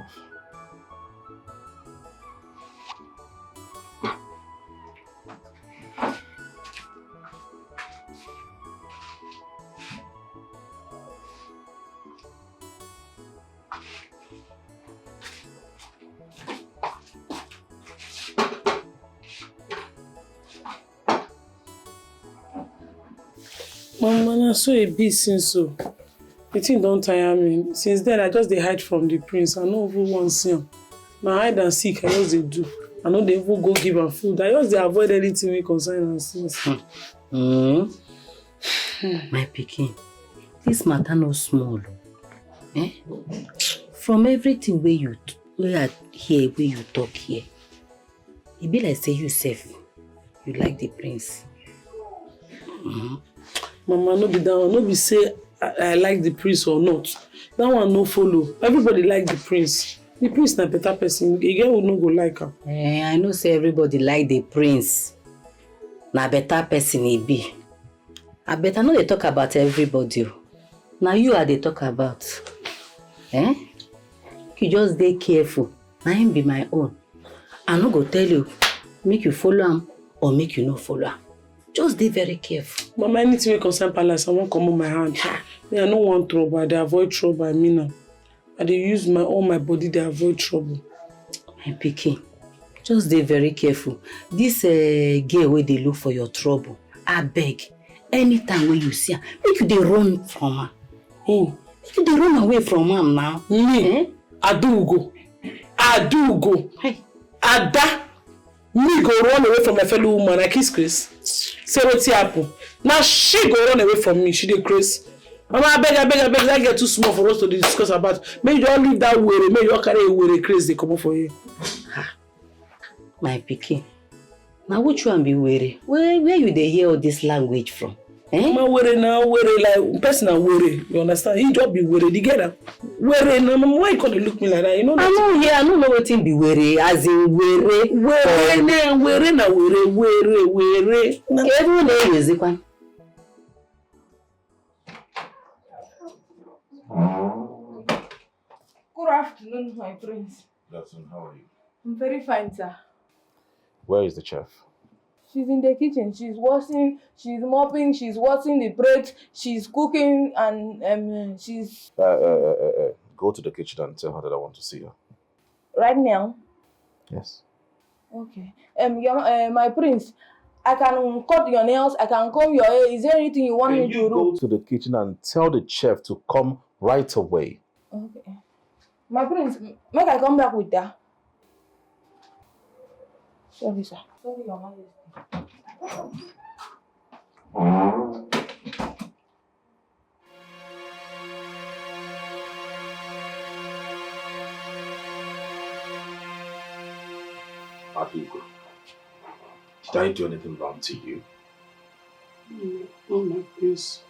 Mama, na so a bit since so. The thing don't tire me. Since then, I just dey hide from the prince. I no even want to see him. Now hide and seek, I just dey do. I no dey even go give am food. I just dey avoid anything wey concern am since. My pikin, this matter no small. Eh? From everything where I hear, where you talk here, it be like say you sef, you like the prince. Mama, no be that one. No be say I like the prince or not. That one no follow. Everybody like the prince. The prince na better person. Again, we no go like am. I know say everybody like the prince. Na better person he be. I better know they talk about everybody. Now you are they talk about. You just dey careful. Na him be my own. I no go tell you, make you follow him or make you no follow him. Just dey very careful. Mama, anything wey concern palace, I won't come on my hand. Me, I no want trouble. I dey avoid trouble. I mean am. I dey use all my body to avoid trouble. My pikin, just dey very careful. This girl wey dey look for your trouble, I beg. Anytime when you see her, make you dey run from her. Make you dey run away from her now. Me? Adugo. Hey. Ada. Me go run away from my fellow woman. I kiss Chris. Say what's happen. Now she go run away from me. She dey crazy. Mama, I beg. That get too small for us to discuss about. Maybe you don't leave that worry. Maybe you carry a worry crazy. They come up for you. My pikin. Now which one be worry? Where you dey hear all this language from? My worry now, worry like personal worry. You understand? He just be worry. You get that? Worry now. Why you gonna look me like that? You know that? I don't know what be worry. As in worry. Worry. Everyone there is one. Good afternoon, my prince. Good afternoon. How are you? I'm very fine, sir. Where is the chef? She's in the kitchen. She's washing, she's mopping, she's washing the plate, she's cooking, and she's... Go to the kitchen and tell her that I want to see her. Right now? Yes. Okay. My prince, I can cut your nails, I can comb your hair. Is there anything you want me to do? Go to the kitchen and tell the chef to come right away. Okay. My prince, make I come back with that. Sorry, sir. Sorry, Your Majesty. Adugo, did I do anything wrong to you? No, my prince.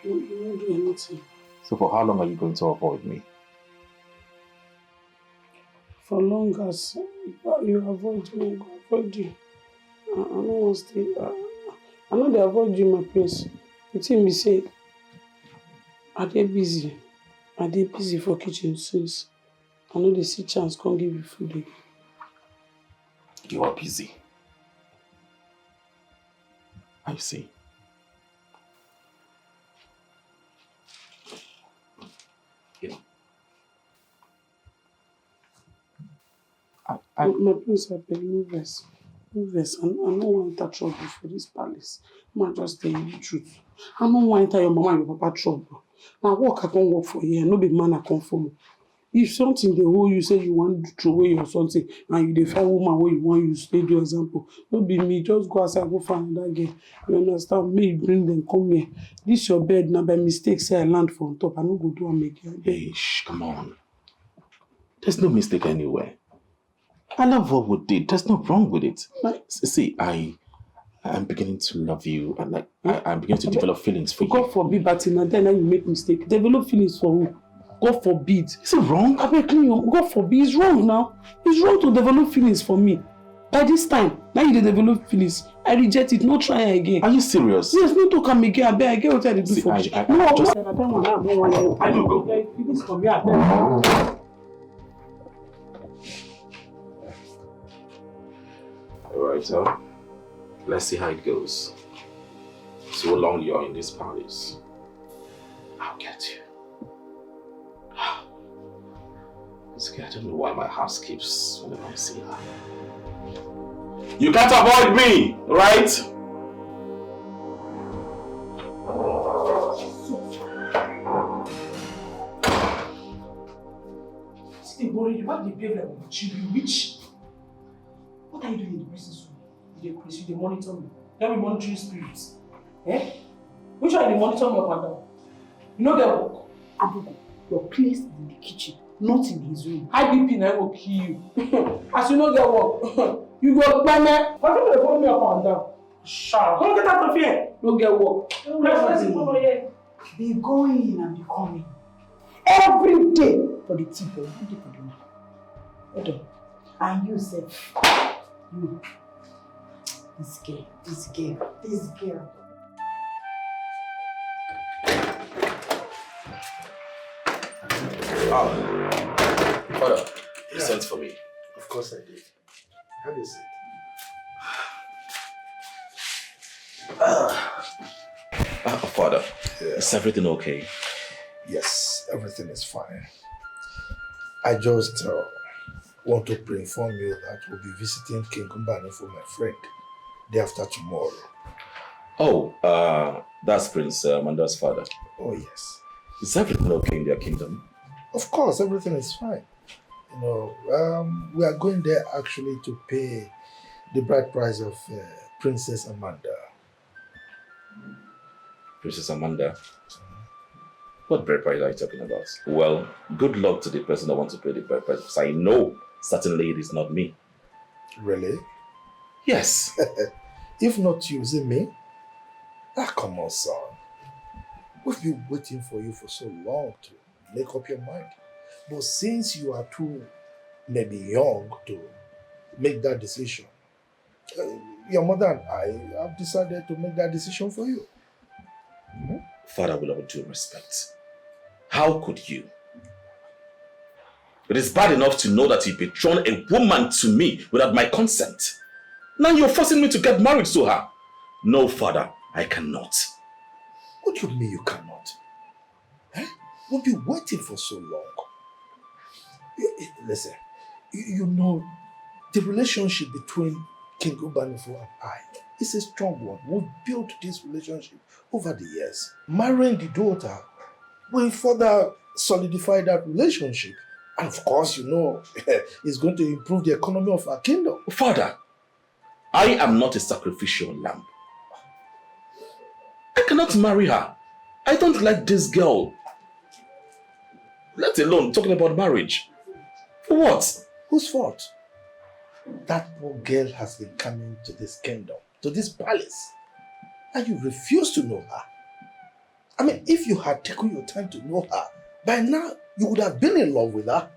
You won't do anything. So for how long are you going to avoid me? For long as you avoid me, I go avoid you. I don't want to stay. I know they avoid you, my prince. The thing be say, are they busy? Are they busy for kitchen since? I know they see chance, can't give you food again. You are busy. I see. My prince, I beg, no verse. No verse. I don't want to enter trouble for this palace. Man, just tell you the truth. I don't want to enter your mama and your papa trouble. Now, work I can't work for you. No be man I can't follow. If something they hold you say you want to throw away or something, and you define woman where you want you stay do example. Don't be me. Just go outside go find that girl. You understand? Me bring them come here. This your bed now by mistake say I land from top. I no go do and make it. Hey, come on. There's no mistake anywhere. I love what we did. There's no wrong with it. See, I'm beginning to love you, and I'm beginning to develop feelings for you. God forbid, but in a day now you make mistake. Develop feelings for who? God forbid. Is it wrong? I beg you, God forbid. It's wrong now. It's wrong to develop feelings for me. By this time, now you develop feelings. I reject it. No try again. Are you serious? Yes, no talk am again. I beg. I get what I do for you. No, I don't want. I do go. Feelings for me. I beg. Alright, so let's see how it goes. So long you're in this palace, I'll get you. I don't know why my heart skips whenever I see her. You can't avoid me, right? boring you? Why do you behave like a witch? You be witch? What are you doing in the person's room? You monitor me. You be monitoring spirits. Eh? Which one you monitor me up and down? You know that work? Abugo, your place is in the kitchen, not in his room. High BP now will kill you. As you know that work, you go by me. Why don't you follow me up and down? Sharp. Don't get out of here. Don't get work. Be going and be coming. Every day for the tea, one day for the man. Hold on. And you said, you. This girl. Father, you sent for me. Of course I did. Have you sit? Father, is everything okay? Yes, everything is fine. I just want to inform you that we'll be visiting King Kumbani for my friend day after tomorrow. Oh, that's Prince Amanda's father. Oh, yes. Is everything okay in their kingdom? Of course, everything is fine. You know, we are going there actually to pay the bride price of Princess Amanda. Princess Amanda? What bride price are you talking about? Well, good luck to the person that wants to pay the bride price, because I know certainly it is not me. Really? Yes. If not you, is it me? Come on, son. We've been waiting for you for so long to make up your mind. But since you are too maybe young to make that decision, your mother and I have decided to make that decision for you. Father, with all due respect, how could you? It is bad enough to know that you betrayed a woman to me without my consent. Now you're forcing me to get married to her. No, Father, I cannot. What do you mean you cannot? We've been waiting for so long. Listen, you know, the relationship between King Ubanifo and I is a strong one. We've built this relationship over the years. Marrying the daughter will further solidify that relationship. And of course, you know, it's going to improve the economy of our kingdom. Father, I am not a sacrificial lamb. I cannot marry her. I don't like this girl. Let alone talking about marriage. For what? Whose fault? That poor girl has been coming to this kingdom, to this palace, and you refuse to know her. I mean, if you had taken your time to know her, by now you would have been in love with her.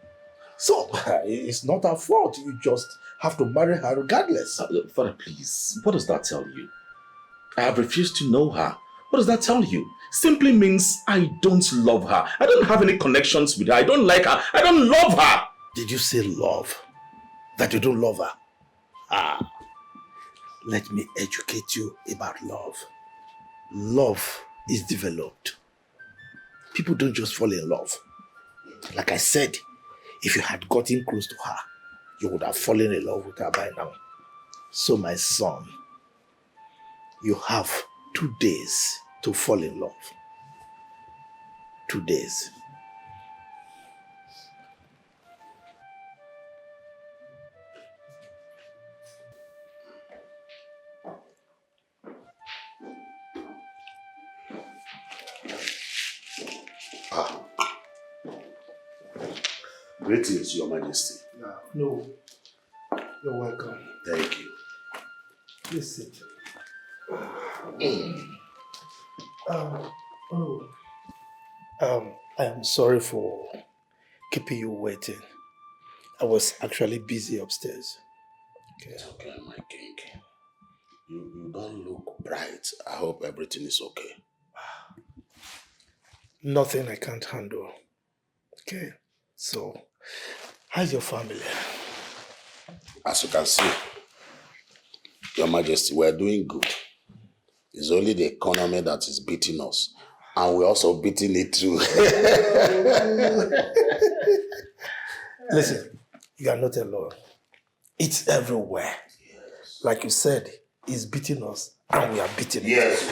So, it's not her fault. You just have to marry her regardless. Father, please, what does that tell you? I have refused to know her. What does that tell you? Simply means I don't love her. I don't have any connections with her. I don't like her. I don't love her. Did you say love? That you don't love her? Let me educate you about love. Love is developed. People don't just fall in love. Like I said, if you had gotten close to her, you would have fallen in love with her by now. So my son, you have 2 days to fall in love. 2 days. Greetings, Your Majesty. No. You're welcome. Thank you. Please sit. I am sorry for keeping you waiting. I was actually busy upstairs. Okay. It's okay, my king. You don't look bright. I hope everything is okay. Nothing I can't handle. Okay. So, how's your family? As you can see, Your Majesty, we're doing good. It's only the economy that is beating us. And we're also beating it too. Listen, you are not alone. It's everywhere. Yes. Like you said, it's beating us and we are beating it. Yes.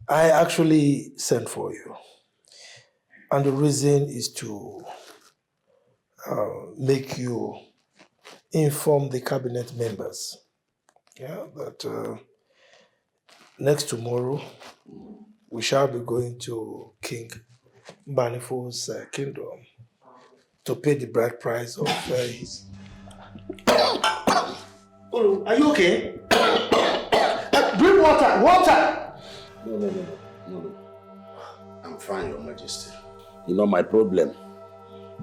I actually sent for you. And the reason is to make you inform the cabinet members, that next tomorrow we shall be going to King Banifo's kingdom to pay the bride price of his. Oh, are you okay? Drink water, water! No. I'm fine, Your Majesty. You know my problem.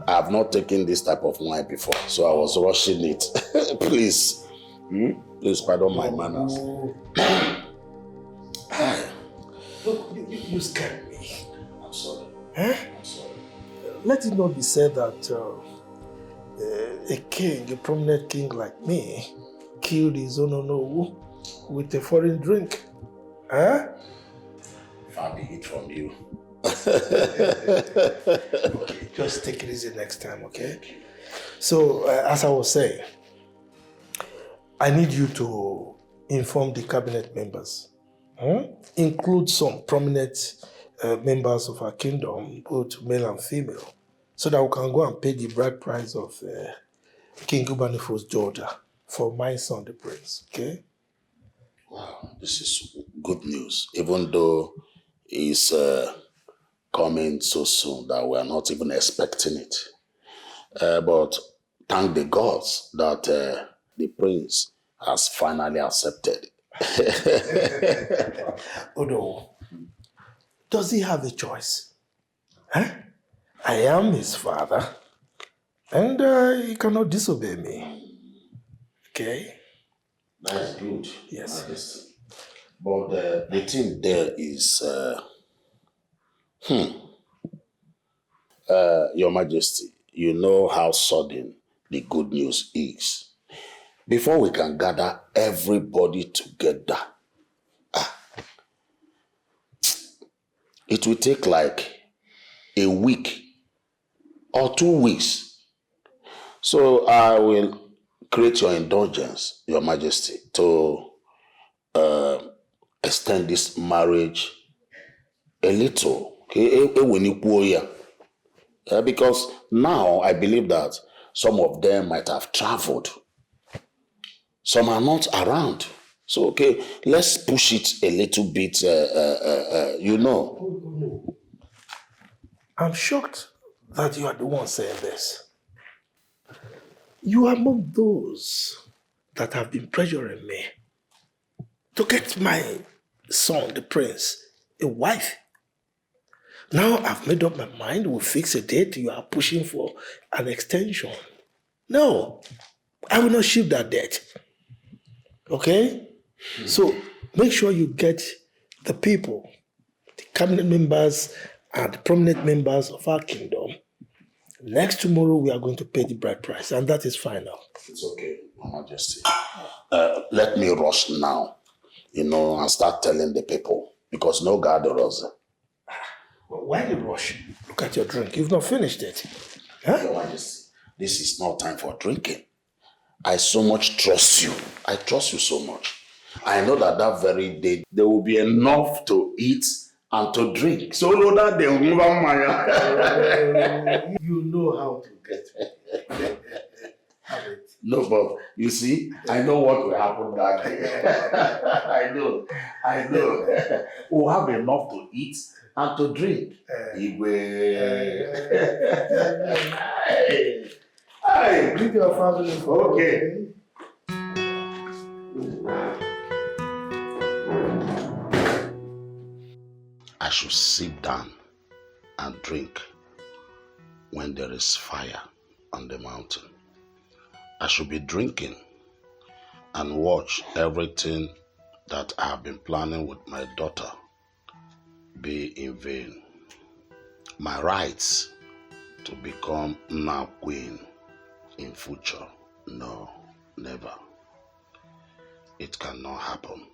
I have not taken this type of wine before, so I was rushing it. Please. Please pardon my manners. Look, you scared me. I'm sorry. Huh? I'm sorry. Let it not be said that a king, a prominent king like me, killed his own with a foreign drink. Huh? Far be it from you. Okay, just take it easy next time, okay? So, as I was saying, I need you to inform the cabinet members. Include some prominent members of our kingdom, both male and female, so that we can go and pay the bride price of King Ubanifo's daughter for my son, the prince, okay? Wow, this is good news, even though it's coming so soon that we are not even expecting it. But thank the gods that the prince has finally accepted. Oh no. Does he have a choice? Huh? I am his father, and he cannot disobey me. Okay? That's good. Yes. But the thing there is, Your Majesty, you know how sudden the good news is. Before we can gather everybody together, it will take like a week or 2 weeks. So I will create your indulgence, Your Majesty, to extend this marriage a little. Okay? Because now I believe that some of them might have traveled. Some are not around. So, okay, let's push it a little bit, I'm shocked that you are the one saying this. You are among those that have been pressuring me to get my son, the prince, a wife. Now I've made up my mind, we'll fix a date, you are pushing for an extension. No, I will not shift that date. Okay? So make sure you get the people, the cabinet members and the prominent members of our kingdom. Next tomorrow we are going to pay the bride price, and that is final. It's okay, Your Majesty. Let me rush now, and start telling the people, because no gathers. Why the rush? Look at your drink. You've not finished it. Huh? Your Majesty, this is not time for drinking. I so much trust you. I trust you so much. I know that very day there will be enough to eat and to drink. So that they will never mind. You know how to get it. No, but you see, I know what will happen that day. I know. We'll have enough to eat and to drink. Hey, greet your family. Okay. I should sit down and drink when there is fire on the mountain. I should be drinking and watch everything that I have been planning with my daughter be in vain. My rights to become now queen in future, no, never. It cannot happen.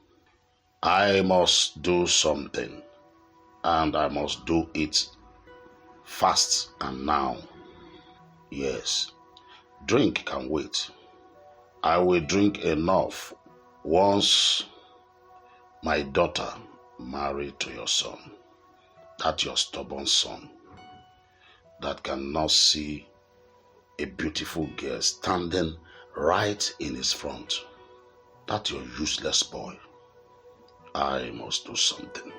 I must do something, and I must do it fast and now. Yes, drink can wait. I will drink enough once my daughter married to your son, that your stubborn son, that cannot see a beautiful girl standing right in his front, that your useless boy, I must do something.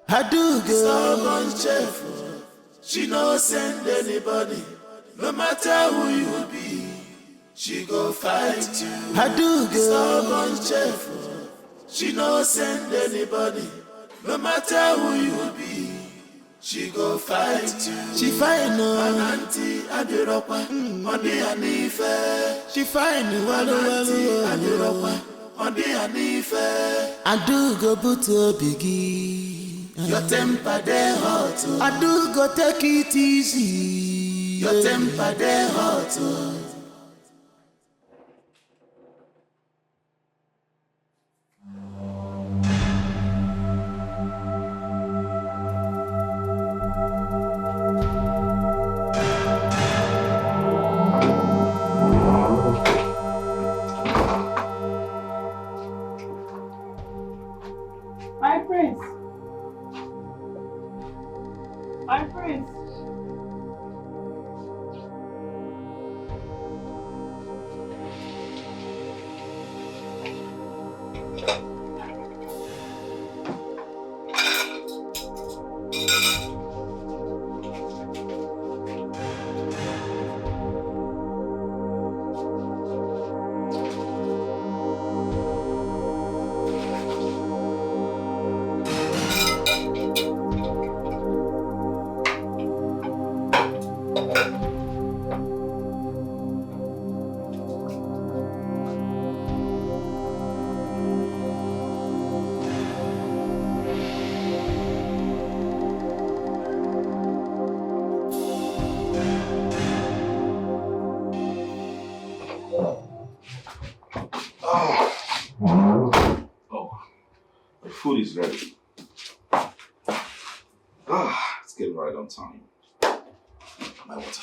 I do go. Stubborn chef, she no send anybody. No matter who you be, she go fight you. I do go. Stubborn chef, she no send anybody. No matter who you be, she go fight you. She fine no, an auntie Abiropa, Monday Anife. She fine no, an auntie Abiropa, Monday Anife. I do go put a biggie. Your temper dey hot. I do go take it easy. Your temper dey hot. My prince. My prince. Food is ready. It's getting right on time. My water.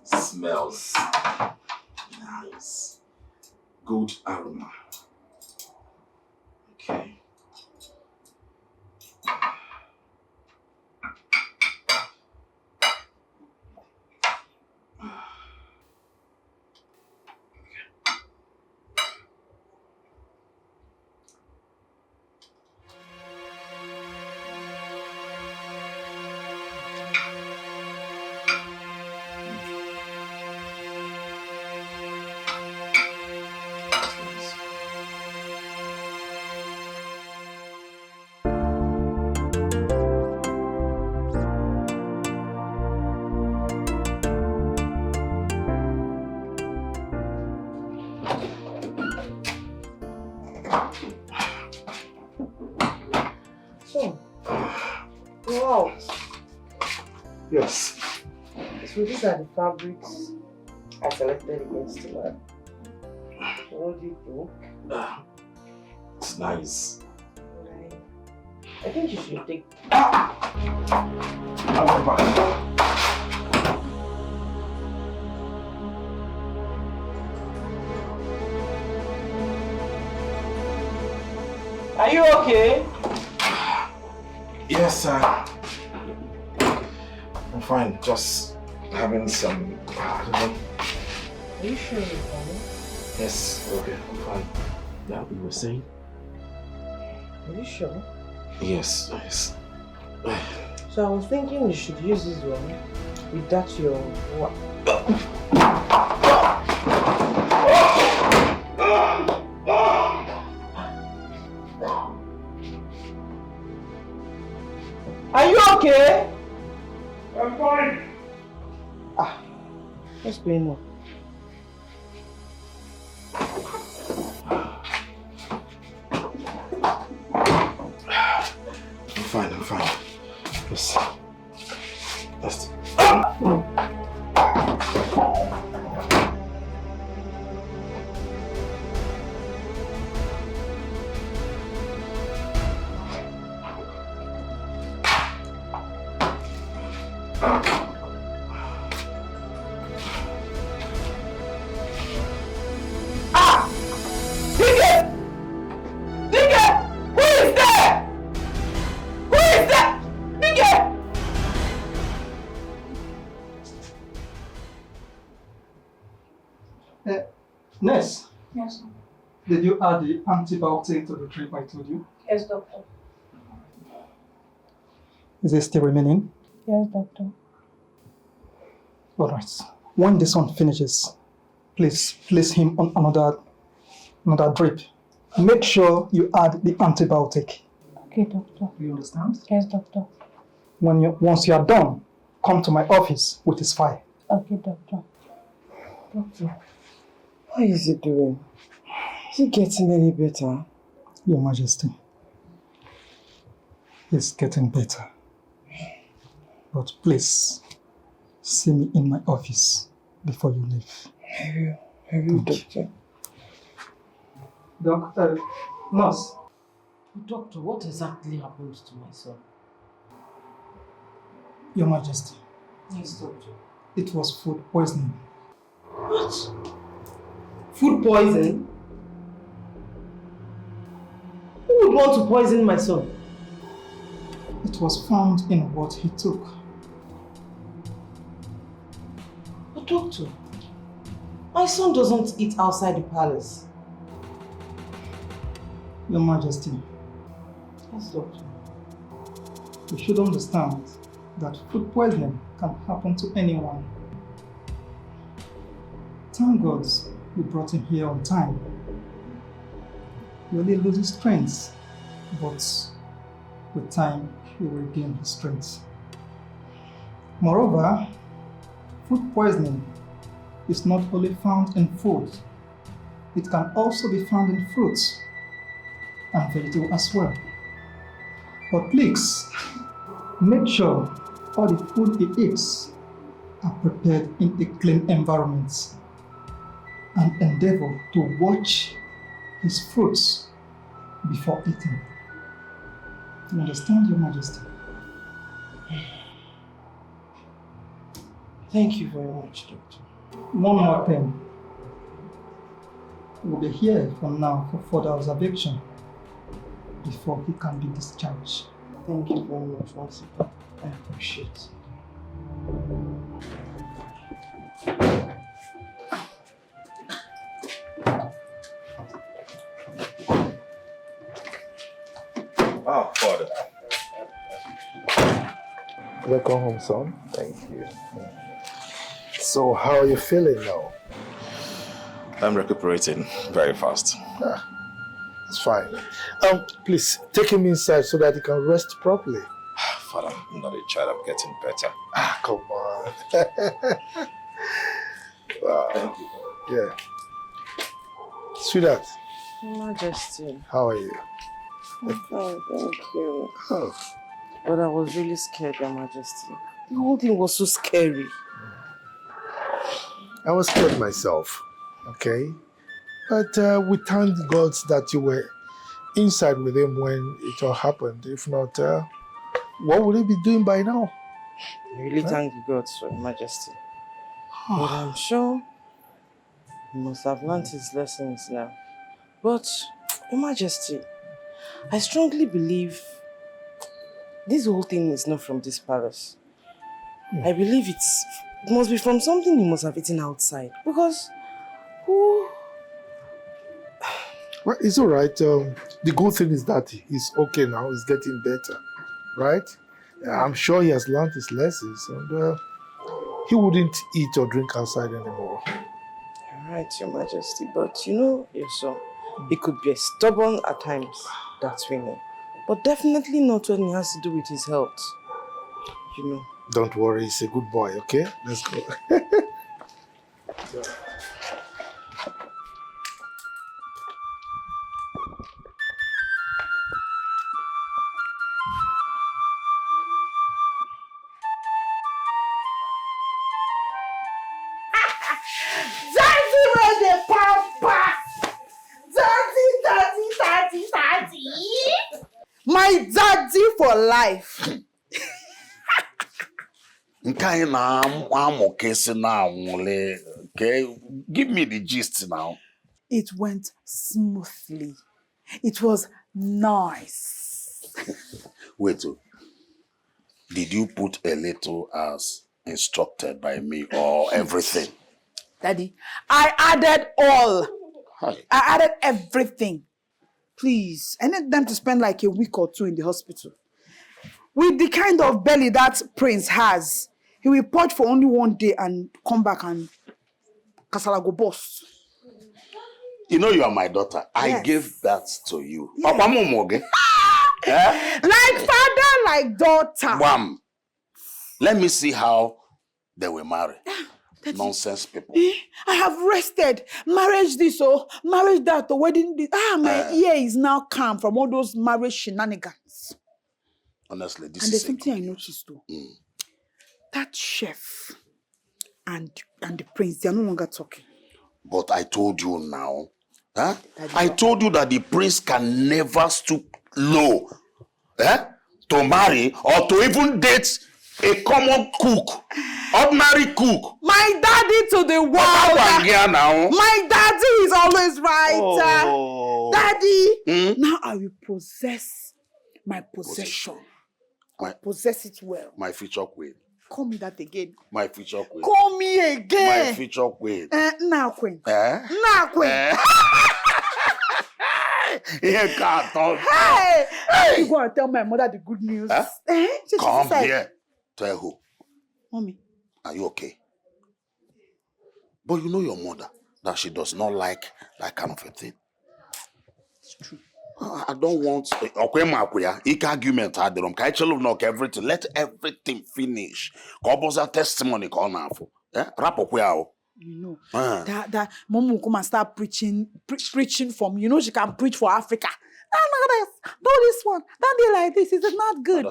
Smells nice. Good aroma. Okay. So, wow. Yes. So these are the fabrics I selected against the wear. So what do you think? It's nice. I think you should take. I'll be back. Are you okay? Yes, sir. I'm fine. Just having some. I don't know. Are you sure you're fine? Yes. Okay. I'm fine. Yeah, you were saying? Are you sure? Yes. Yes. So I was thinking you should use this one with that your what? Are you okay? I'm fine. What's going on? I'm fine. Just. Nurse, Yes, sir. did you add the antibiotic to the drip I told you? Yes, doctor. Is it still remaining? Yes, doctor. Alright. When this one finishes, please place him on another drip. Make sure you add the antibiotic. Okay, doctor. Do you understand? Yes, doctor. Once you are done, come to my office with his file. Okay, doctor. Doctor, how is he doing? Is he getting any better? Your Majesty, he's getting better. But please, see me in my office before you leave. Have you, doctor? Nurse. Doctor, what exactly happened to my son? Your Majesty. Yes, doctor. It was food poisoning. What? Food poison? Who would want to poison my son? It was found in what he took. But doctor, my son doesn't eat outside the palace. Your Majesty. Yes, doctor. You should understand that food poisoning can happen to anyone. Thank God we brought him here on time. He only loses strength, but with time he will regain his strength. Moreover, food poisoning is not only found in food, it can also be found in fruits and vegetables as well. But please, make sure all the food he eats are prepared in a clean environment and endeavor to watch his fruits before eating. You understand, Your Majesty? Thank you very much, doctor. One more thing. We'll be here for now for further observation before he can be discharged. Thank you very much once again. I appreciate it. Oh, Father. Welcome home, son. Thank you. So, how are you feeling now? I'm recuperating very fast. It's fine. Please take him inside so that he can rest properly. Father, I'm not a child. I'm getting better. Come on. Wow. Thank you. Yeah. Sweetheart, Your Majesty. how are you? I'm fine, thank you. Oh. But I was really scared, Your Majesty. The whole thing was so scary. I was scared myself, okay? But we thank God that you were inside with him when it all happened. If not, what would he be doing by now? I really thank the gods for Your Majesty. But I'm sure he must have learned his lessons now. But, Your Majesty, I strongly believe this whole thing is not from this palace. I believe it must be from something he must have eaten outside. Because who? Well, it's all right. The good thing is that he's okay now. He's getting better, right? I'm sure he has learned his lessons and he wouldn't eat or drink outside anymore. You're right, Your Majesty. But you know, your son, he could be stubborn at times. That's we know. But definitely not when it has to do with his health. You know. Don't worry, he's a good boy, okay? Let's go. Daddy with the pampas! Daddy! My daddy for life. Nke na-amụ kesi na anwụle. Okay, give me the gist now. It went smoothly. It was nice. Wait, did you put a little as instructed by me or everything? Daddy, I added all. Hi. I added everything. Please, I need them to spend like a week or two in the hospital. With the kind of belly that Prince has, he will purge for only one day and come back and Kasala go bust. You know you are my daughter. Yes. I gave that to you. Yes. Papa Momoge. Eh? Like father, like daughter. Wham. Let me see how they will marry. Nonsense people. I have rested. Marriage this or marriage that or wedding this. My ear is now calm from all those marriage shenanigans. Honestly, this And is there's something I noticed too. That chef and the prince, they are no longer talking. But I told you now. Huh? I told you that the prince can never stoop low to marry or to even date a common cook, ordinary cook. My daddy to the world. My daddy is always right. Daddy, now I will possess my possession. Possess it well. My future queen. Call me that again. My future queen. Call me again. My future queen. Now queen. Eh? Now queen. Hey! You go and tell my mother the good news. Huh? Come said, here. Tell who? Mommy. Are you okay? But you know your mother, that she does not like that kind of a thing. It's true. I don't want argument. Everything. Let everything finish. Testimony. You know that mom will come and start preaching for me. You know she can preach for Africa. Do this one. Don't be like this. Is it not good?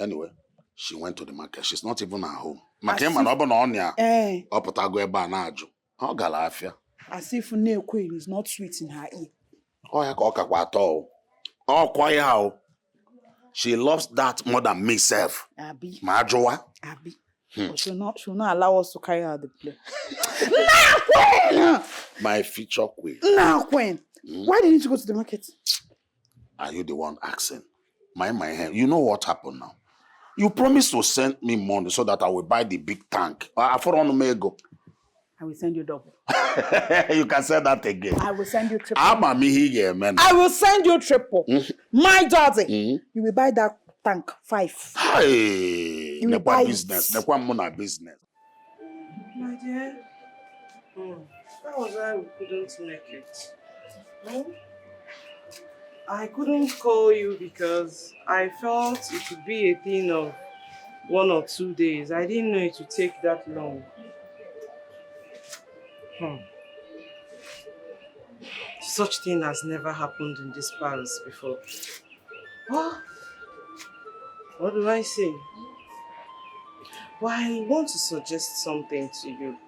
Anyway, she went to the market. She's not even at home. As if nail queen is not sweet in her ear. She loves that more than me self. Abi. Abi. She'll not allow us to carry out the play. Now, queen! My future queen. Now, queen. Why didn't you go to the market? Are you the one asking? My hand. You know what happened now? You promised to send me money so that I will buy the big tank. I will send you double. You can say that again. I will send you triple. I will send you triple. My daddy. You will buy that tank 5. Hey, you will buy business. It. Business. My dear, that was why we couldn't make it. I couldn't call you because I felt it would be a thing of 1 or 2 days. I didn't know it would take that long. Such thing has never happened in this palace before. What do I say? Well, I want to suggest something to you.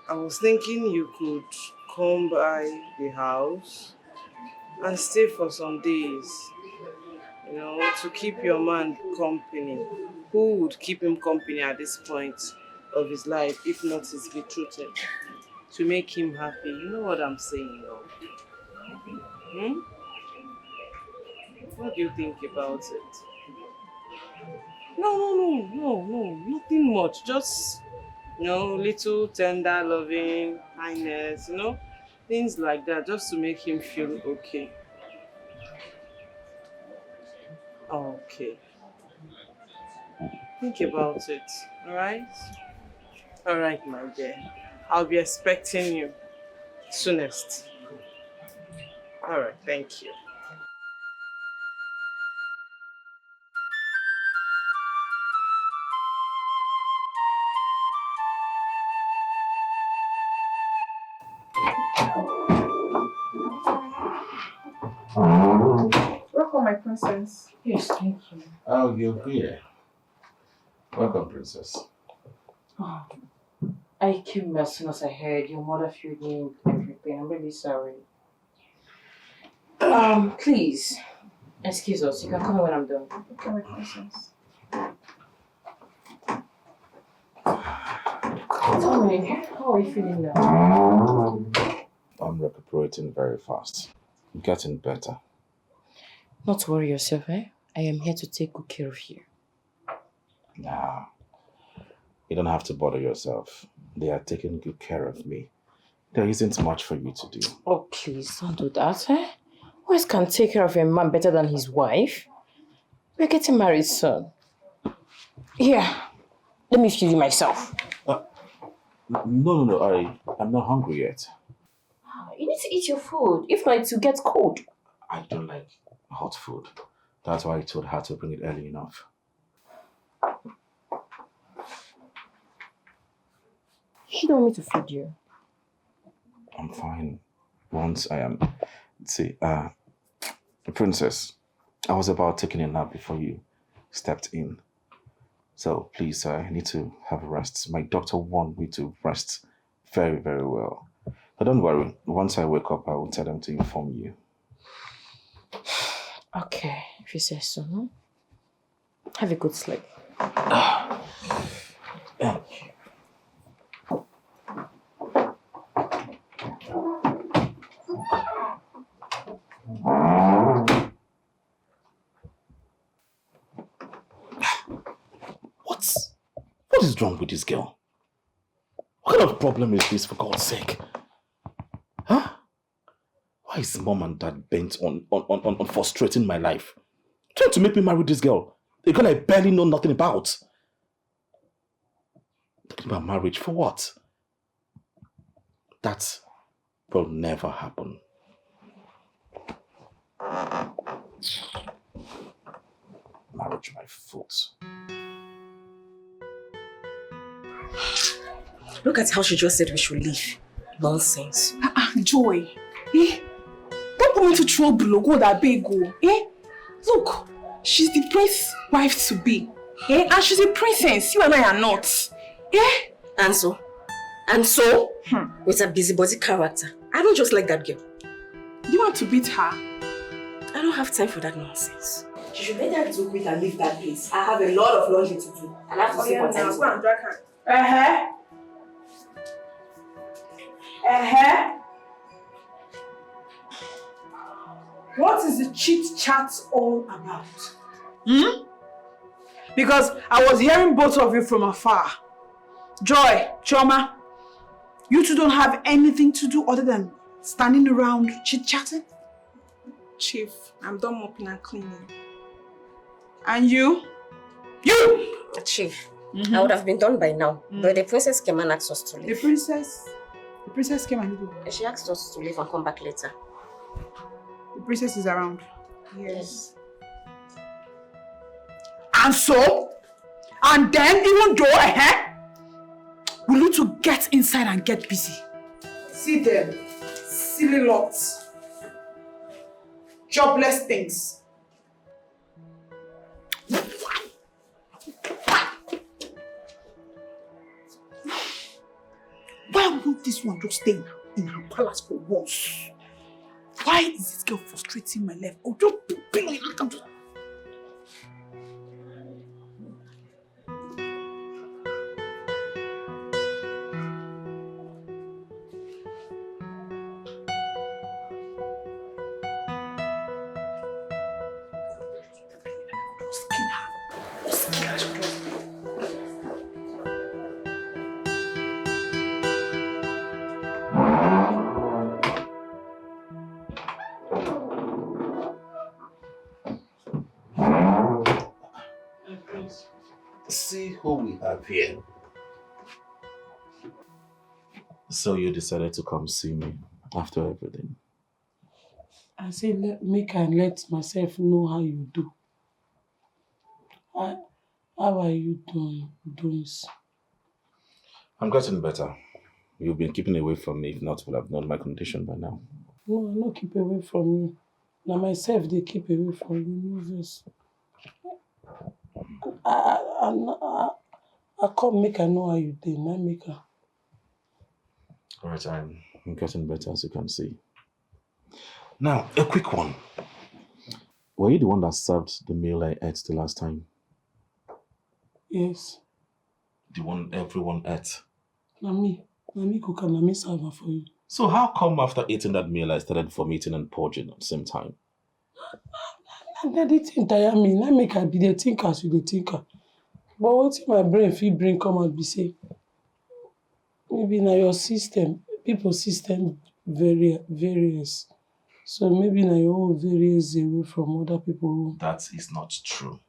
I was thinking you could come by the house and stay for some days, you know, to keep your man company. Who would keep him company at this point of his life, if not his betrothed? To make him happy. You know what I'm saying, though? What do you think about it? No, nothing much. Just, you know, little tender, loving, kindness, you know, things like that, just to make him feel okay. Okay. Think about it, alright? Alright, my dear. I'll be expecting you soonest. Alright, thank you. Welcome, my princess. Yes, thank you. Oh, you're here. Welcome, princess. Oh, I came as soon as I heard your mother filled me with everything. I'm really sorry. Please, excuse us. You can come when I'm done. Okay, my princess. Tell me, how are you feeling now? I'm recuperating very fast. Getting better. Not to worry yourself, eh? I am here to take good care of you. Nah. You don't have to bother yourself. They are taking good care of me. There isn't much for you to do. Oh, please, don't do that, eh? Who else can take care of a man better than his wife? We're getting married soon. Here, let me feed you myself. No. I'm not hungry yet. You need to eat your food. If not, it will get cold. I don't like hot food. That's why I told her to bring it early enough. She don't want me to feed you. I'm fine. Once I am... See, princess, I was about taking a nap before you stepped in. So please, I need to have a rest. My doctor warned me to rest very, very well. But don't worry. Once I wake up, I will tell them to inform you. Okay, if you say so, no? Have a good sleep. Thank you. What is wrong with this girl? What kind of problem is this, for God's sake? Huh? Why is mom and dad bent on frustrating my life? Trying to make me marry this girl. A girl I barely know nothing about. Talking about marriage for what? That will never happen. Marriage my foot. Look at how she just said we should leave. Nonsense. Joy. Eh? Don't put me into trouble, go that big go. Eh? Look, she's the prince's wife to be. Eh? And she's a princess. You and I are not. Eh? And so? With a busybody character. I don't just like that girl. You want to beat her? I don't have time for that nonsense. She should better do quick and leave that place. I have a lot of laundry to do. And I have to see what time. Go and drag her. What is the chit chat all about? Because I was hearing both of you from afar. Joy, Choma, you two don't have anything to do other than standing around chit-chatting? Chief, I'm done mopping and cleaning. And you? You! Chief, I would have been done by now. But the princess came and asked us to leave. The princess came and did. She asked us to leave and come back later. The princess is around. Yes. And so? And then even though, we need to get inside and get busy. See them. Silly lots. Jobless things. Why won't this one just stay in her palace for once? Why is this girl frustrating my life? Oh, just be like that. See who we have here. So you decided to come see me after everything? I said, make I let myself know how you do. How are you doing? I'm getting better. You've been keeping away from me. If not, would have known my condition by now. No, I'm not keeping away from you. Now myself, they keep away from you, no vex. I come make I know how you dey, na make her. Alright, I'm getting better as you can see. Now, a quick one. Were you the one that served the meal I ate the last time? Yes. The one everyone ate? Na me cook and na me serve her for you. So how come after eating that meal I started vomiting and purging at the same time? Na the thing tire me, na make I be the thinker as you the thinker. But wetin my brain fit bring come out be say, maybe na your system, people system various. So maybe na your own varies away from other people. That is not true.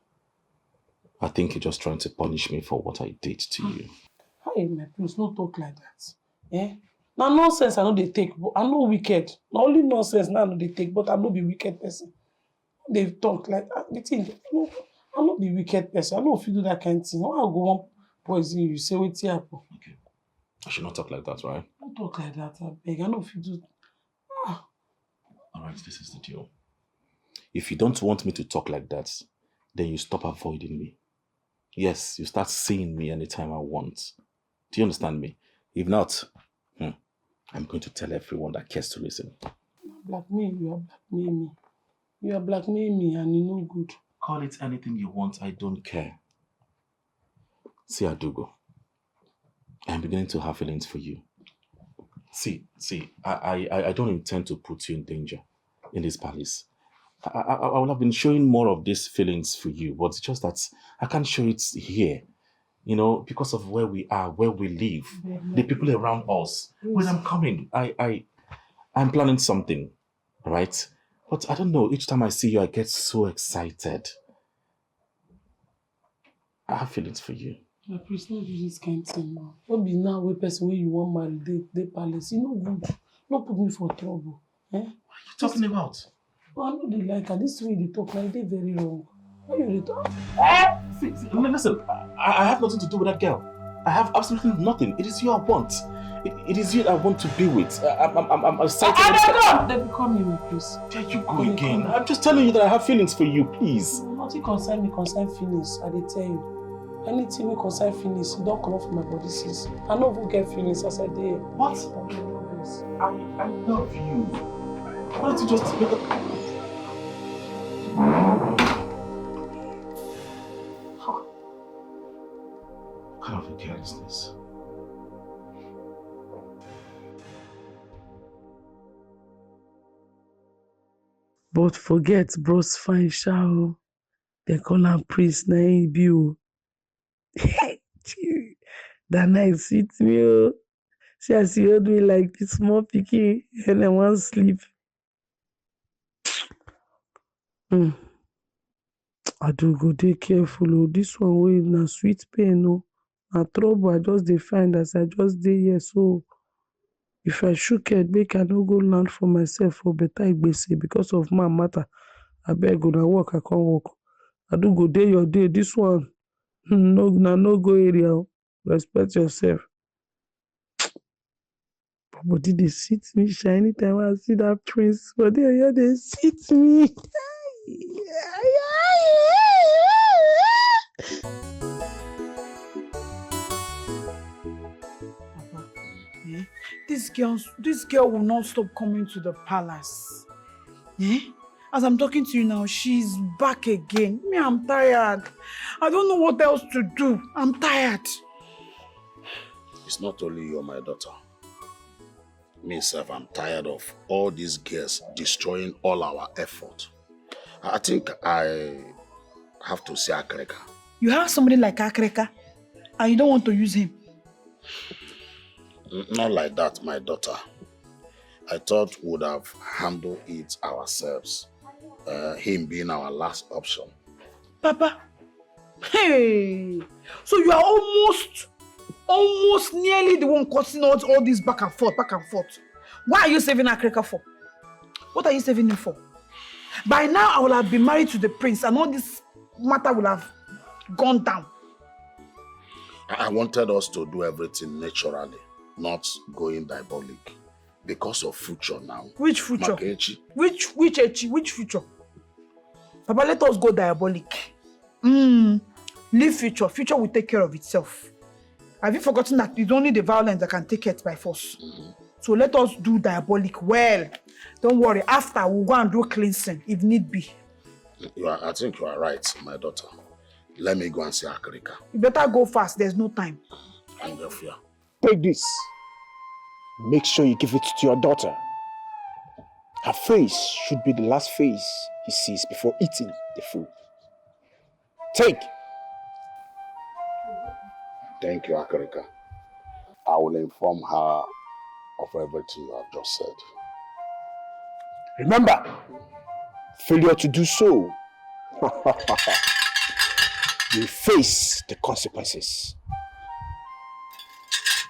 I think you're just trying to punish me for what I did to you. Hey, my prince, no talk like that. Eh? Now nonsense I know they take, but I'm not wicked. Not only nonsense now I know they take, but I'm not be wicked person. They talk like the thing. No, I'm not be wicked person. I know if you do that kind of thing. Why I go one poison you? Say what happen? Okay. I should not talk like that, right? Don't talk like that, I beg. I know if you do. Alright, this is the deal. If you don't want me to talk like that, then you stop avoiding me. Yes, you start seeing me anytime I want. Do you understand me? If not, I'm going to tell everyone that cares to listen. Blackmail, you are blackmailing me. You are blackmailing me and you know good. Call it anything you want, I don't care. See, Adugo, I'm beginning to have feelings for you. See, I don't intend to put you in danger in this palace. I would have been showing more of these feelings for you, but it's just that I can't show it here. You know, because of where we are, where we live, the people around us. When I'm coming, I'm planning something, right? But I don't know, each time I see you, I get so excited. I have feelings for you. My priest, not do this kind of thing now. Don't be now a person where you want marry, they palace. You know good. Don't put me for trouble. Eh? What are you talking about? Well, I know they like her. This way they talk like they very wrong. Why you they talk? See, listen, I have nothing to do with that girl. I have absolutely nothing. It is you I want. It is you I want to be with. I'm excited. They become you, my priest. There you go again. I'm just telling you that I have feelings for you, please. Nothing concern me, concern feelings. I dey tell you. Anything we concern feelings, you don't come off my body since. I know who get feelings as I did. What? I love you. Why don't you just make a... What kind of a girl is this? But forget bros fine show. They call am priest na him be o. That night sweet me oh. See as he hold me like this small pikin and I want sleep. I do go dey careful oh. This one wey na sweet pain oh. Na trouble I just dey find as I just dey here so. If I shook head make I no go land for myself for better igbese because of man matter. Abeg una work I come work. I do go dey your day. This one no go area oh. Respect yourself. Body dey sweet me sha anytime I see that prince. Body here dey sweet me. Papa, this girl will not stop coming to the palace. As I'm talking to you now, she's back again. Me, I'm tired. I don't know what else to do. I'm tired. It's not only you, my daughter. Myself, I'm tired of all these girls destroying all our effort. I think I have to see Akreka. You have somebody like Akreka, and you don't want to use him? Not like that, my daughter. I thought we would have handled it ourselves. Him being our last option. Papa, hey! So you are almost nearly the one causing all this back and forth. Why are you saving Akreka for? What are you saving him for? By now, I will have been married to the prince and all this matter will have gone down. I wanted us to do everything naturally, not going diabolic. Because of future now. Which future? Makechi. Which Echi? Which future? Papa, let us go diabolic. Leave future. Future will take care of itself. Have you forgotten that it's only the violence that can take it by force? So let us do diabolic well. Don't worry. After, we'll go and do cleansing if need be. I think you are right, my daughter. Let me go and see Akarika. You better go fast. There's no time. And your fear. Take this. Make sure you give it to your daughter. Her face should be the last face he sees before eating the food. Take. Thank you, Akarika. I will inform her of everything you have just said. Remember, failure to do so, you face the consequences.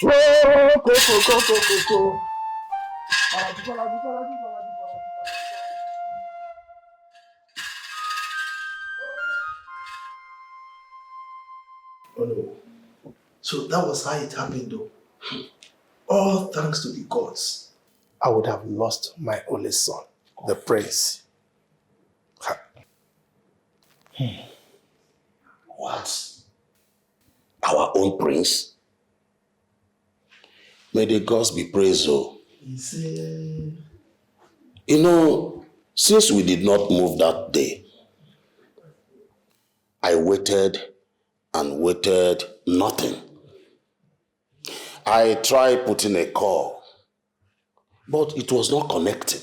Oh no. So that was how it happened though. All thanks to the gods. I would have lost my only son, the prince. What? Our own prince? May the gods be praised, oh. You know, since we did not move that day, I waited and waited, nothing. I tried putting a call, but it was not connecting.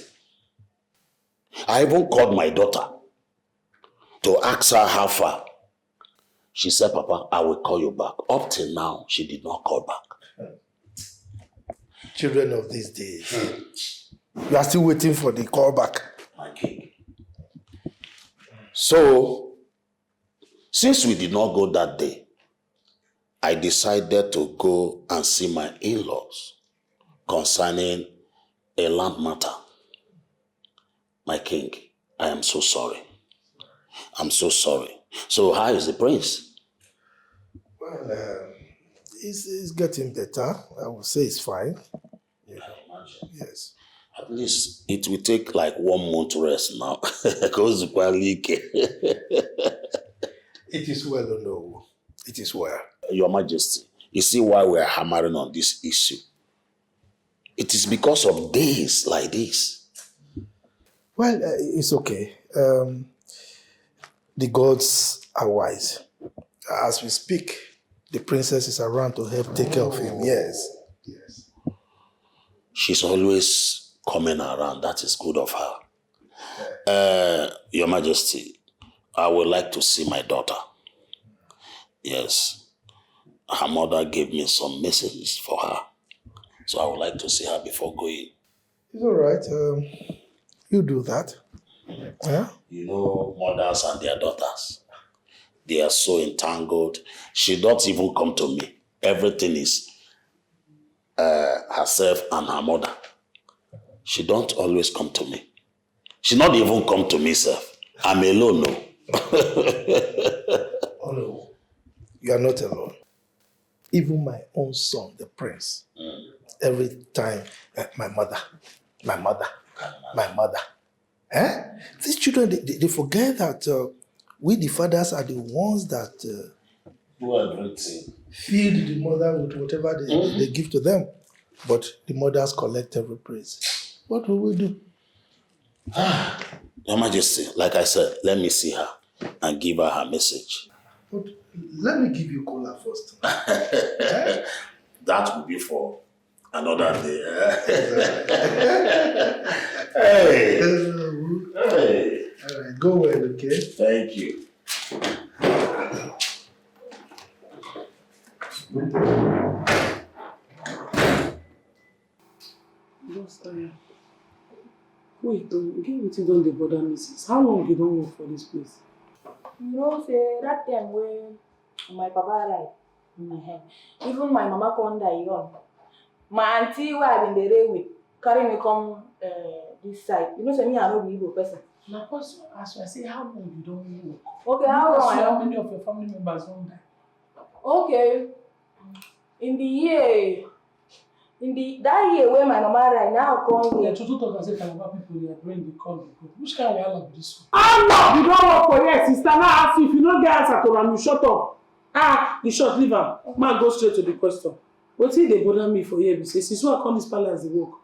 I even called my daughter to ask her how far. She said, Papa, I will call you back. Up till now, she did not call back. Children of these days. You are still waiting for the call back. My king. So, since we did not go that day, I decided to go and see my in-laws concerning a land matter. My king, I am so sorry. I'm so sorry. So how is the prince? Well, he's getting better. I would say it's fine. Yeah. Yes. At least it will take like 1 month rest now. Because it is well, no. It is well. Your Majesty, you see why we are hammering on this issue? It is because of days like this. Well, it's okay. The gods are wise. As we speak, the princess is around to help take care of him. Yes. She's always coming around. That is good of her. Your Majesty, I would like to see my daughter. Yes. Her mother gave me some messages for her. So I would like to see her before going. It's all right. You do that. Yeah? You know, mothers and their daughters, they are so entangled. She don't even come to me. Everything is herself and her mother. She don't always come to me. She not even come to me, sir. I'm alone, no. Oh no, you are not alone. Even my own son, the prince, every time, my mother. Eh? These children, they forget that we, the fathers, are the ones that do everything. Feed the mother with whatever they give to them. But the mothers collect every praise. What will we do? Your Majesty, like I said, let me see her and give her her message. But let me give you cola first. That will be for another day. Hey. Hey. All right, go well, okay? Thank you. Just, wait, again, you don't dey bother me since. How long you don't work for this place? You know, say that time when my papa died, even my mama come die young. My auntie who I been there with carry me come this side. You know, say me I no be Igbo person. Now, as I say, how long you don't work? Okay, how long? How many of your family members don't die? Okay, in the year In that year where my mama right now come here. Yeah, to talk and say Calabar people, they are doing the call. Which kind of Allah be this one? Allah, you don't work for here, sister. Now ask you if you don't get answer to them, you shut up. You short, leave her. Man, go straight to the question. What if they bother me for here? Be say, since I come this palace, they work.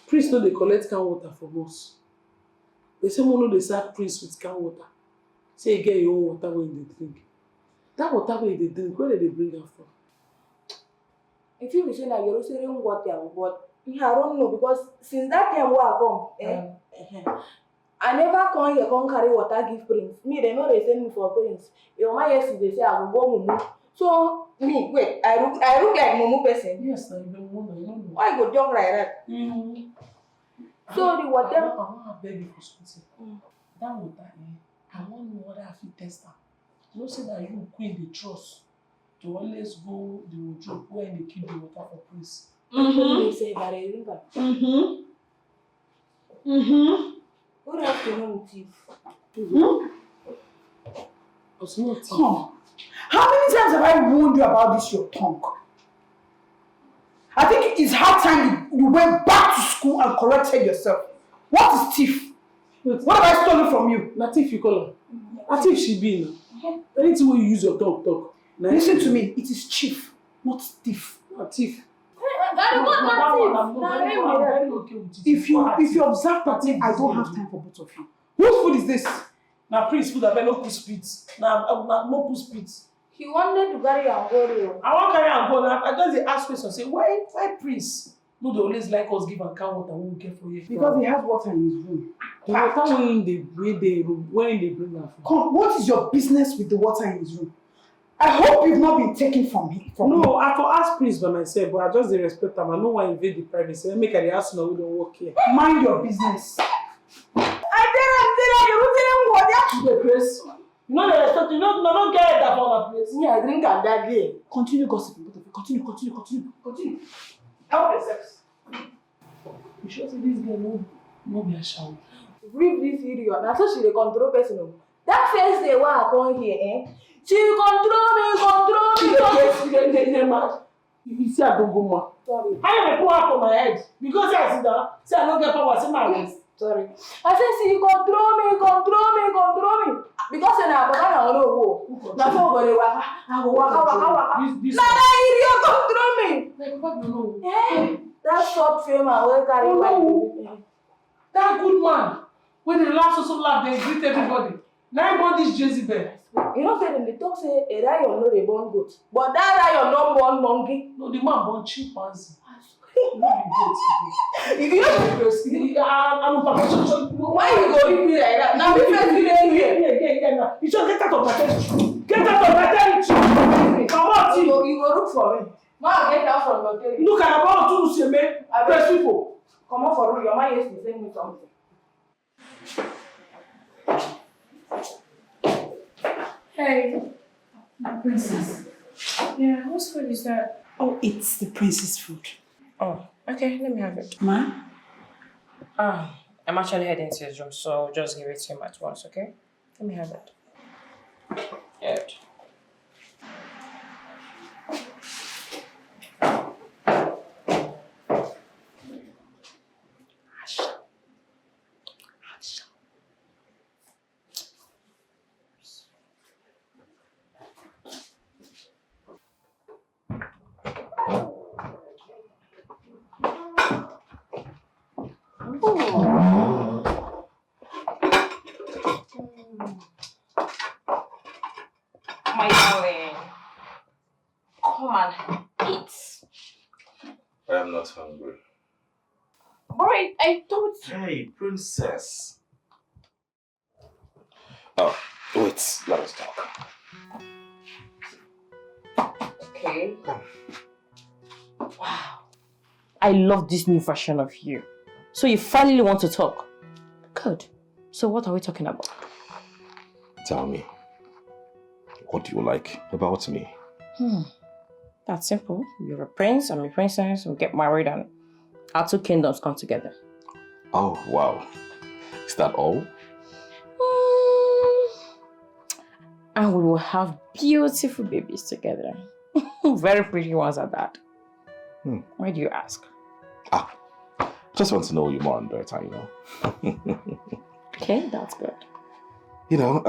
Priest no dey collect can water from us. They say one no dey serve priest with can water. Say you get your own water when they drink. That water when they drink, where they bring am from? If you say na Jerusalem water, but I don't know because since that time where I come, I never come here come carry water give prince. Me they know they send me for prince. Your mama yesterday say I go mumu. So me wait, I look like mumu person. Yes, I don't know. Why you go jump like that? So the water. I want to beg you for something. That water, I want know whether I fit test am. You know say that you queen the trust to always go the wardrobe when they keep the water for priest. They say that I drink What else do you know with you? Come. How many times have I warned you about this, your tongue? I think it's high time you went back to school and corrected yourself. What is thief? What have I stolen from you? Na thief you call her. Na thief she be now. Anything when you use your tongue talk. Listen to me, it is chief, not thief. Not thief. If you observe that thing, I don't have time for both of you. Whose food is this? Now priest food I no put spit. Now no put spit. He wanted to carry and go. I want carry and go. I just dey ask question say why priest no dey always like us give am can water when we get for here. Because he has water in his room. The water when they bring am from. Come, what is your business with the water in his room? I hope you've not been taken from him. No, I for ask priest by myself, but I just dey respect am. I no wan invade the privacy. Make I dey ask una who don work here. Mind your business. The place. You know the respect. You don't get that for that place. Me, I drink at that day. Continue gossiping, both of you. Continue. Help yourselves. You sure say this girl no be a shower. Read this video. That's how she dey control person. That first day when I come here, she control me. You see I don't go more. Sorry. How you pour out on my head? Because I sit down, say I don't get power, say my waist. Sorry. I said she control me. Because na baba na no go. Na so go dey waka. I go waka. Na idiot control me. Like what you know? That short film I will carry my That good man. When they laugh so laugh, they greet everybody. Now I want this Jezebel. You know say they talk say a lion no dey born goat. But that lion no born monkey. No, the man born chimpanzee. You know why you go leave me like that? Now we first here. You just get out of my territory. Get out of my territory. Come on, you go look for me. Ma get out from your territory. Look at about to see me. Press people. Come on for real. Your man used to send me something. Hey. Princess. Yeah, whose food is that? Oh, it's the princess food. Oh, okay, let me have it. Ma? I'm actually heading to his room, so I'll just give it to him at once, okay? Let me have it. Good. My darling, come and eat. I am not hungry. Alright, I thought. Hey, princess. Oh, wait, let us talk. Okay. Wow. I love this new version of you. So you finally want to talk? Good. So what are we talking about? Tell me, what do you like about me? That's simple. You're a prince, I'm a princess, we'll get married and our two kingdoms come together. Oh, wow. Is that all? And we will have beautiful babies together. Very pretty ones at that. Why do you ask? Just want to know you more and better, you know. Okay, that's good. You know,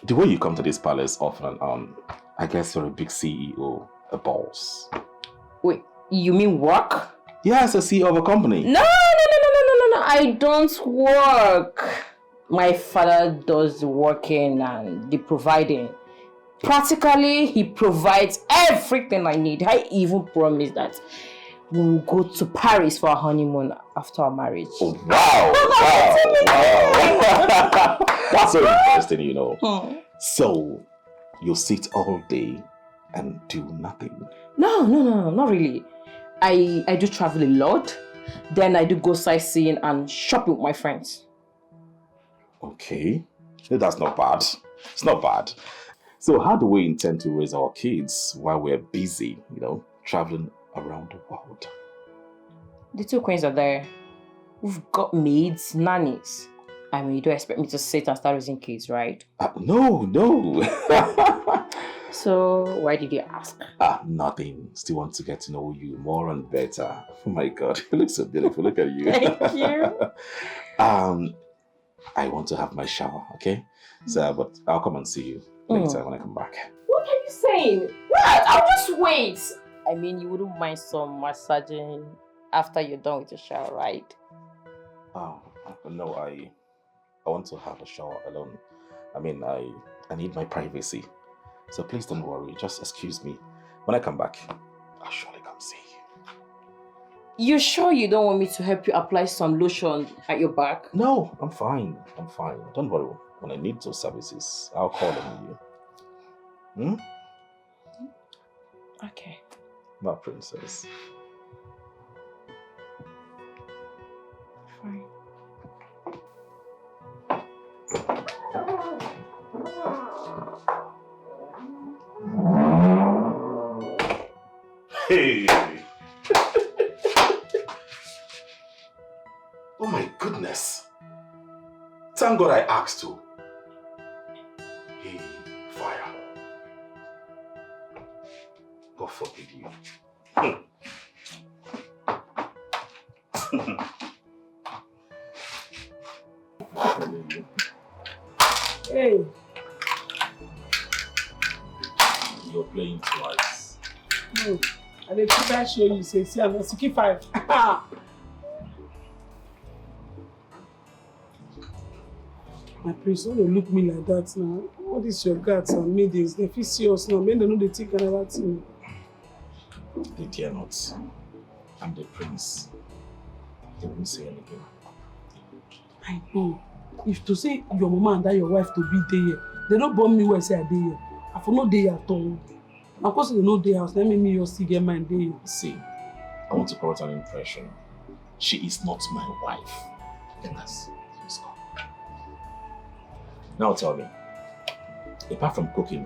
the way you come to this palace often and on, I guess you're a big CEO, a boss. Wait, you mean work? Yes, a CEO of a company. No, I don't work. My father does the working and the providing. Practically, he provides everything I need. I even promised that we will go to Paris for our honeymoon after our marriage. Oh, wow. That's so interesting, you know. So, you sit all day and do nothing? No, not really. I do travel a lot. Then I do go sightseeing and shopping with my friends. Okay, that's not bad. It's not bad. So how do we intend to raise our kids while we're busy, you know, traveling around the world? The two queens are there. We've got maids, nannies. I mean, you don't expect me to sit and start raising kids, right? No. So, why did you ask? Nothing. Still want to get to know you more and better. Oh my God, you look so beautiful. Look at you. Thank you. I want to have my shower, okay? So, but I'll come and see you later when I come back. What are you saying? What? I'll just wait. I mean, you wouldn't mind some massaging after you're done with your shower, right? No, I want to have a shower alone. I mean, I need my privacy. So please don't worry. Just excuse me. When I come back, I'll surely come see you. You sure you don't want me to help you apply some lotion at your back? No, I'm fine. Don't worry. When I need those services, I'll call on you. Okay. My princess. Fine. Hey! Oh my goodness! Thank God I asked to. Hey, fire. God forbid you. Hey. You're playing twice. No. And the people I show you say, see, I'm not 65. My prince, don't they look me like that now. What is your guts and maidens? They feel serious now. Men, they know they take another thing. They dare not. I'm the prince. They won't say anything. I know. If to say your mama and that your wife to be there, they don't bomb me when say I dey here. I for no day at all. Of course, they know day house. Let me just still get mine day. See, I want to correct an impression. She is not my wife. Let us go. Now tell me, apart from cooking,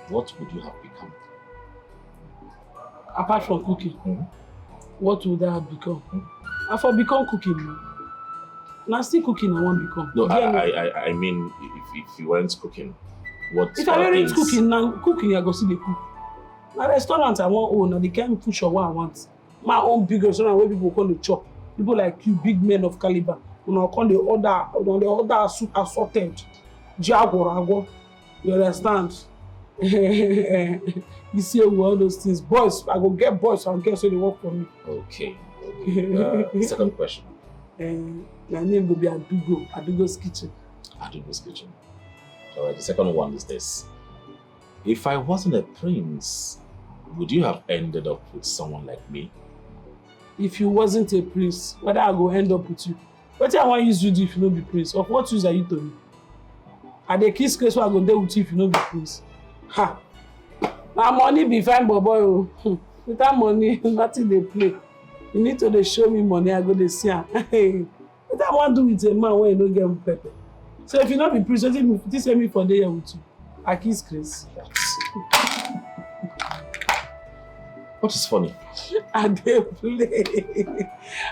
what would you have become? Apart from cooking, what would I have become? I for become cooking. Now still cooking, I won't become. No, I mean, if you weren't cooking, what? If I weren't cooking, now cooking, I go see the cook. My restaurant I want own, and they can't push on what I want. My own big restaurant where people call the chop. People like you, big men of caliber, call the order assorted. Jaguar, you understand? You see all those things. Boys, I go get boys and girls so they work for me. Okay. Second question. My name will be Adugo's Kitchen. Adugo's Kitchen. Alright, the second one is this. If I wasn't a prince, would you have ended up with someone like me? If you wasn't a prince, whether I go end up with you? What I want you to do if you don't be prince? Of what use are you to me? Are the kids case I go there with you if you don't be prince? Ha! Now money be fine, boy. Without money, nothing they play. You need to show me money, I go to see her. What I want to do with a man when you don't get pepper. So if you not be prince, this send me for the year with you. I kiss Chris. What is funny? I dey play.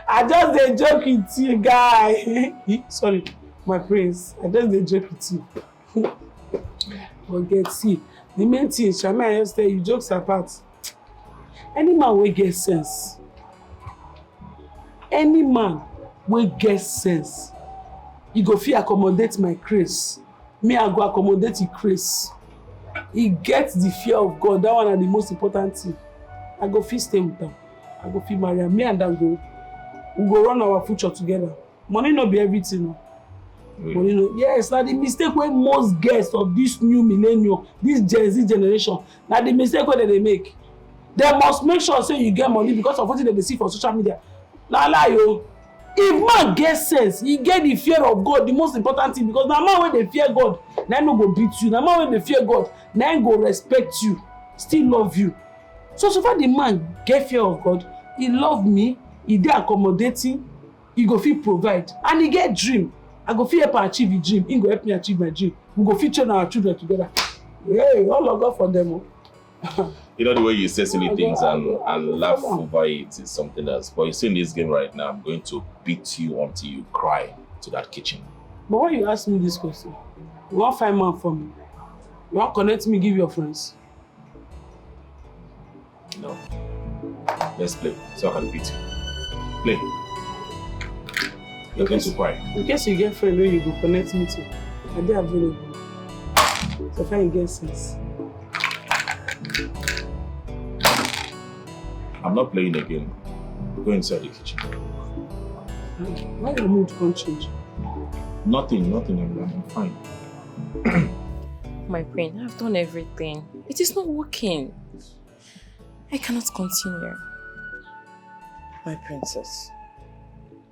I just dey joke with you, guy. Sorry, my prince. I just dey joke with you. But see, the main thing, Shami, I just tell you, jokes apart. Any man will get sense. Any man will get sense. He go fit accommodate my craze. Me, I go accommodate his craze. He gets the fear of God. That one is the most important thing. I go fit stay with them. I go fit marry am. Me and them we go run our future together. Money no be everything. Money no. Yes, na the mistake wey most girls of this new millennium, this Gen Z generation, na the mistake wey they make. They must make sure say you get money because of what they see for social media. Na lie o. If man get sense, he get the fear of God, the most important thing, because na man wey dey fear God, na no go beat you. Na man wey dey fear God, na go respect you, still love you. So far the man get fear of God, he love me, he dey accommodating, he go fit provide, and he get dream. I go fit help achieve his dream, he go help me achieve my dream. We go fit train our children together. Hey, all of God for them. You know the way you say silly things and laugh over it is something else. But you see in this game right now, I'm going to beat you until you cry to that kitchen. But why you ask me this question? You want find man for me? You want connect me, give your friends? No. Let's play so I can beat you. Play. You're going to cry. In case you get friend where you go connect me to, are they available? So far you get sense. I'm not playing again. Go inside the kitchen. Why your mood can't change? Nothing. I'm fine. My queen, I've done everything. It is not working. I cannot continue. My princess,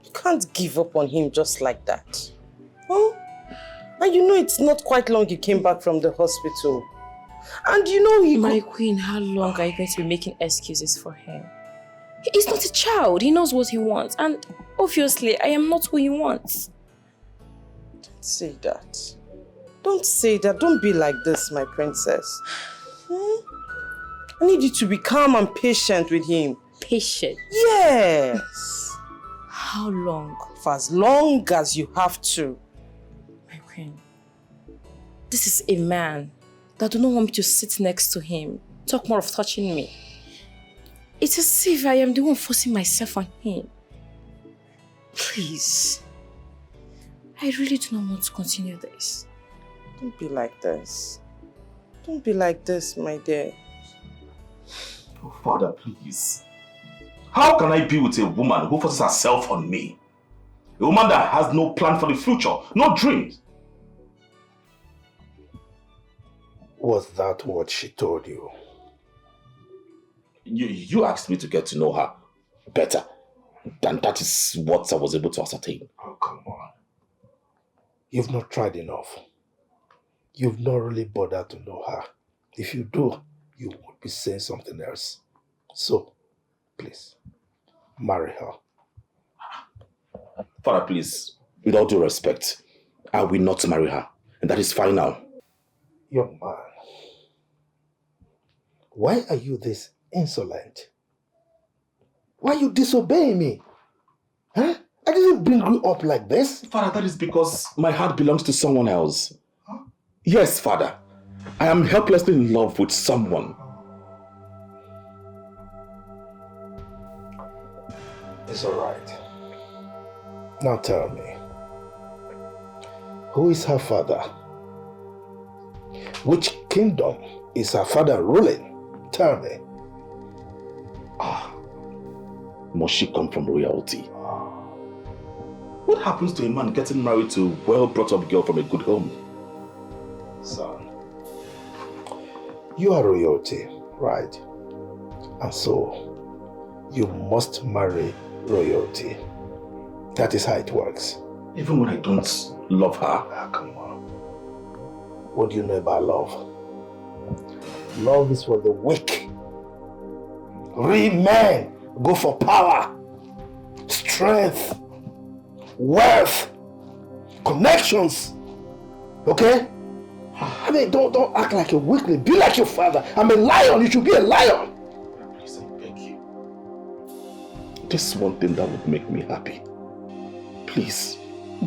you can't give up on him just like that. Huh? And you know it's not quite long you came back from the hospital. And you know My queen, how long are you going to be making excuses for him? He's not a child. He knows what he wants. And obviously, I am not who he wants. Don't say that. Don't say that. Don't be like this, my princess. I need you to be calm and patient with him. Patient? Yes. How long? For as long as you have to. My queen, this is a man that do not want me to sit next to him. Talk more of touching me. It's as if I am the one forcing myself on him. Please. I really do not want to continue this. Don't be like this. Don't be like this, my dear. Oh, Father, please. How can I be with a woman who forces herself on me? A woman that has no plan for the future, no dreams. Was that what she told you? You asked me to get to know her better. And that is what I was able to ascertain. Oh, come on. You've not tried enough. You've not really bothered to know her. If you do, you would be saying something else. So, please, marry her. Father, please, with all due respect, I will not marry her. And that is final. Young man, why are you this insolent? Why are you disobeying me? Huh? I didn't bring you up like this. Father, that is because my heart belongs to someone else. Huh? Yes, Father. I am helplessly in love with someone. It's all right. Now tell me, who is her father? Which kingdom is her father ruling? Tell me. Must she come from royalty? What happens to a man getting married to a well-brought-up girl from a good home? Son, you are royalty, right? And so, you must marry royalty. That is how it works. Even when I don't love her? Come on. What do you know about love? Love is for the weak. Real men go for power, strength, wealth, connections. Okay? I mean, don't act like a weakling. Be like your father. I'm a lion. You should be a lion. Please, I beg you. This one thing that would make me happy. Please,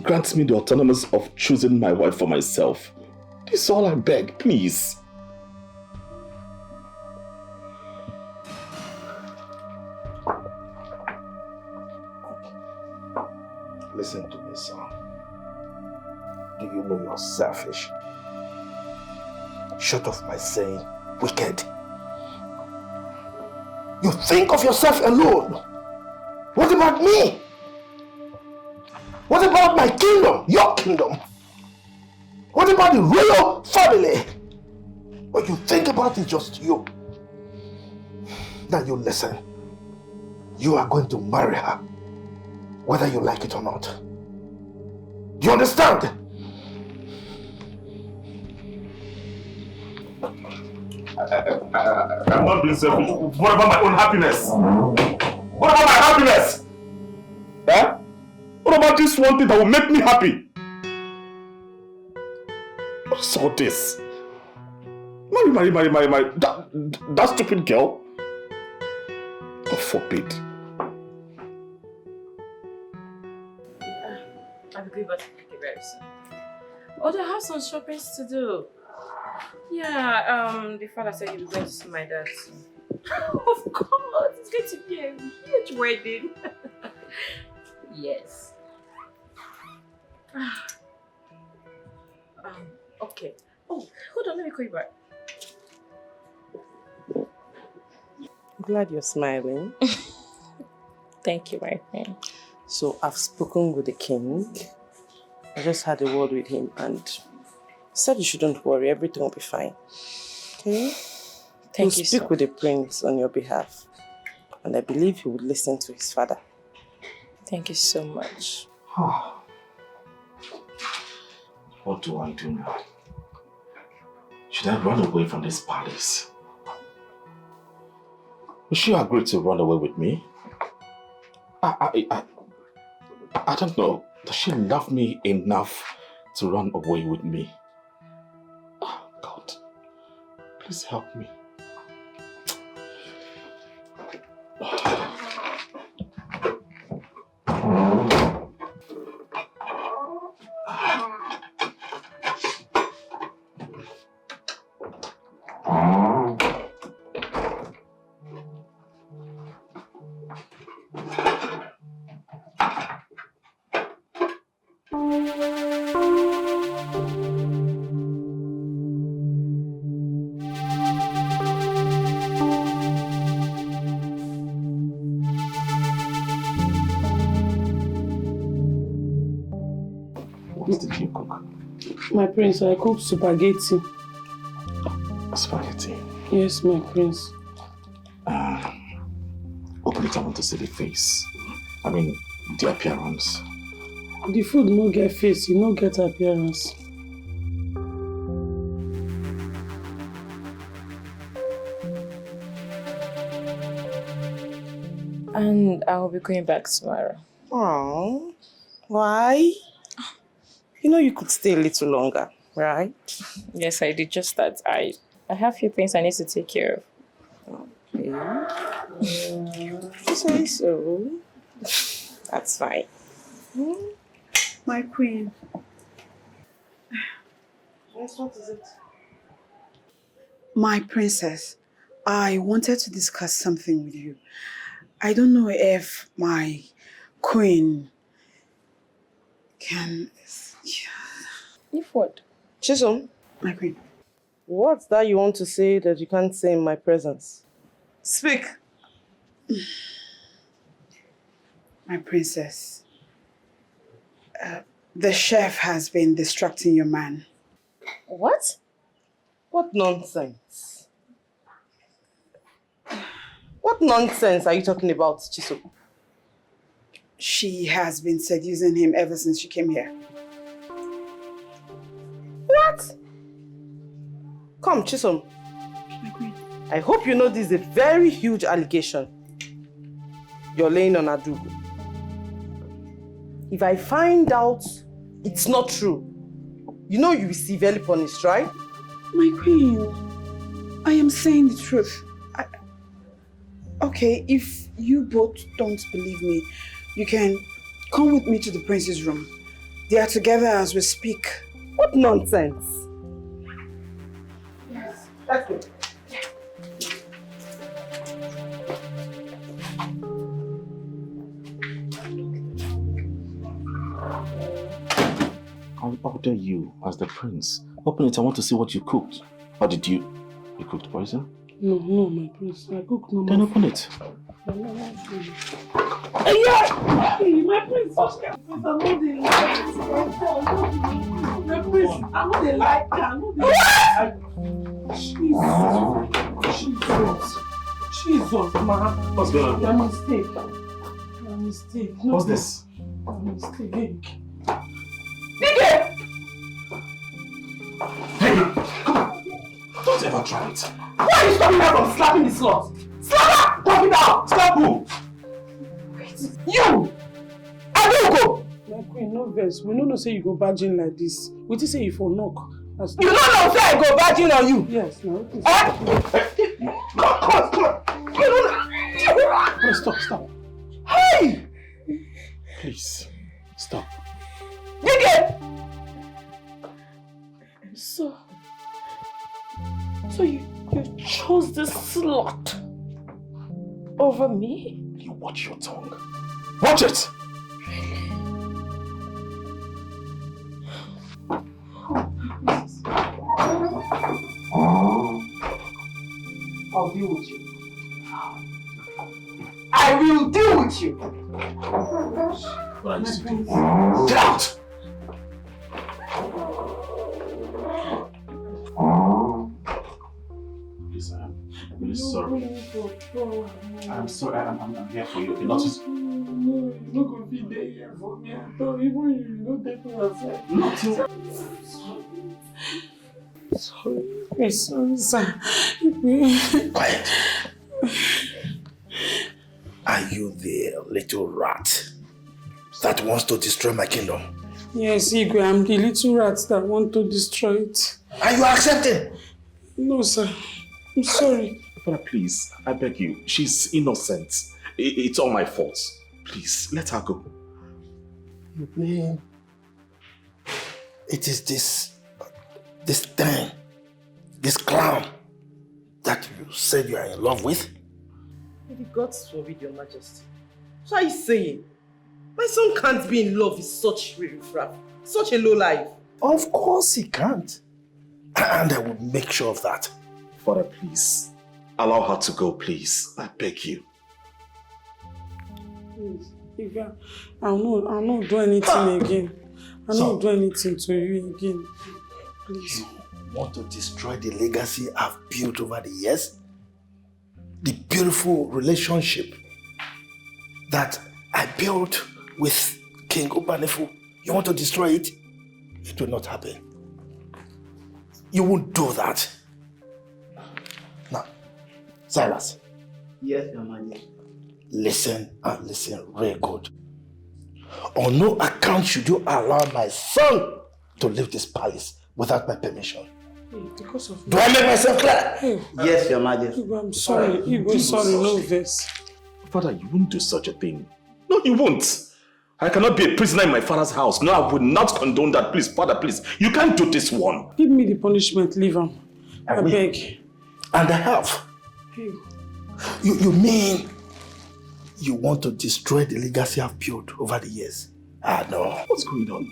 grant me the autonomy of choosing my wife for myself. This is all I beg, please. Listen to me, son. Do you know you're selfish? Short of my saying wicked. You think of yourself alone. What about me? What about my kingdom? Your kingdom? What about the royal family? What you think about is just you. Now you listen. You are going to marry her, whether you like it or not. Do you understand? I'm not being selfish. What about my own happiness? What about my happiness? Eh? What about this one thing that will make me happy? What is all this? Marry. That stupid girl? God forbid. I'll be back very soon. Oh, I have some shopping to do. Yeah, the father said he was going to see my dad soon. Of course, it's going to be a huge wedding. Yes. Okay. Oh, hold on, let me call you back. I'm glad you're smiling. Thank you, my friend. So I've spoken with the king. I just had a word with him and said you shouldn't worry, everything will be fine. Okay? Thank you He'll speak so with the prince on your behalf. And I believe he would listen to his father. Thank you so much. What do I do now? Should I run away from this palace? Will she agree to run away with me? I don't know. Does she love me enough to run away with me? Oh, God. Please help me. What did you cook? My prince, I cooked spaghetti. Spaghetti? Yes, my prince. Open it, I want to see the face. I mean, the appearance. The food no get face, you no get appearance. And I'll be going back tomorrow. Oh, why? You know you could stay a little longer, right? Yes, I did just that. I have a few things I need to take care of. Okay. Say so. That's fine. My queen. Yes, what is it? My princess, I wanted to discuss something with you. I don't know if my queen can... If what? Chisom? My queen. What's that you want to say that you can't say in my presence? Speak. My princess, the chef has been distracting your man. What? What nonsense? What nonsense are you talking about, Chisom? She has been seducing him ever since she came here. What? Come, Chisom. I hope you know this is a very huge allegation you're laying on Adugu. If I find out it's not true, you know you'll be severely punished, right? My queen, I am saying the truth. Okay, if you both don't believe me, you can come with me to the prince's room. They are together as we speak. What nonsense? Yes, let's go. I order you as the prince. Open it, I want to see what you cooked. Or did you cooked poison? No, my prince. I cook no. Then open it. Hey, yeah! Hey, my prince. I'm not the my prince. I'm not the like. I'm not the Jesus, man. What's going on? Your mistake. Your mistake. No, What's this? Your mistake. Hey! Don't ever try it. Why are you stopping her from slapping the slut? Slap her! Drop it out! Slap who? You! I will go! My queen, no verse. We don't know say you go virgin like this. We just say you for knock. You don't know say I go virgin on you? Yes, no. No, stop. Hey! Please, stop. Nigga! So you chose this slut over me? You watch your tongue. Watch it! I'll deal with you. I will deal with you. What are you doing? Get out! Please, I am really sorry. I'm sorry. I'm here for you. Okay, not just. No, you're not going to be there for me. I thought even you don't take me outside. Sorry, sir. Quiet. Are you the little rat that wants to destroy my kingdom? Yes, Igwe, I'm the little rat that want to destroy it. Are you accepting? No, sir. I'm sorry. Father, please, I beg you. She's innocent. It's all my fault. Please, let her go. You mean it is this thing, this clown that you said you are in love with? May the gods forbid, Your Majesty. What are you saying? My son can't be in love with such riffraff, such a lowlife. Of course he can't. And I will make sure of that. Father, please, allow her to go, please. I beg you. Please, Igwe, I'll not do anything again. I'll not do anything to you again. Please. You want to destroy the legacy I've built over the years? The beautiful relationship that I built with King Ubanefu. You want to destroy it? It will not happen. You won't do that. Now, Cyrus. Yes, Your Majesty. Listen and listen real good. On no account should you allow my son to leave this palace without my permission. Because of Do I make myself clear? Yes, Your Majesty. Igwe, I'm sorry. Igwe, sorry, no verse. Father, you won't do such a thing. No, you won't. I cannot be a prisoner in my father's house. No, I would not condone that. Please, Father, please. You can't do this one. Give me the punishment, leave him. I beg. And I have. Hey. You mean you want to destroy the legacy I've built over the years? Ah, no. What's going on?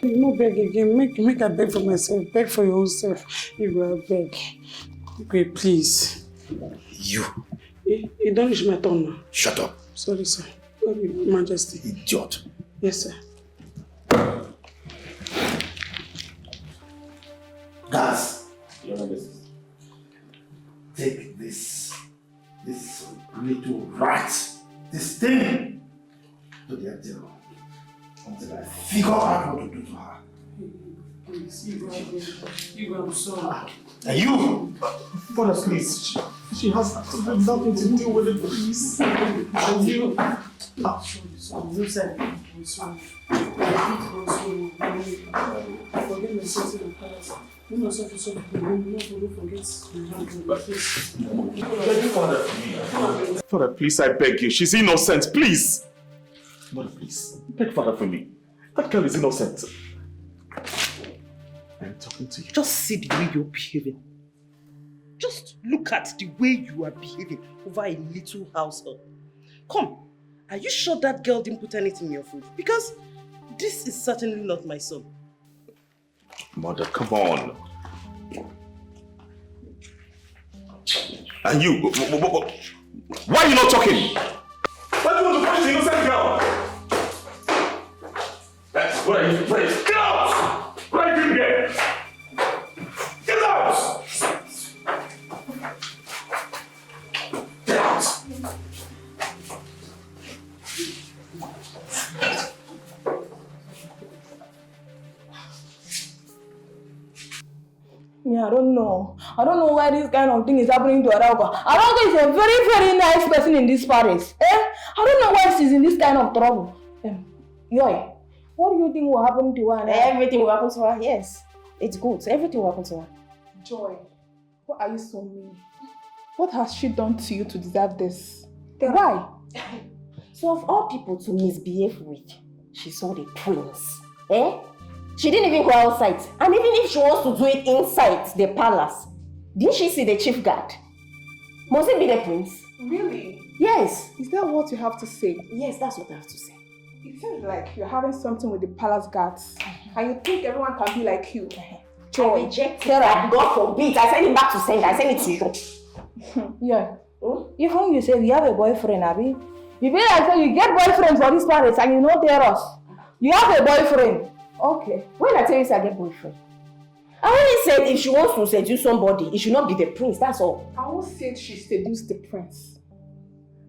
No beg again. Make I beg for myself. Beg for your own self. Igwe, I beg. Igwe, please. You. You don't reach my turn now. Shut up. Sorry, sir. Sorry, Majesty. Idiot. Yes, sir. Guys. Take this little rat, this thing, to the jail until I figure out what to do to her. Please, Igwe, I'm sorry. And you! Father, please. She has nothing to do with it, please. And you. I'm sorry. Forget my sins in the past. You know, so Father, please, I beg you. She's innocent, please. Mother, please. Beg Father for me. That girl is innocent. I'm talking to you. Just see the way you're behaving. Just look at the way you are behaving over a little household. Come, are you sure that girl didn't put anything in your food? Because this is certainly not my son. Mother, come on. And you, why are you not talking? Why do you want to push the innocent girl? What are you doing? Get out! What are you doing here? Get out! Get out! Me, I don't know. I don't know why this kind of thing is happening to Arauca. Arauca is a very, very nice person in this parish. I don't know why she's in this kind of trouble. Yoy, what do you think will happen to her now? Everything will happen to her, yes. It's good. Everything will happen to her. Joy, why are you so mean? What has she done to you to deserve this? Why? So of all people to misbehave with, she saw the prince. She didn't even go outside. And even if she wants to do it inside the palace, didn't she see the chief guard? Must it be the prince? Really? Yes. Is that what you have to say? Yes, that's what I have to say. It seems like you're having something with the palace guards. And you think everyone can be like you. Joy. I reject Sarah. God forbid. I send it back to sender. I send it to you. Yeah. Even you say we have a boyfriend, Abby. You be like say you get boyfriend for this palace and you know tell us. You have a boyfriend. Okay. When I tell you I get boyfriend, I only said if she wants to seduce somebody, it should not be the prince, that's all. I won't say she seduced the prince.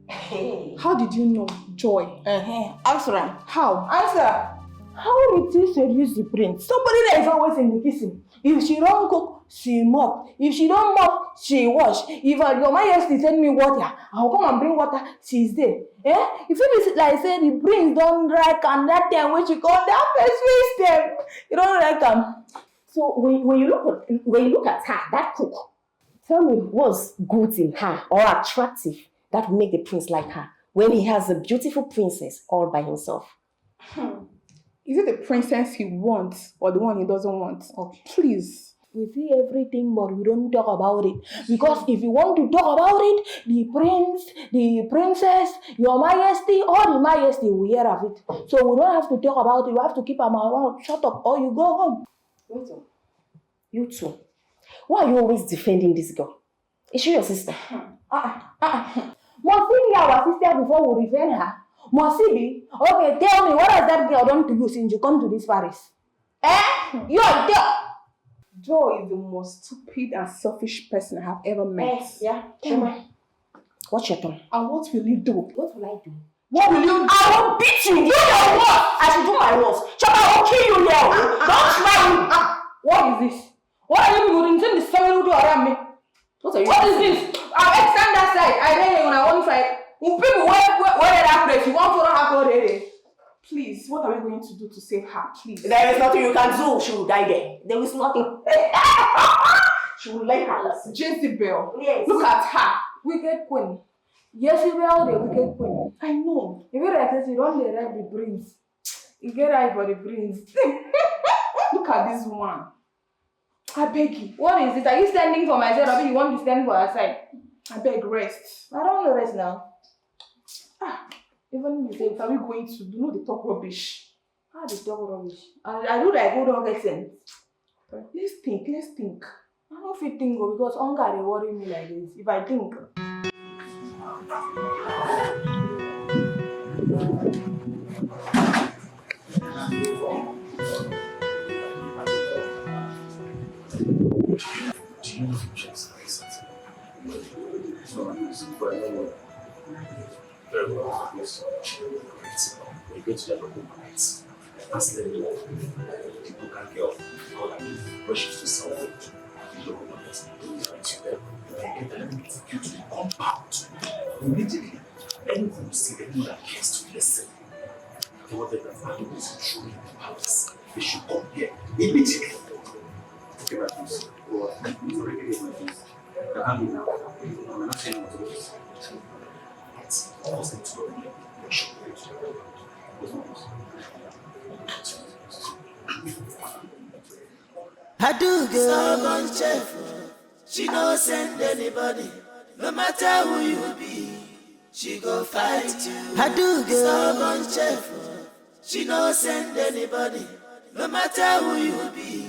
How did you know, Joy? Answer. How? Answer. How did she seduce the prince? Somebody that is always in the kitchen. If she don't cook, she mop. If she don't mop, she wash. If your majesty send me water, I'll come and bring water. She's there. If it is like say the prince don't like and that time when she come, that face them. You don't like them. So when you look at her, that cook, tell me what's good in her or attractive that will make the prince like her when he has a beautiful princess all by himself. Is it the princess he wants or the one he doesn't want? Okay. Please. We see everything, but we don't talk about it. Because if you want to talk about it, the prince, the princess, your majesty, or the majesty will hear of it. So we don't have to talk about it. We have to keep our mouth shut up or you go home. Wait up. You two. Why are you always defending this girl? Is she your sister? Must she be our sister before we defend her? Must she be? Okay, tell me, what has that girl done to you since you come to this parish? You're there. Joy is the most stupid and selfish person I have ever met. Yeah. What's your turn? And what will you do? What will I do? What will you do? I will beat you. Do your work. I should do my work. Chopper, I will kill you here. Don't try me. What is this? What are you doing? Send the story to around me. What is this? I'll extend that side. I dare you on one side. People where that place? You want to have already? Please, what are we going to do to save her? Please. There is nothing you can do. She will die there. There is nothing. She will lay her lesson. Jezebel. Yes. Look at her. Wicked queen. Jezebel, the wicked queen. I know. If you like this, you don't let the brains. You get eye for the brains. Look at this one. I beg you. What is it? Are you standing for myself or you want to stand for her side? I beg, rest. I don't want to rest now. Even if they are we going to do not talk rubbish? How they talk rubbish? I do like who don't get sense. Let's think. I don't feel think because hunger they worry me like this. If I think. Very well, yes. We go to the local markets. Ask them people can get off rushes to sell food in local markets. To them, they get them to take you to the compound. Immediately, anyone who sees anyone that cares to listen, what they have done is truly in the palace. They should come here immediately. Okay, my friends. Go on. You've already given my friends. I can't do now. I'm not saying what to do. I was going to go and I do girl, stubborn chef. She don't send anybody, no matter who you be. She go fight you. I do girl, stubborn chef. She don't send anybody, no matter who you be.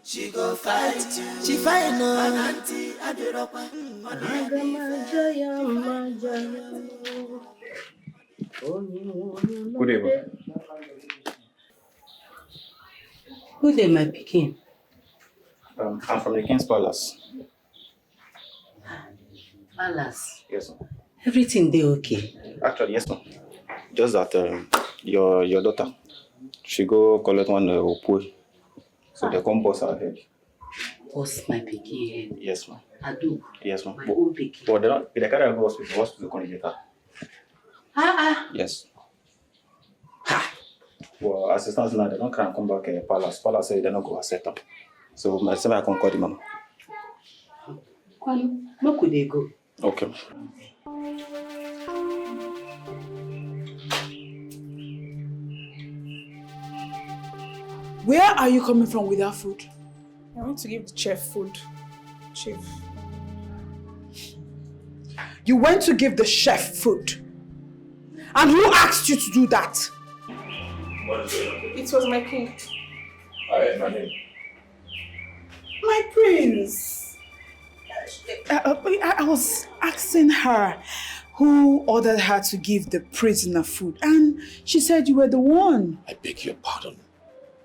She go fight, she fight no. Ananti Adiropa, Good evening. Who dey my pikin? I'm from the King's Palace. Palace. Yes, ma'am. Everything dey okay? Actually, yes, ma'am. Just that your daughter, she go collect one opui. So they come bust her head. Bust my pikin head? Yes, ma'am. Adu? Yes, ma'am. My own pikin? But they carry her go hospital. Hospital come get her. Yes. Well, as it stands now, they don't try and come back Palace. Palace say they don't go accept them. So I say I can call the mama. Kwanu, no could they go? Okay. Where are you coming from with that food? I want to give the chef food. Chief. You went to give the chef food. And who asked you to do that? What is it? It was my king. My name. My prince. I was asking her who ordered her to give the prisoner food. And she said you were the one. I beg your pardon.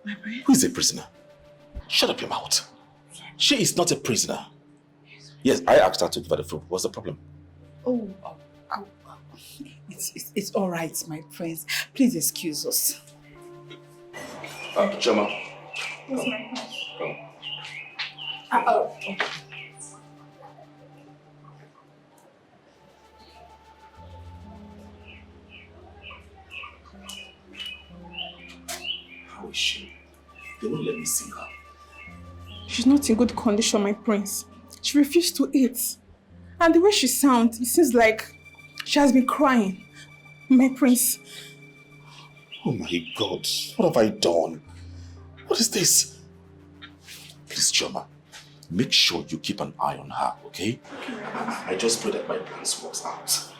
My prince? Who is a prisoner? Shut up your mouth. She is not a prisoner. Yes, I asked her to give her the food. What's the problem? Oh. It's all right, my prince. Please excuse us. Choma. What's my prince? Okay. How is she? They won't let me see her. She's not in good condition, my prince. She refused to eat. And the way she sounds, it seems like she has been crying. My prince. Oh my God, what have I done? What is this? Please, Choma, make sure you keep an eye on her, okay? I just pray that my plans works out.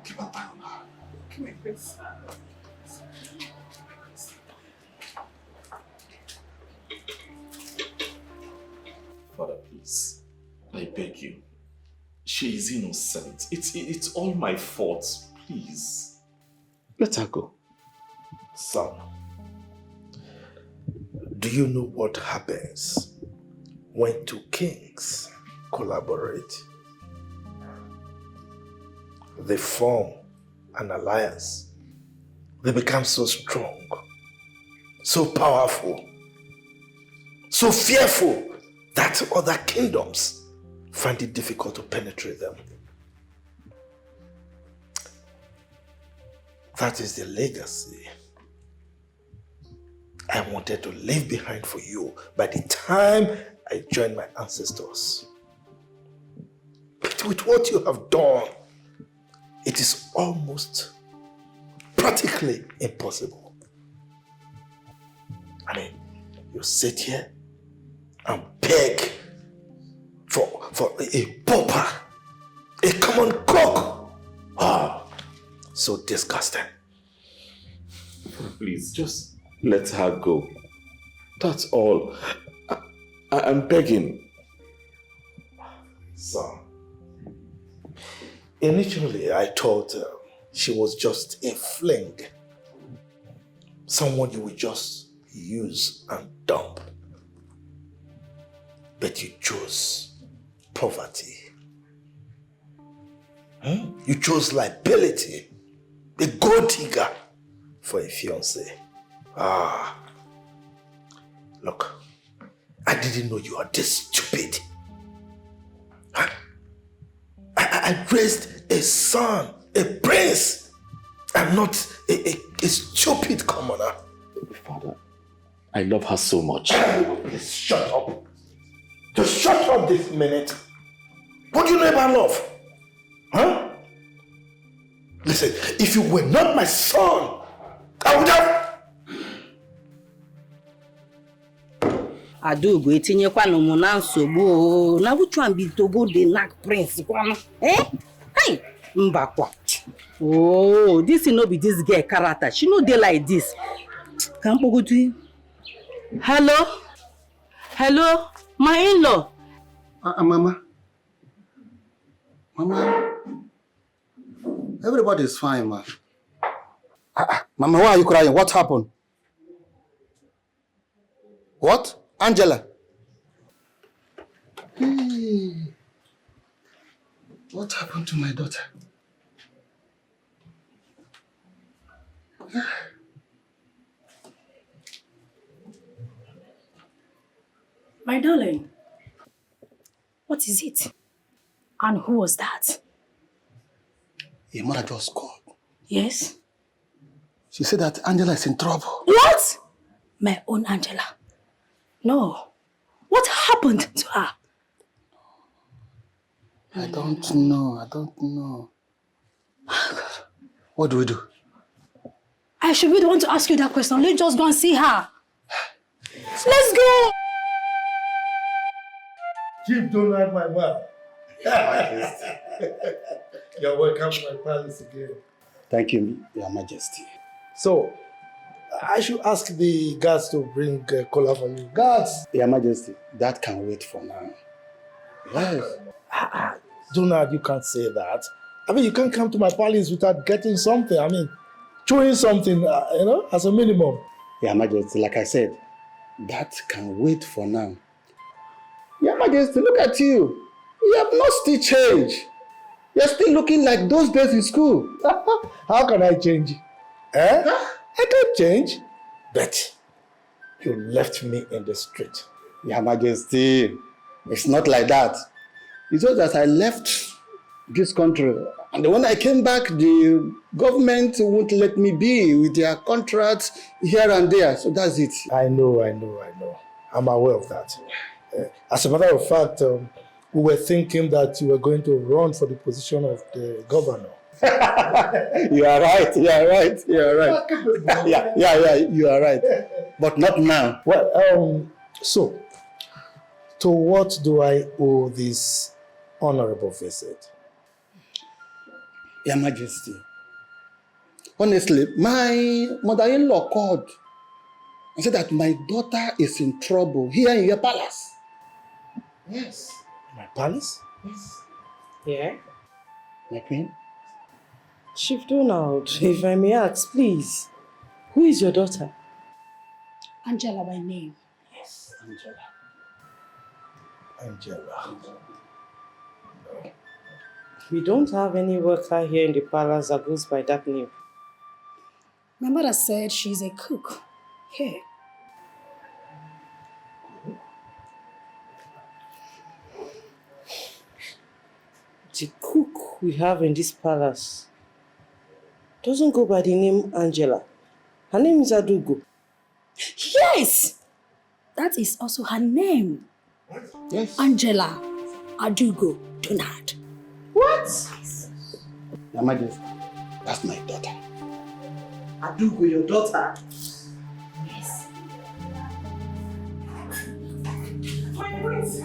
Keep an eye on her. Okay, my prince. Father, please, I beg you. She is innocent. It's all my fault. Please. Let her go. Son, do you know what happens when two kings collaborate? They form an alliance. They become so strong, so powerful, so fearful that other kingdoms find it difficult to penetrate them. That is the legacy I wanted to leave behind for you by the time I joined my ancestors. But with what you have done, it is almost practically impossible. I mean, you sit here and beg for a pauper, a common cook. Oh, so disgusting. Please, just let her go. That's all. I'm begging. Son, initially I thought she was just a fling. Someone you would just use and dump. But you chose poverty. You chose liability. A gold digger for a fiancé. Look, I didn't know you are this stupid. I raised a son, a prince, and not a stupid commoner. Father, I love her so much. Just shut up. Just shut up this minute. What do you know about love? Huh? Listen, if you were not my son, I would have... Adugo etinyekwana mu na nsogbu na which one be to go the knack prince kwano hey mbakwa oh this no be this girl character she no dey like this can pogo to hello Hello, my in-law. Mama. Mama. Everybody is fine, ma. Mama, why are you crying? What happened? What? Angela? Hey. What happened to my daughter? My darling, what is it? And who was that? Your mother just called. Yes? She said that Angela is in trouble. What? My own Angela. No. What happened to her? I don't know. What do we do? I should be the one to ask you that question. Let's just go and see her. Let's go! Chief, don't like my man. You're welcome to my palace again. Thank you, Your Majesty. So, I should ask the guards to bring cola for you. Guards! Your Majesty, that can wait for now. Yes. Donald, you can't say that. I mean, you can't come to my palace without getting something. I mean, chewing something, as a minimum. Your Majesty, like I said, that can wait for now. Your Majesty, look at you. You have not still changed. You're still looking like those days in school. How can I change? I can't change. But you left me in the street. Your Majesty, it's not like that. It's just that I left this country. And when I came back, the government won't let me be with their contracts here and there. So that's it. I know. I'm aware of that. As a matter of fact, we were thinking that you were going to run for the position of the governor. You are right. Yeah, you are right. But not now. Well, so, to what do I owe this honorable visit? Your Majesty, honestly, my mother-in-law called and said that my daughter is in trouble here in your palace. Yes. My palace? Yes. Yeah? My queen? Chief Donald, if I may ask, please, who is your daughter? Angela by name. Yes, Angela. We don't have any worker here in the palace that goes by that name. My mother said she's a cook here. The cook we have in this palace doesn't go by the name Angela. Her name is Adugo. Yes! That is also her name. Yes. Angela Adugo Donald. What? Your Majesty, that's my daughter. Adugo, your daughter? Yes. My prince!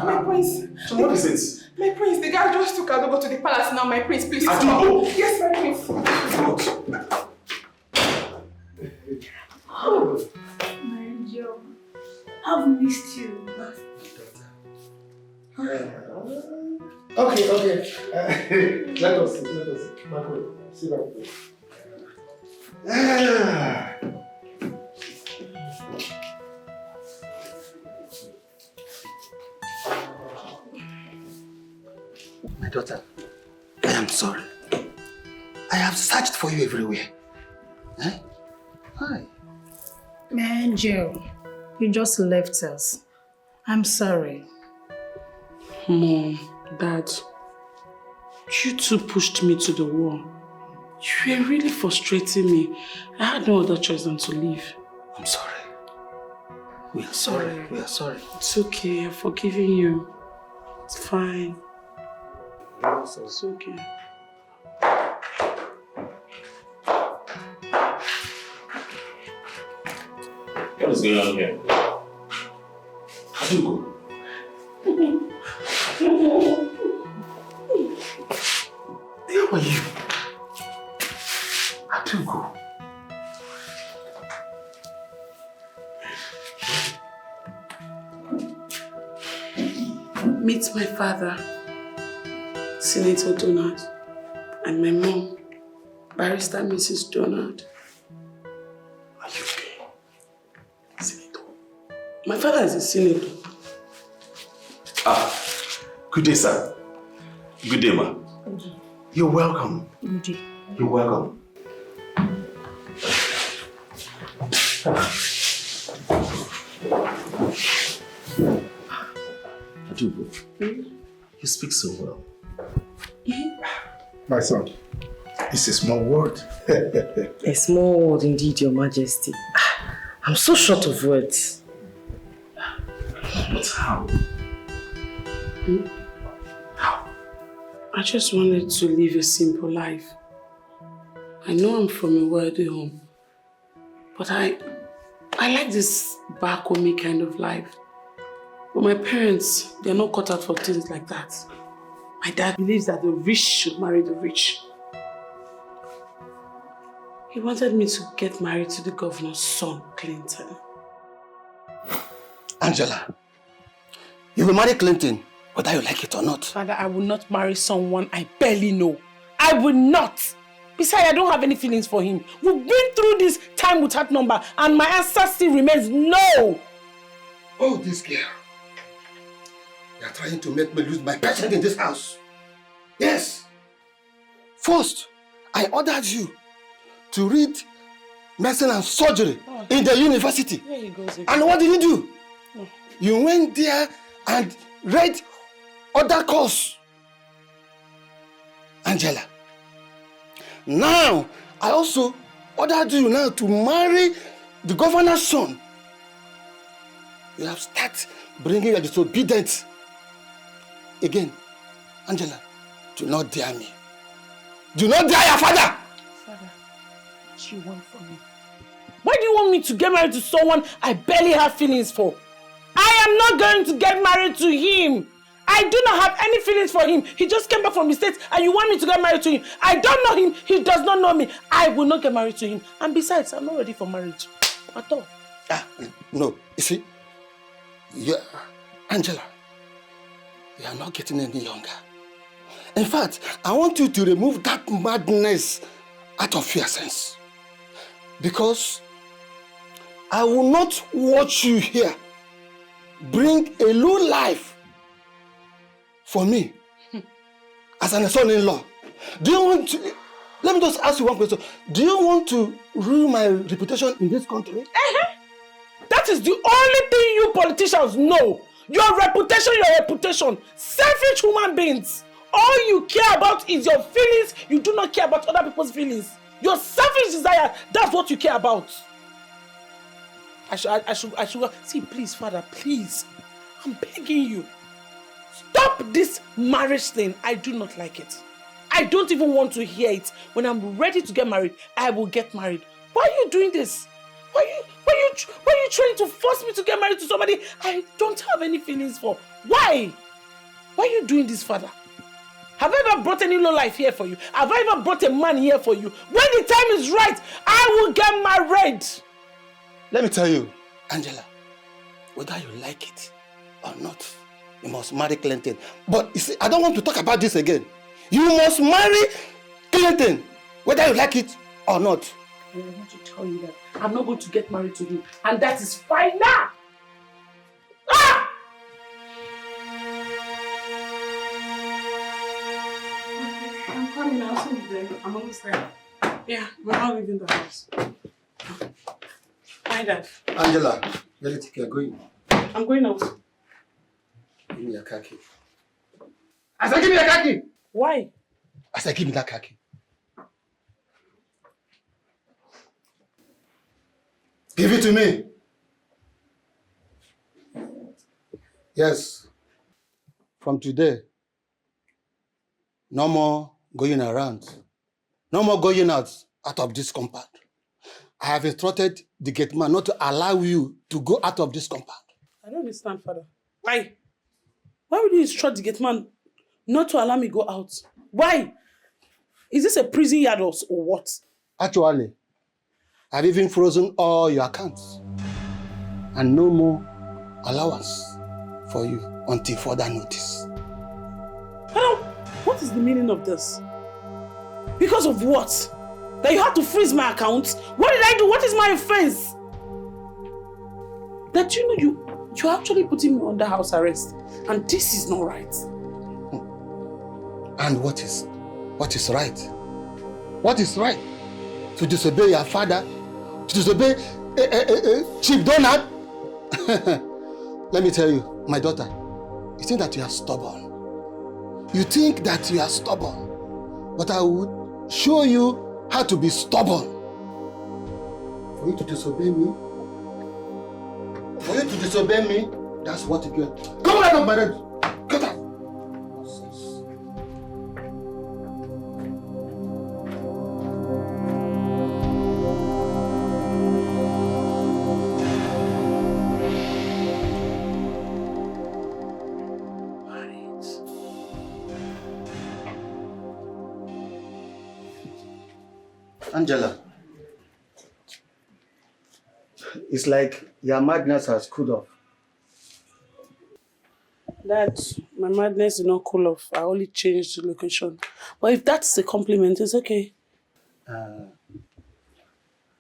My prince! So what is it? My prince, the guy just took Adugo to the palace now. My prince, please. Adugo? Yes, my prince. What? Oh, my angel. I've missed you. Okay. Let us sit. My queen, sit down. My daughter, I am sorry. I have searched for you everywhere. Hi. My angel, you just left us. I'm sorry. Mom, Dad, you two pushed me to the wall. You were really frustrating me. I had no other choice than to leave. I'm sorry. We are sorry. It's okay, I've forgiven you. It's fine. It's okay. What is going on here? Adugo. How are you? Adugo. Meet my father, Senator Donald, and my mom, Barrister Mrs. Donald. Are you okay? Senator? My father is a senator. Good day, sir. Good day, ma. You're welcome. You're welcome. Adubo, you speak so well. My son, it's a small word. A small word indeed, Your Majesty. I'm so short of words. But how? How? I just wanted to live a simple life. I know I'm from a wealthy home, but I like this back home kind of life. But my parents, they're not cut out for things like that. My dad believes that the rich should marry the rich. He wanted me to get married to the governor's son, Clinton. Angela, you will marry Clinton, whether you like it or not. Father, I will not marry someone I barely know. I will not. Besides, I don't have any feelings for him. We've been through this time without number, and my answer still remains no. Oh, this girl. You are trying to make me lose my patience in this house. Yes. First, I ordered you to read medicine and surgery in the university. There he goes again. And what did you do? You went there and read other course. Angela. Now, I also ordered you now to marry the governor's son. You have started bringing your disobedience. Again, Angela, do not dare me. Do not dare your father! Father, what do you want from me? Why do you want me to get married to someone I barely have feelings for? I am not going to get married to him. I do not have any feelings for him. He just came back from the States and you want me to get married to him. I don't know him. He does not know me. I will not get married to him. And besides, I'm not ready for marriage at all. No, you see, Angela, you are not getting any younger. In fact, I want you to remove that madness out of your sense. Because I will not watch you here bring a low life for me as an son-in-law. Do you want to, let me just ask you one question. Do you want to ruin my reputation in this country? That is the only thing you politicians know. Your reputation. Selfish human beings. All you care about is your feelings. You do not care about other people's feelings. Your selfish desire, that's what you care about. I should see, please, Father, please. I'm begging you. Stop this marriage thing. I do not like it. I don't even want to hear it. When I'm ready to get married, I will get married. Why are you doing this? Why are you trying to force me to get married to somebody I don't have any feelings for? Why? Why are you doing this, Father? Have I ever brought any low life here for you? Have I ever brought a man here for you? When the time is right, I will get married. Let me tell you, Angela, whether you like it or not, you must marry Clinton. But you see, I don't want to talk about this again. You must marry Clinton, whether you like it or not. I want to tell you that I'm not going to get married to him. And that is fine now. Ah! I'm coming. I'll soon be there. I'm almost there. Yeah, we're not leaving the house. Hi, Dad. Angela, where do you think you're going? I'm going out. Give me your khaki. I said, give me your khaki! Why? I said, give me that khaki. Give it to me. Yes. From today, no more going around. No more going out of this compound. I have instructed the gate man not to allow you to go out of this compound. I don't understand, Father. Why? Why would you instruct the gate man not to allow me go out? Why? Is this a prison yard or what? Actually, I've even frozen all your accounts. And no more allowance for you until further notice. Hello, what is the meaning of this? Because of what? That you had to freeze my account? What did I do? What is my offense? That you're actually putting me under house arrest, and this is not right. And what is right? What is right? To disobey your father? To disobey Chief Donald? Let me tell you, my daughter, you think that you are stubborn. You think that you are stubborn. But I will show you how to be stubborn. For you to disobey me, that's what you get. Come out of my bed! Get out! Angela, it's like your madness has cooled off. Dad, my madness did not cool off. I only changed the location. But if that's a compliment, it's okay.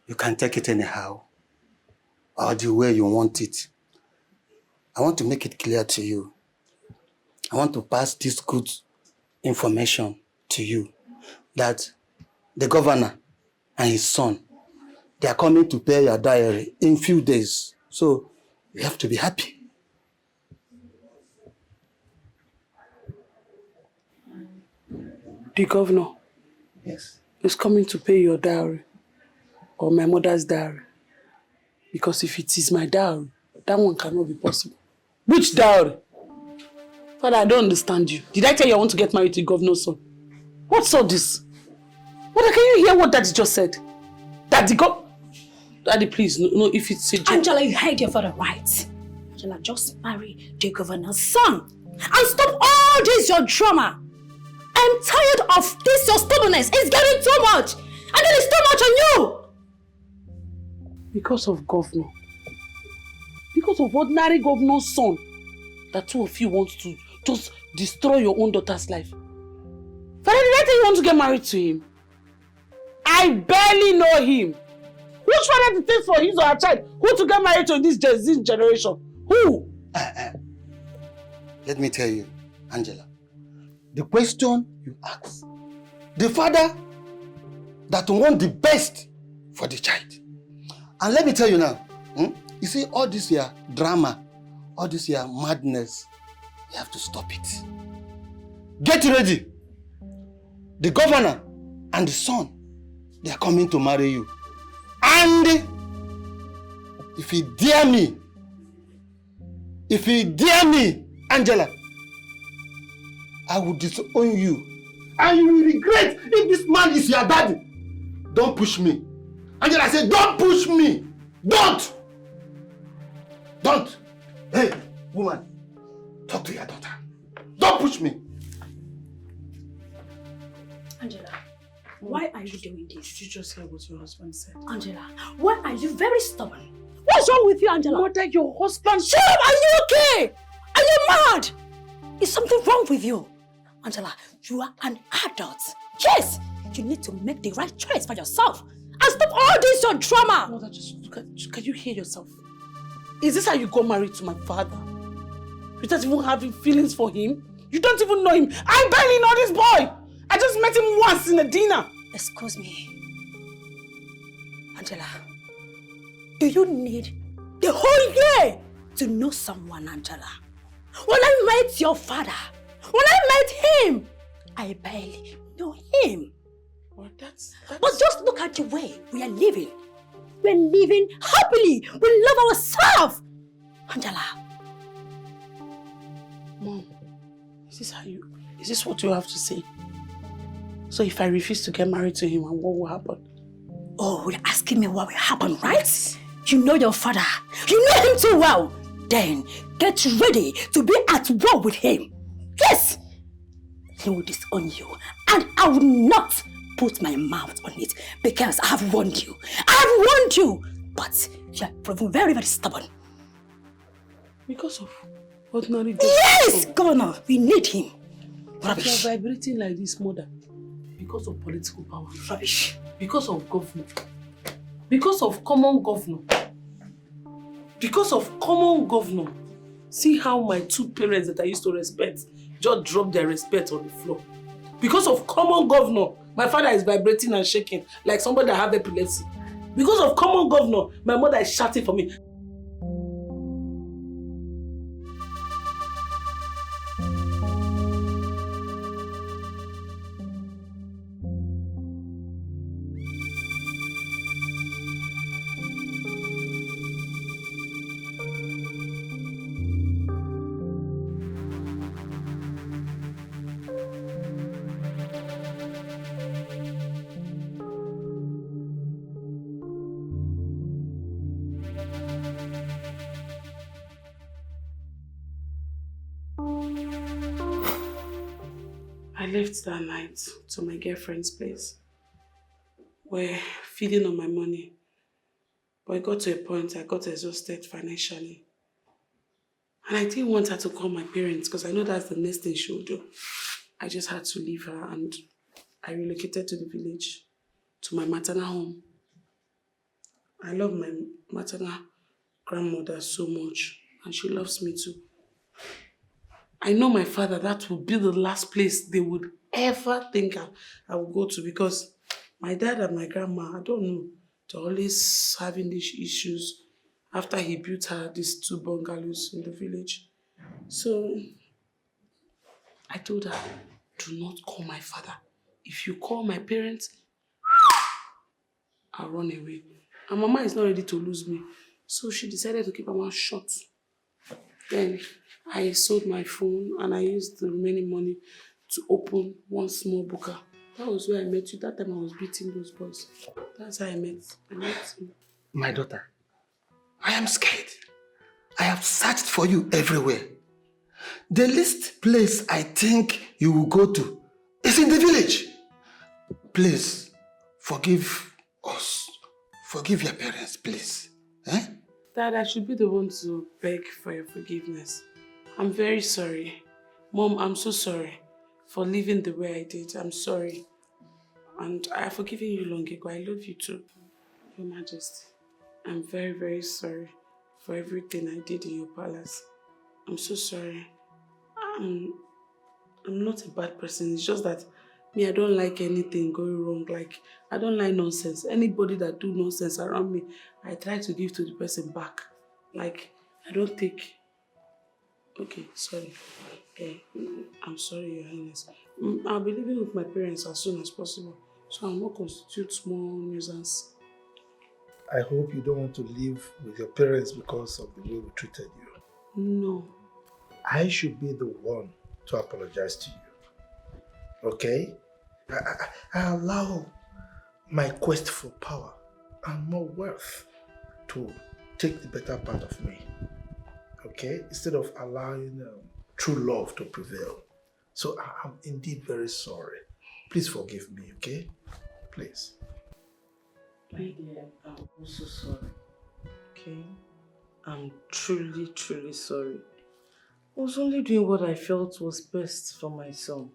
You can take it anyhow, or the way you want it. I want to make it clear to you. I want to pass this good information to you that the governor and his son, they are coming to pay your diary in few days. So you have to be happy. The governor? Yes. Is coming to pay your dowry or my mother's dowry. Because if it is my dowry, that one cannot be possible. Which dowry? Father, I don't understand you. Did I tell you I want to get married to the governor's son? What's all this? Mother, can you hear what Daddy just said? Daddy, Daddy, please, no, if it's a joke. Angela, you heard your father right. Angela, just marry the governor's son. And stop all this your drama. I'm tired of this your stubbornness. It's getting too much. And then it's too much on you. Because of governor. Because of ordinary governor's son. That two of you want to just destroy your own daughter's life. Father, did I tell you want to get married to him? I barely know him. Which father to think for his or her child who to get married to in this generation? Who? Let me tell you, Angela. The question you ask, the father that wants the best for the child. And let me tell you now, you see all this here drama, all this here madness, you have to stop it. Get ready. The governor and the son, they are coming to marry you. And if you dare me, Angela, I will disown you. And you will regret if this man is your daddy. Don't push me. Angela, I said, don't push me. Don't. Hey, woman, talk to your daughter. Don't push me. Angela, why are you doing this? Did you just hear what your husband said? Angela, why are you very stubborn? What's wrong with you, Angela? Mother, your husband... Shut up! Are you okay? Are you mad? Is something wrong with you? Angela, you are an adult. Yes! You need to make the right choice for yourself. And stop all this your drama! Mother, can you hear yourself? Is this how you got married to my father? Without even having feelings for him? You don't even know him. I barely know this boy! I just met him once in a dinner. Excuse me. Angela, do you need the whole year to know someone, Angela? When I met your father, when I met him, I barely know him. Well, that's... But just look at the way we are living. We're living happily. We love ourselves. Angela. Mom, is this what you have to say? So if I refuse to get married to him, what will happen? Oh, you're asking me what will happen, right? You know your father. You know him too well. Then get ready to be at war with him. Yes! He will disown you. And I will not put my mouth on it because I have warned you. I have warned you. But you are proven very, very stubborn. Because of Ordinary job. Yes, Governor, we need him. Rubbish. You are vibrating like this, mother. Because of political power. Rubbish. Because of governor. Because of common governor. Because of common governor. See how my two parents that I used to respect just dropped their respect on the floor. Because of common governor, my father is vibrating and shaking like somebody that have epilepsy. Because of common governor, my mother is shouting for me. I left that night to my girlfriend's place. We're feeding on my money. But it got to a point I got exhausted financially. And I didn't want her to call my parents because I know that's the next thing she would do. I just had to leave her and I relocated to the village, to my maternal home. I love my maternal grandmother so much and she loves me too. I know my father, that would be the last place they would ever think I would go to because my dad and my grandma, I don't know, they're always having these issues after he built her these 2 bungalows in the village. So I told her, do not call my father. If you call my parents, I'll run away. And Mama is not ready to lose me. So she decided to keep her mouth shut. Then I sold my phone and I used the remaining money to open one small booker. That was where I met you. That time I was beating those boys. That's how I met you. My daughter, I am scared. I have searched for you everywhere. The least place I think you will go to is in the village. Please, forgive us. Forgive your parents, please. Eh? Dad, I should be the one to beg for your forgiveness. I'm very sorry. Mom, I'm so sorry for living the way I did. I'm sorry. And I have forgiven you long ago. I love you too, Your Majesty. I'm very, very sorry for everything I did in your palace. I'm so sorry. I'm not a bad person. It's just that me, I don't like anything going wrong. Like, I don't like nonsense. Anybody that do nonsense around me, I try to give to the person back. Like, I don't take... Okay, sorry. Okay, I'm sorry, Your Highness. I'll be living with my parents as soon as possible, so I'll not constitute small nuisance. I hope you don't want to live with your parents because of the way we treated you. No. I should be the one to apologize to you. Okay? I allow my quest for power and more wealth to take the better part of me. Okay? Instead of allowing true love to prevail. So I'm indeed very sorry. Please forgive me, okay? Please. My dear, I'm also sorry. Okay? I'm truly, truly sorry. I was only doing what I felt was best for my son.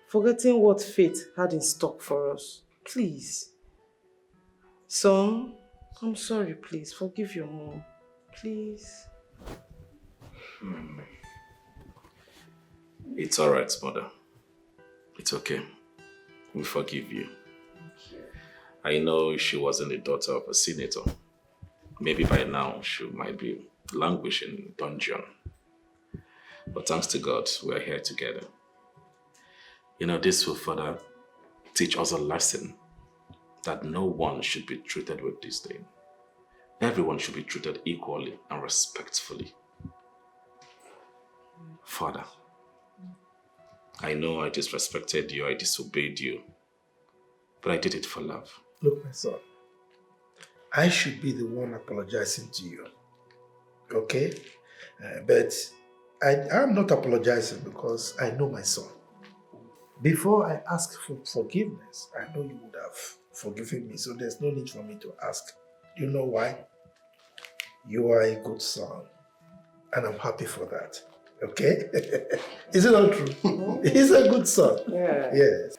Forgetting what fate had in stock for us. Please. Son, I'm sorry, please. Forgive your mom. Please. It's alright, mother. It's okay. We forgive you. I know she wasn't the daughter of a senator. Maybe by now she might be languishing in a dungeon. But thanks to God, we're here together. You know, this will further teach us a lesson that no one should be treated with disdain. Everyone should be treated equally and respectfully. Father, I know I disrespected you, I disobeyed you, but I did it for love. Look, my son, I should be the one apologizing to you, okay? But I'm not apologizing because I know my son. Before I ask for forgiveness, I know you would have forgiven me, so there's no need for me to ask. You know why? You are a good son. And I'm happy for that. Okay? Is it not true? He's a good son. Yeah. Yes.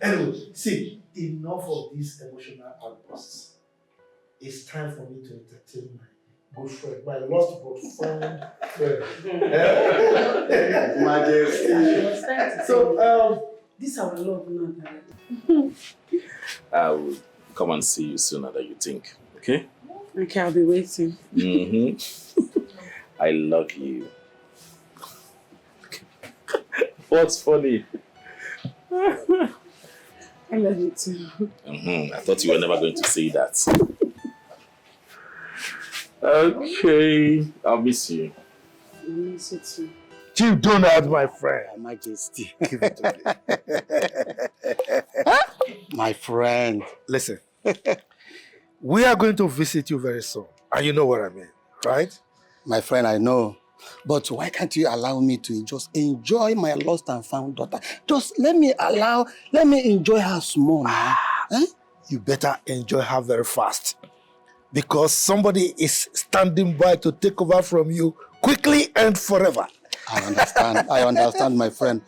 Anyway, see, enough of these emotional outbursts. It's time for me to entertain my good friend, my lost but found friend. Majesty. So, this our love now. I will come and see you sooner than you think. Okay? Okay, I'll be waiting. I love you. What's funny? I love you too. I thought you were never going to say that. Okay, I'll miss you. I miss you too. Chief Donald, my friend. Your Majesty. Give it to me. My friend. Listen, we are going to visit you very soon. And you know what I mean, right? My friend, I know. But why can't you allow me to just enjoy my lost and found daughter? Just let me enjoy her small now. You better enjoy her very fast. Because somebody is standing by to take over from you quickly and forever. I understand, my friend.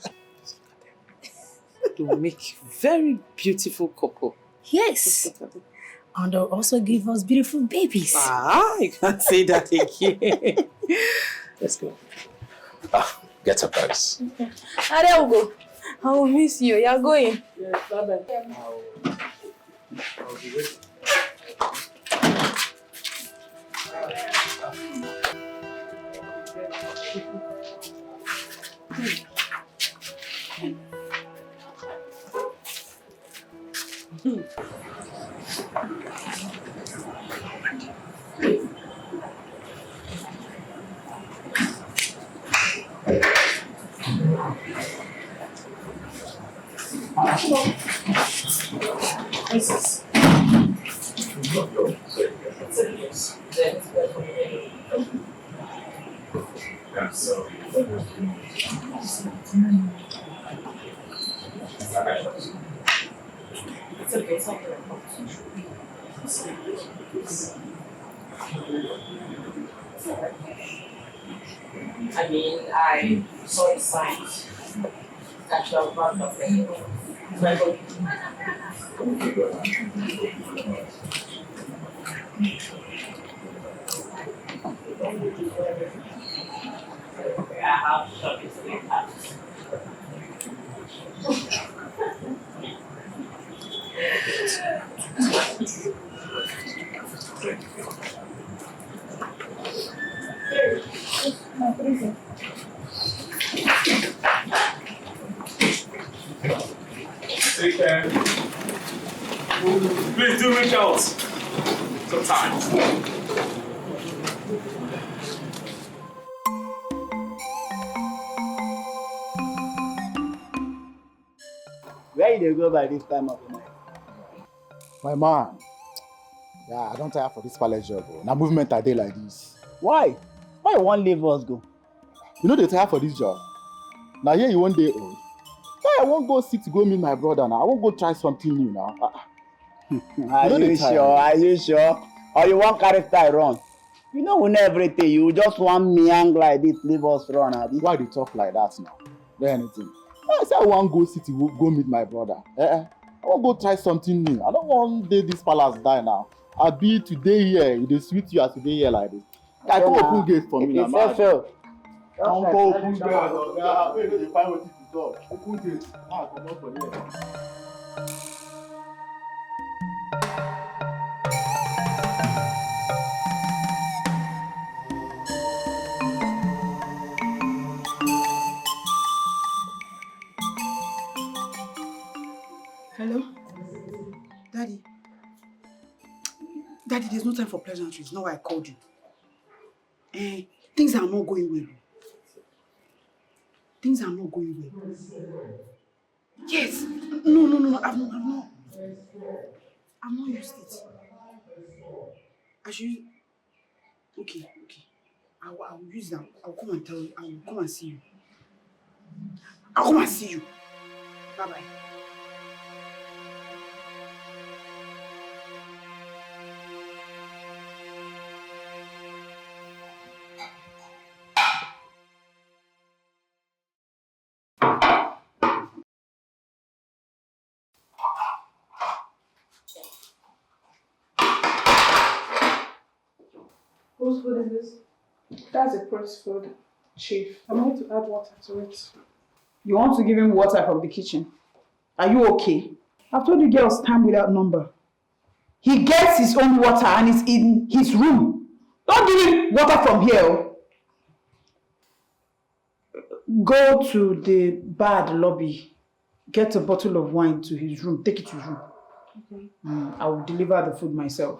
To make very beautiful couple. Yes. And they'll also give us beautiful babies. You can't say that again. Let's go. Get up, guys. Okay. I will go. I will miss you. You're going. Yes, bye-bye. I'll be waiting. I mean, I saw the signs. Actual part of it. I have shot it with that. Take care. Please do reach out. Sometimes. Where you dey go by this time of the night? My man, I don't tire for this palace job. Now movement a day like this. Why? Why you wan leave us go? You know they tire for this job. Now here you one day old. Why I won't go sick to go meet my brother now. I won't go try something new now. Are you sure? Are you sure? Or you wan carry style run? You know we know everything. You just want me hang like this, leave us run. Why do you talk like that now? There anything? I say I want go city go meet my brother. I want go try something new. I don't want this palace die now. I be today here. It is sweet you as today here like this. I go open gate for me now. Fail. Don't go open gate. Wait, you find what to talk. Open gate. Now come out for here. Hello? Daddy? Daddy, there's no time for pleasantries. Now I called you. Things are not going well. Things are not going well. Yes. No. I've not used it. I should... Okay. I will use that. I'll come and tell you. I will come and see you. I'll come and see you. Bye-bye. Whose food is this? That's a press food, Chief. I'm going to add water to it. You want to give him water from the kitchen? Are you okay? I've told you girls time without number. He gets his own water and it's in his room. Don't give him water from here. Go to the bar at the lobby. Get a bottle of wine to his room. Take it to his room. Okay. I will deliver the food myself.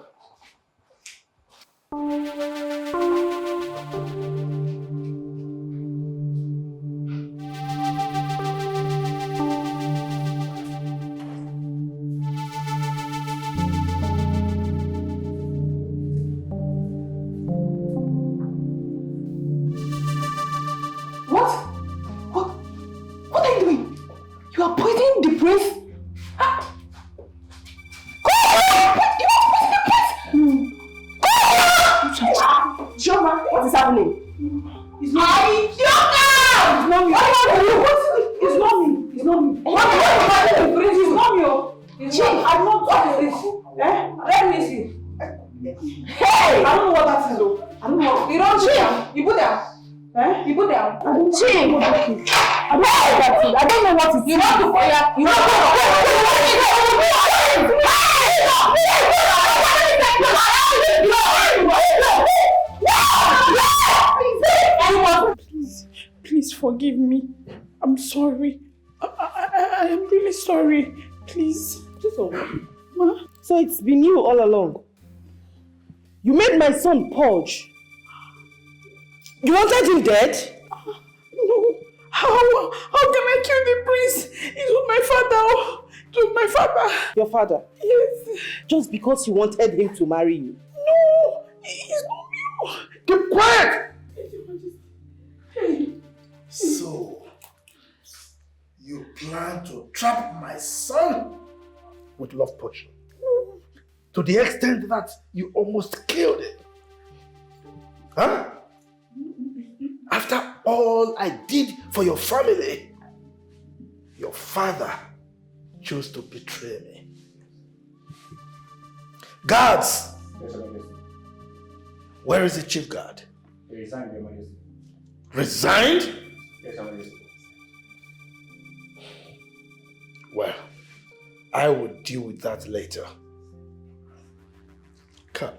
What are you doing? You are poisoning the prince? Shoma, what is happening? It's not me. It's not me. It's not me. It's not me. What is happening? Prince, it's not me. It's not. I'm not doing this. Let me see. Hey! I don't know what that is though. I don't know. You don't cheat. You put down. You put down. I don't cheat. I don't know what that is. I don't know what it is. You want to fire. You want Please forgive me. I'm sorry. I am really sorry. Please. Ma? So it's been you all along. You made my son purge. You wanted him dead? No. How can I kill the prince? It was my father. It was my father. Your father? Yes. Just because you wanted him to marry you? No. He's not me. Keep quiet! So, you plan to trap my son with love potion? To the extent that you almost killed him? Huh? After all I did for your family, your father chose to betray me. Guards! Where is the chief guard? He resigned, Your Majesty. Resigned? Yes, Your Majesty. Well, I will deal with that later. Come.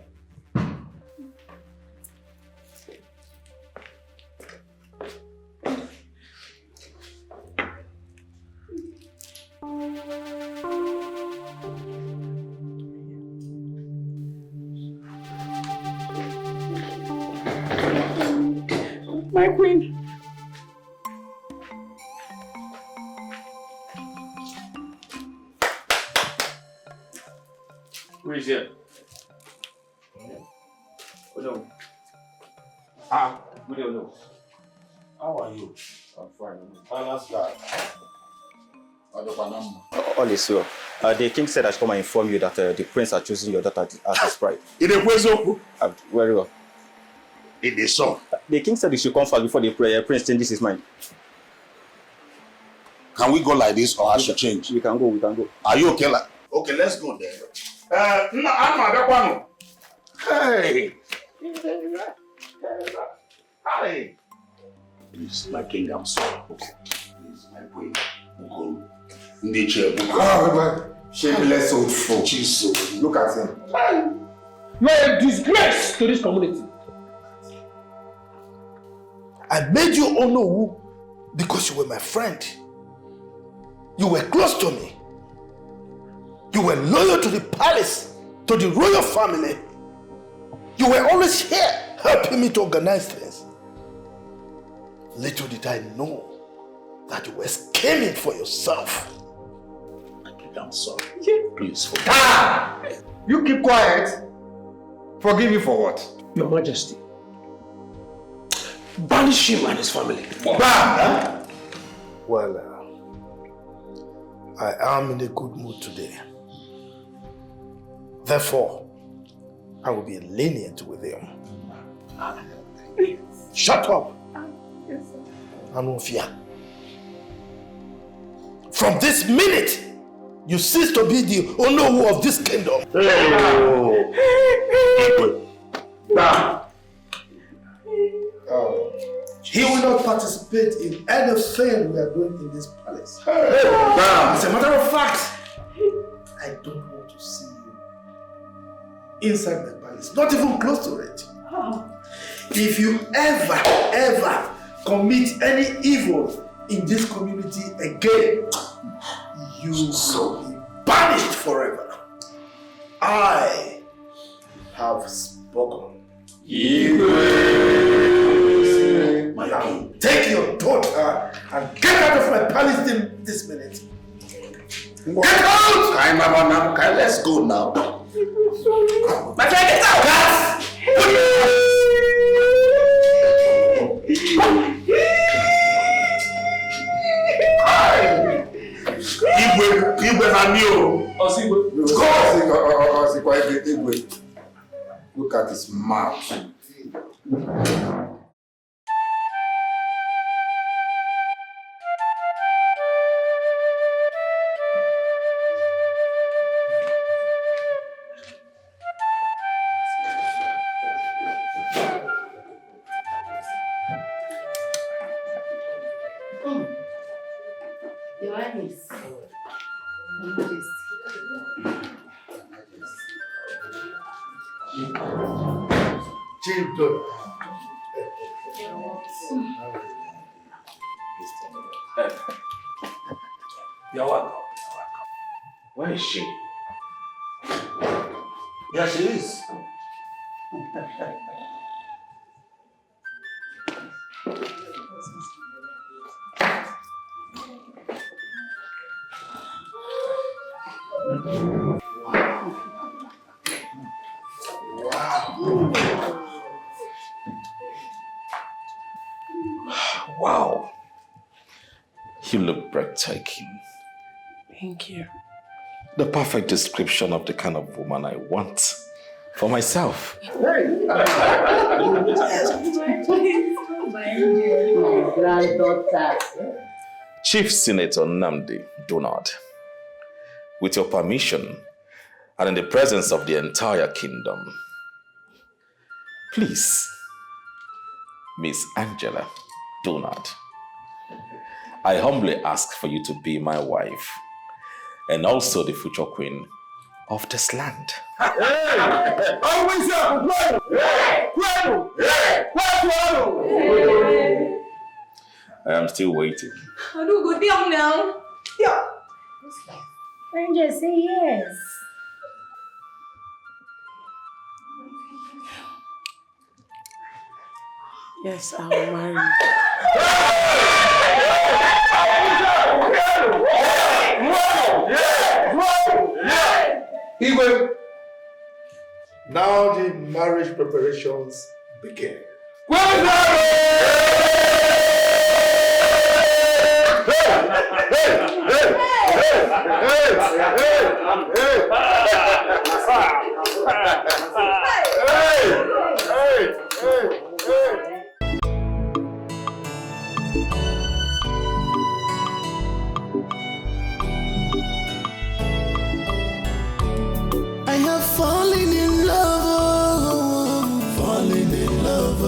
My queen. Who is here? Ojo. Ah, good Ojo. How are you? I'm fine. Palace guard. All is well. The king said I should come and inform you that the prince are choosing your daughter as his bride. In the question? Very well. In the song? The king said you should come first before the prince changes his mind. Can we go like this or I should change? We can go. Are you okay? Okay, let's go there. Hey! Hi! Please, my king, I'm sorry. Okay. Please, my queen. Shameless old fool. Jesus. Look at him. You are a disgrace to this community. I made you Onowu because you were my friend. You were close to me. You were loyal to the palace, to the royal family. You were always here helping me to organize things. Little did I know that you were scheming for yourself. I'm sorry. Please forgive me. You keep quiet. Forgive me for what? Your Majesty. Banish him and his family. Bam! Well, I am in a good mood today. Therefore, I will be lenient with him. Shut up! Yes, sir. Anufia. From this minute, you cease to be the Onowu of this kingdom. He will not participate in anything we are doing in this palace. As a matter of fact, I don't want to see you inside the palace, not even close to it. If you ever commit any evil in this community again, you will be banished forever. I have spoken. Now, take your daughter and get out of my palace this minute. Get out! Let's go now. My friend, get out! Igwe Hanyo. Look at his mouth. Your Highness. You're welcome. Where is she? Yeah, she is. Wow. You look breathtaking. Thank you. The perfect description of the kind of woman I want for myself. Granddaughter. Chief Senator Nnamdi Donald, with your permission and in the presence of the entire kingdom, please, Miss Angela Donald, I humbly ask for you to be my wife and also the future queen of this land. I am still waiting. I do go down now. Yeah. Angel, say yes. Yes, I will marry Igwe, now the marriage preparations begin. I have fallen in love, fallen in love,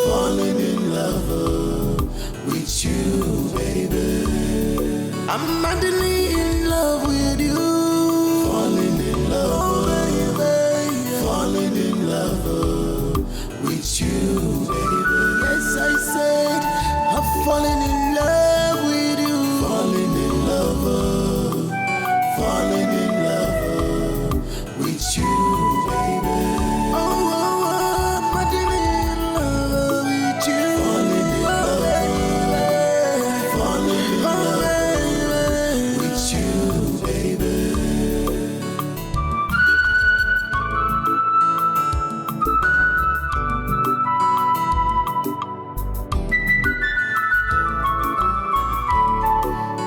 fallen in love with you, baby. I'm madly in love with you, fallen in love, baby, fallen in love with you, baby. Yes, I said I've fallen in love with you, fallen in love, fallen in love with you, baby. Oh, I'm madly in love with you, fallen in love, fallen in love with you, baby.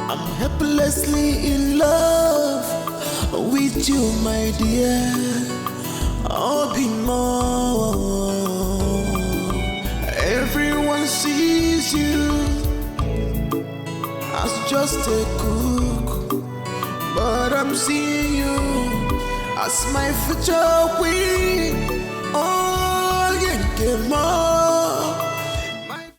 I'm helplessly in love with you, my dear. I'll be more. Everyone sees you as just a cook, but I'm seeing you as my future queen. Oh, you get more.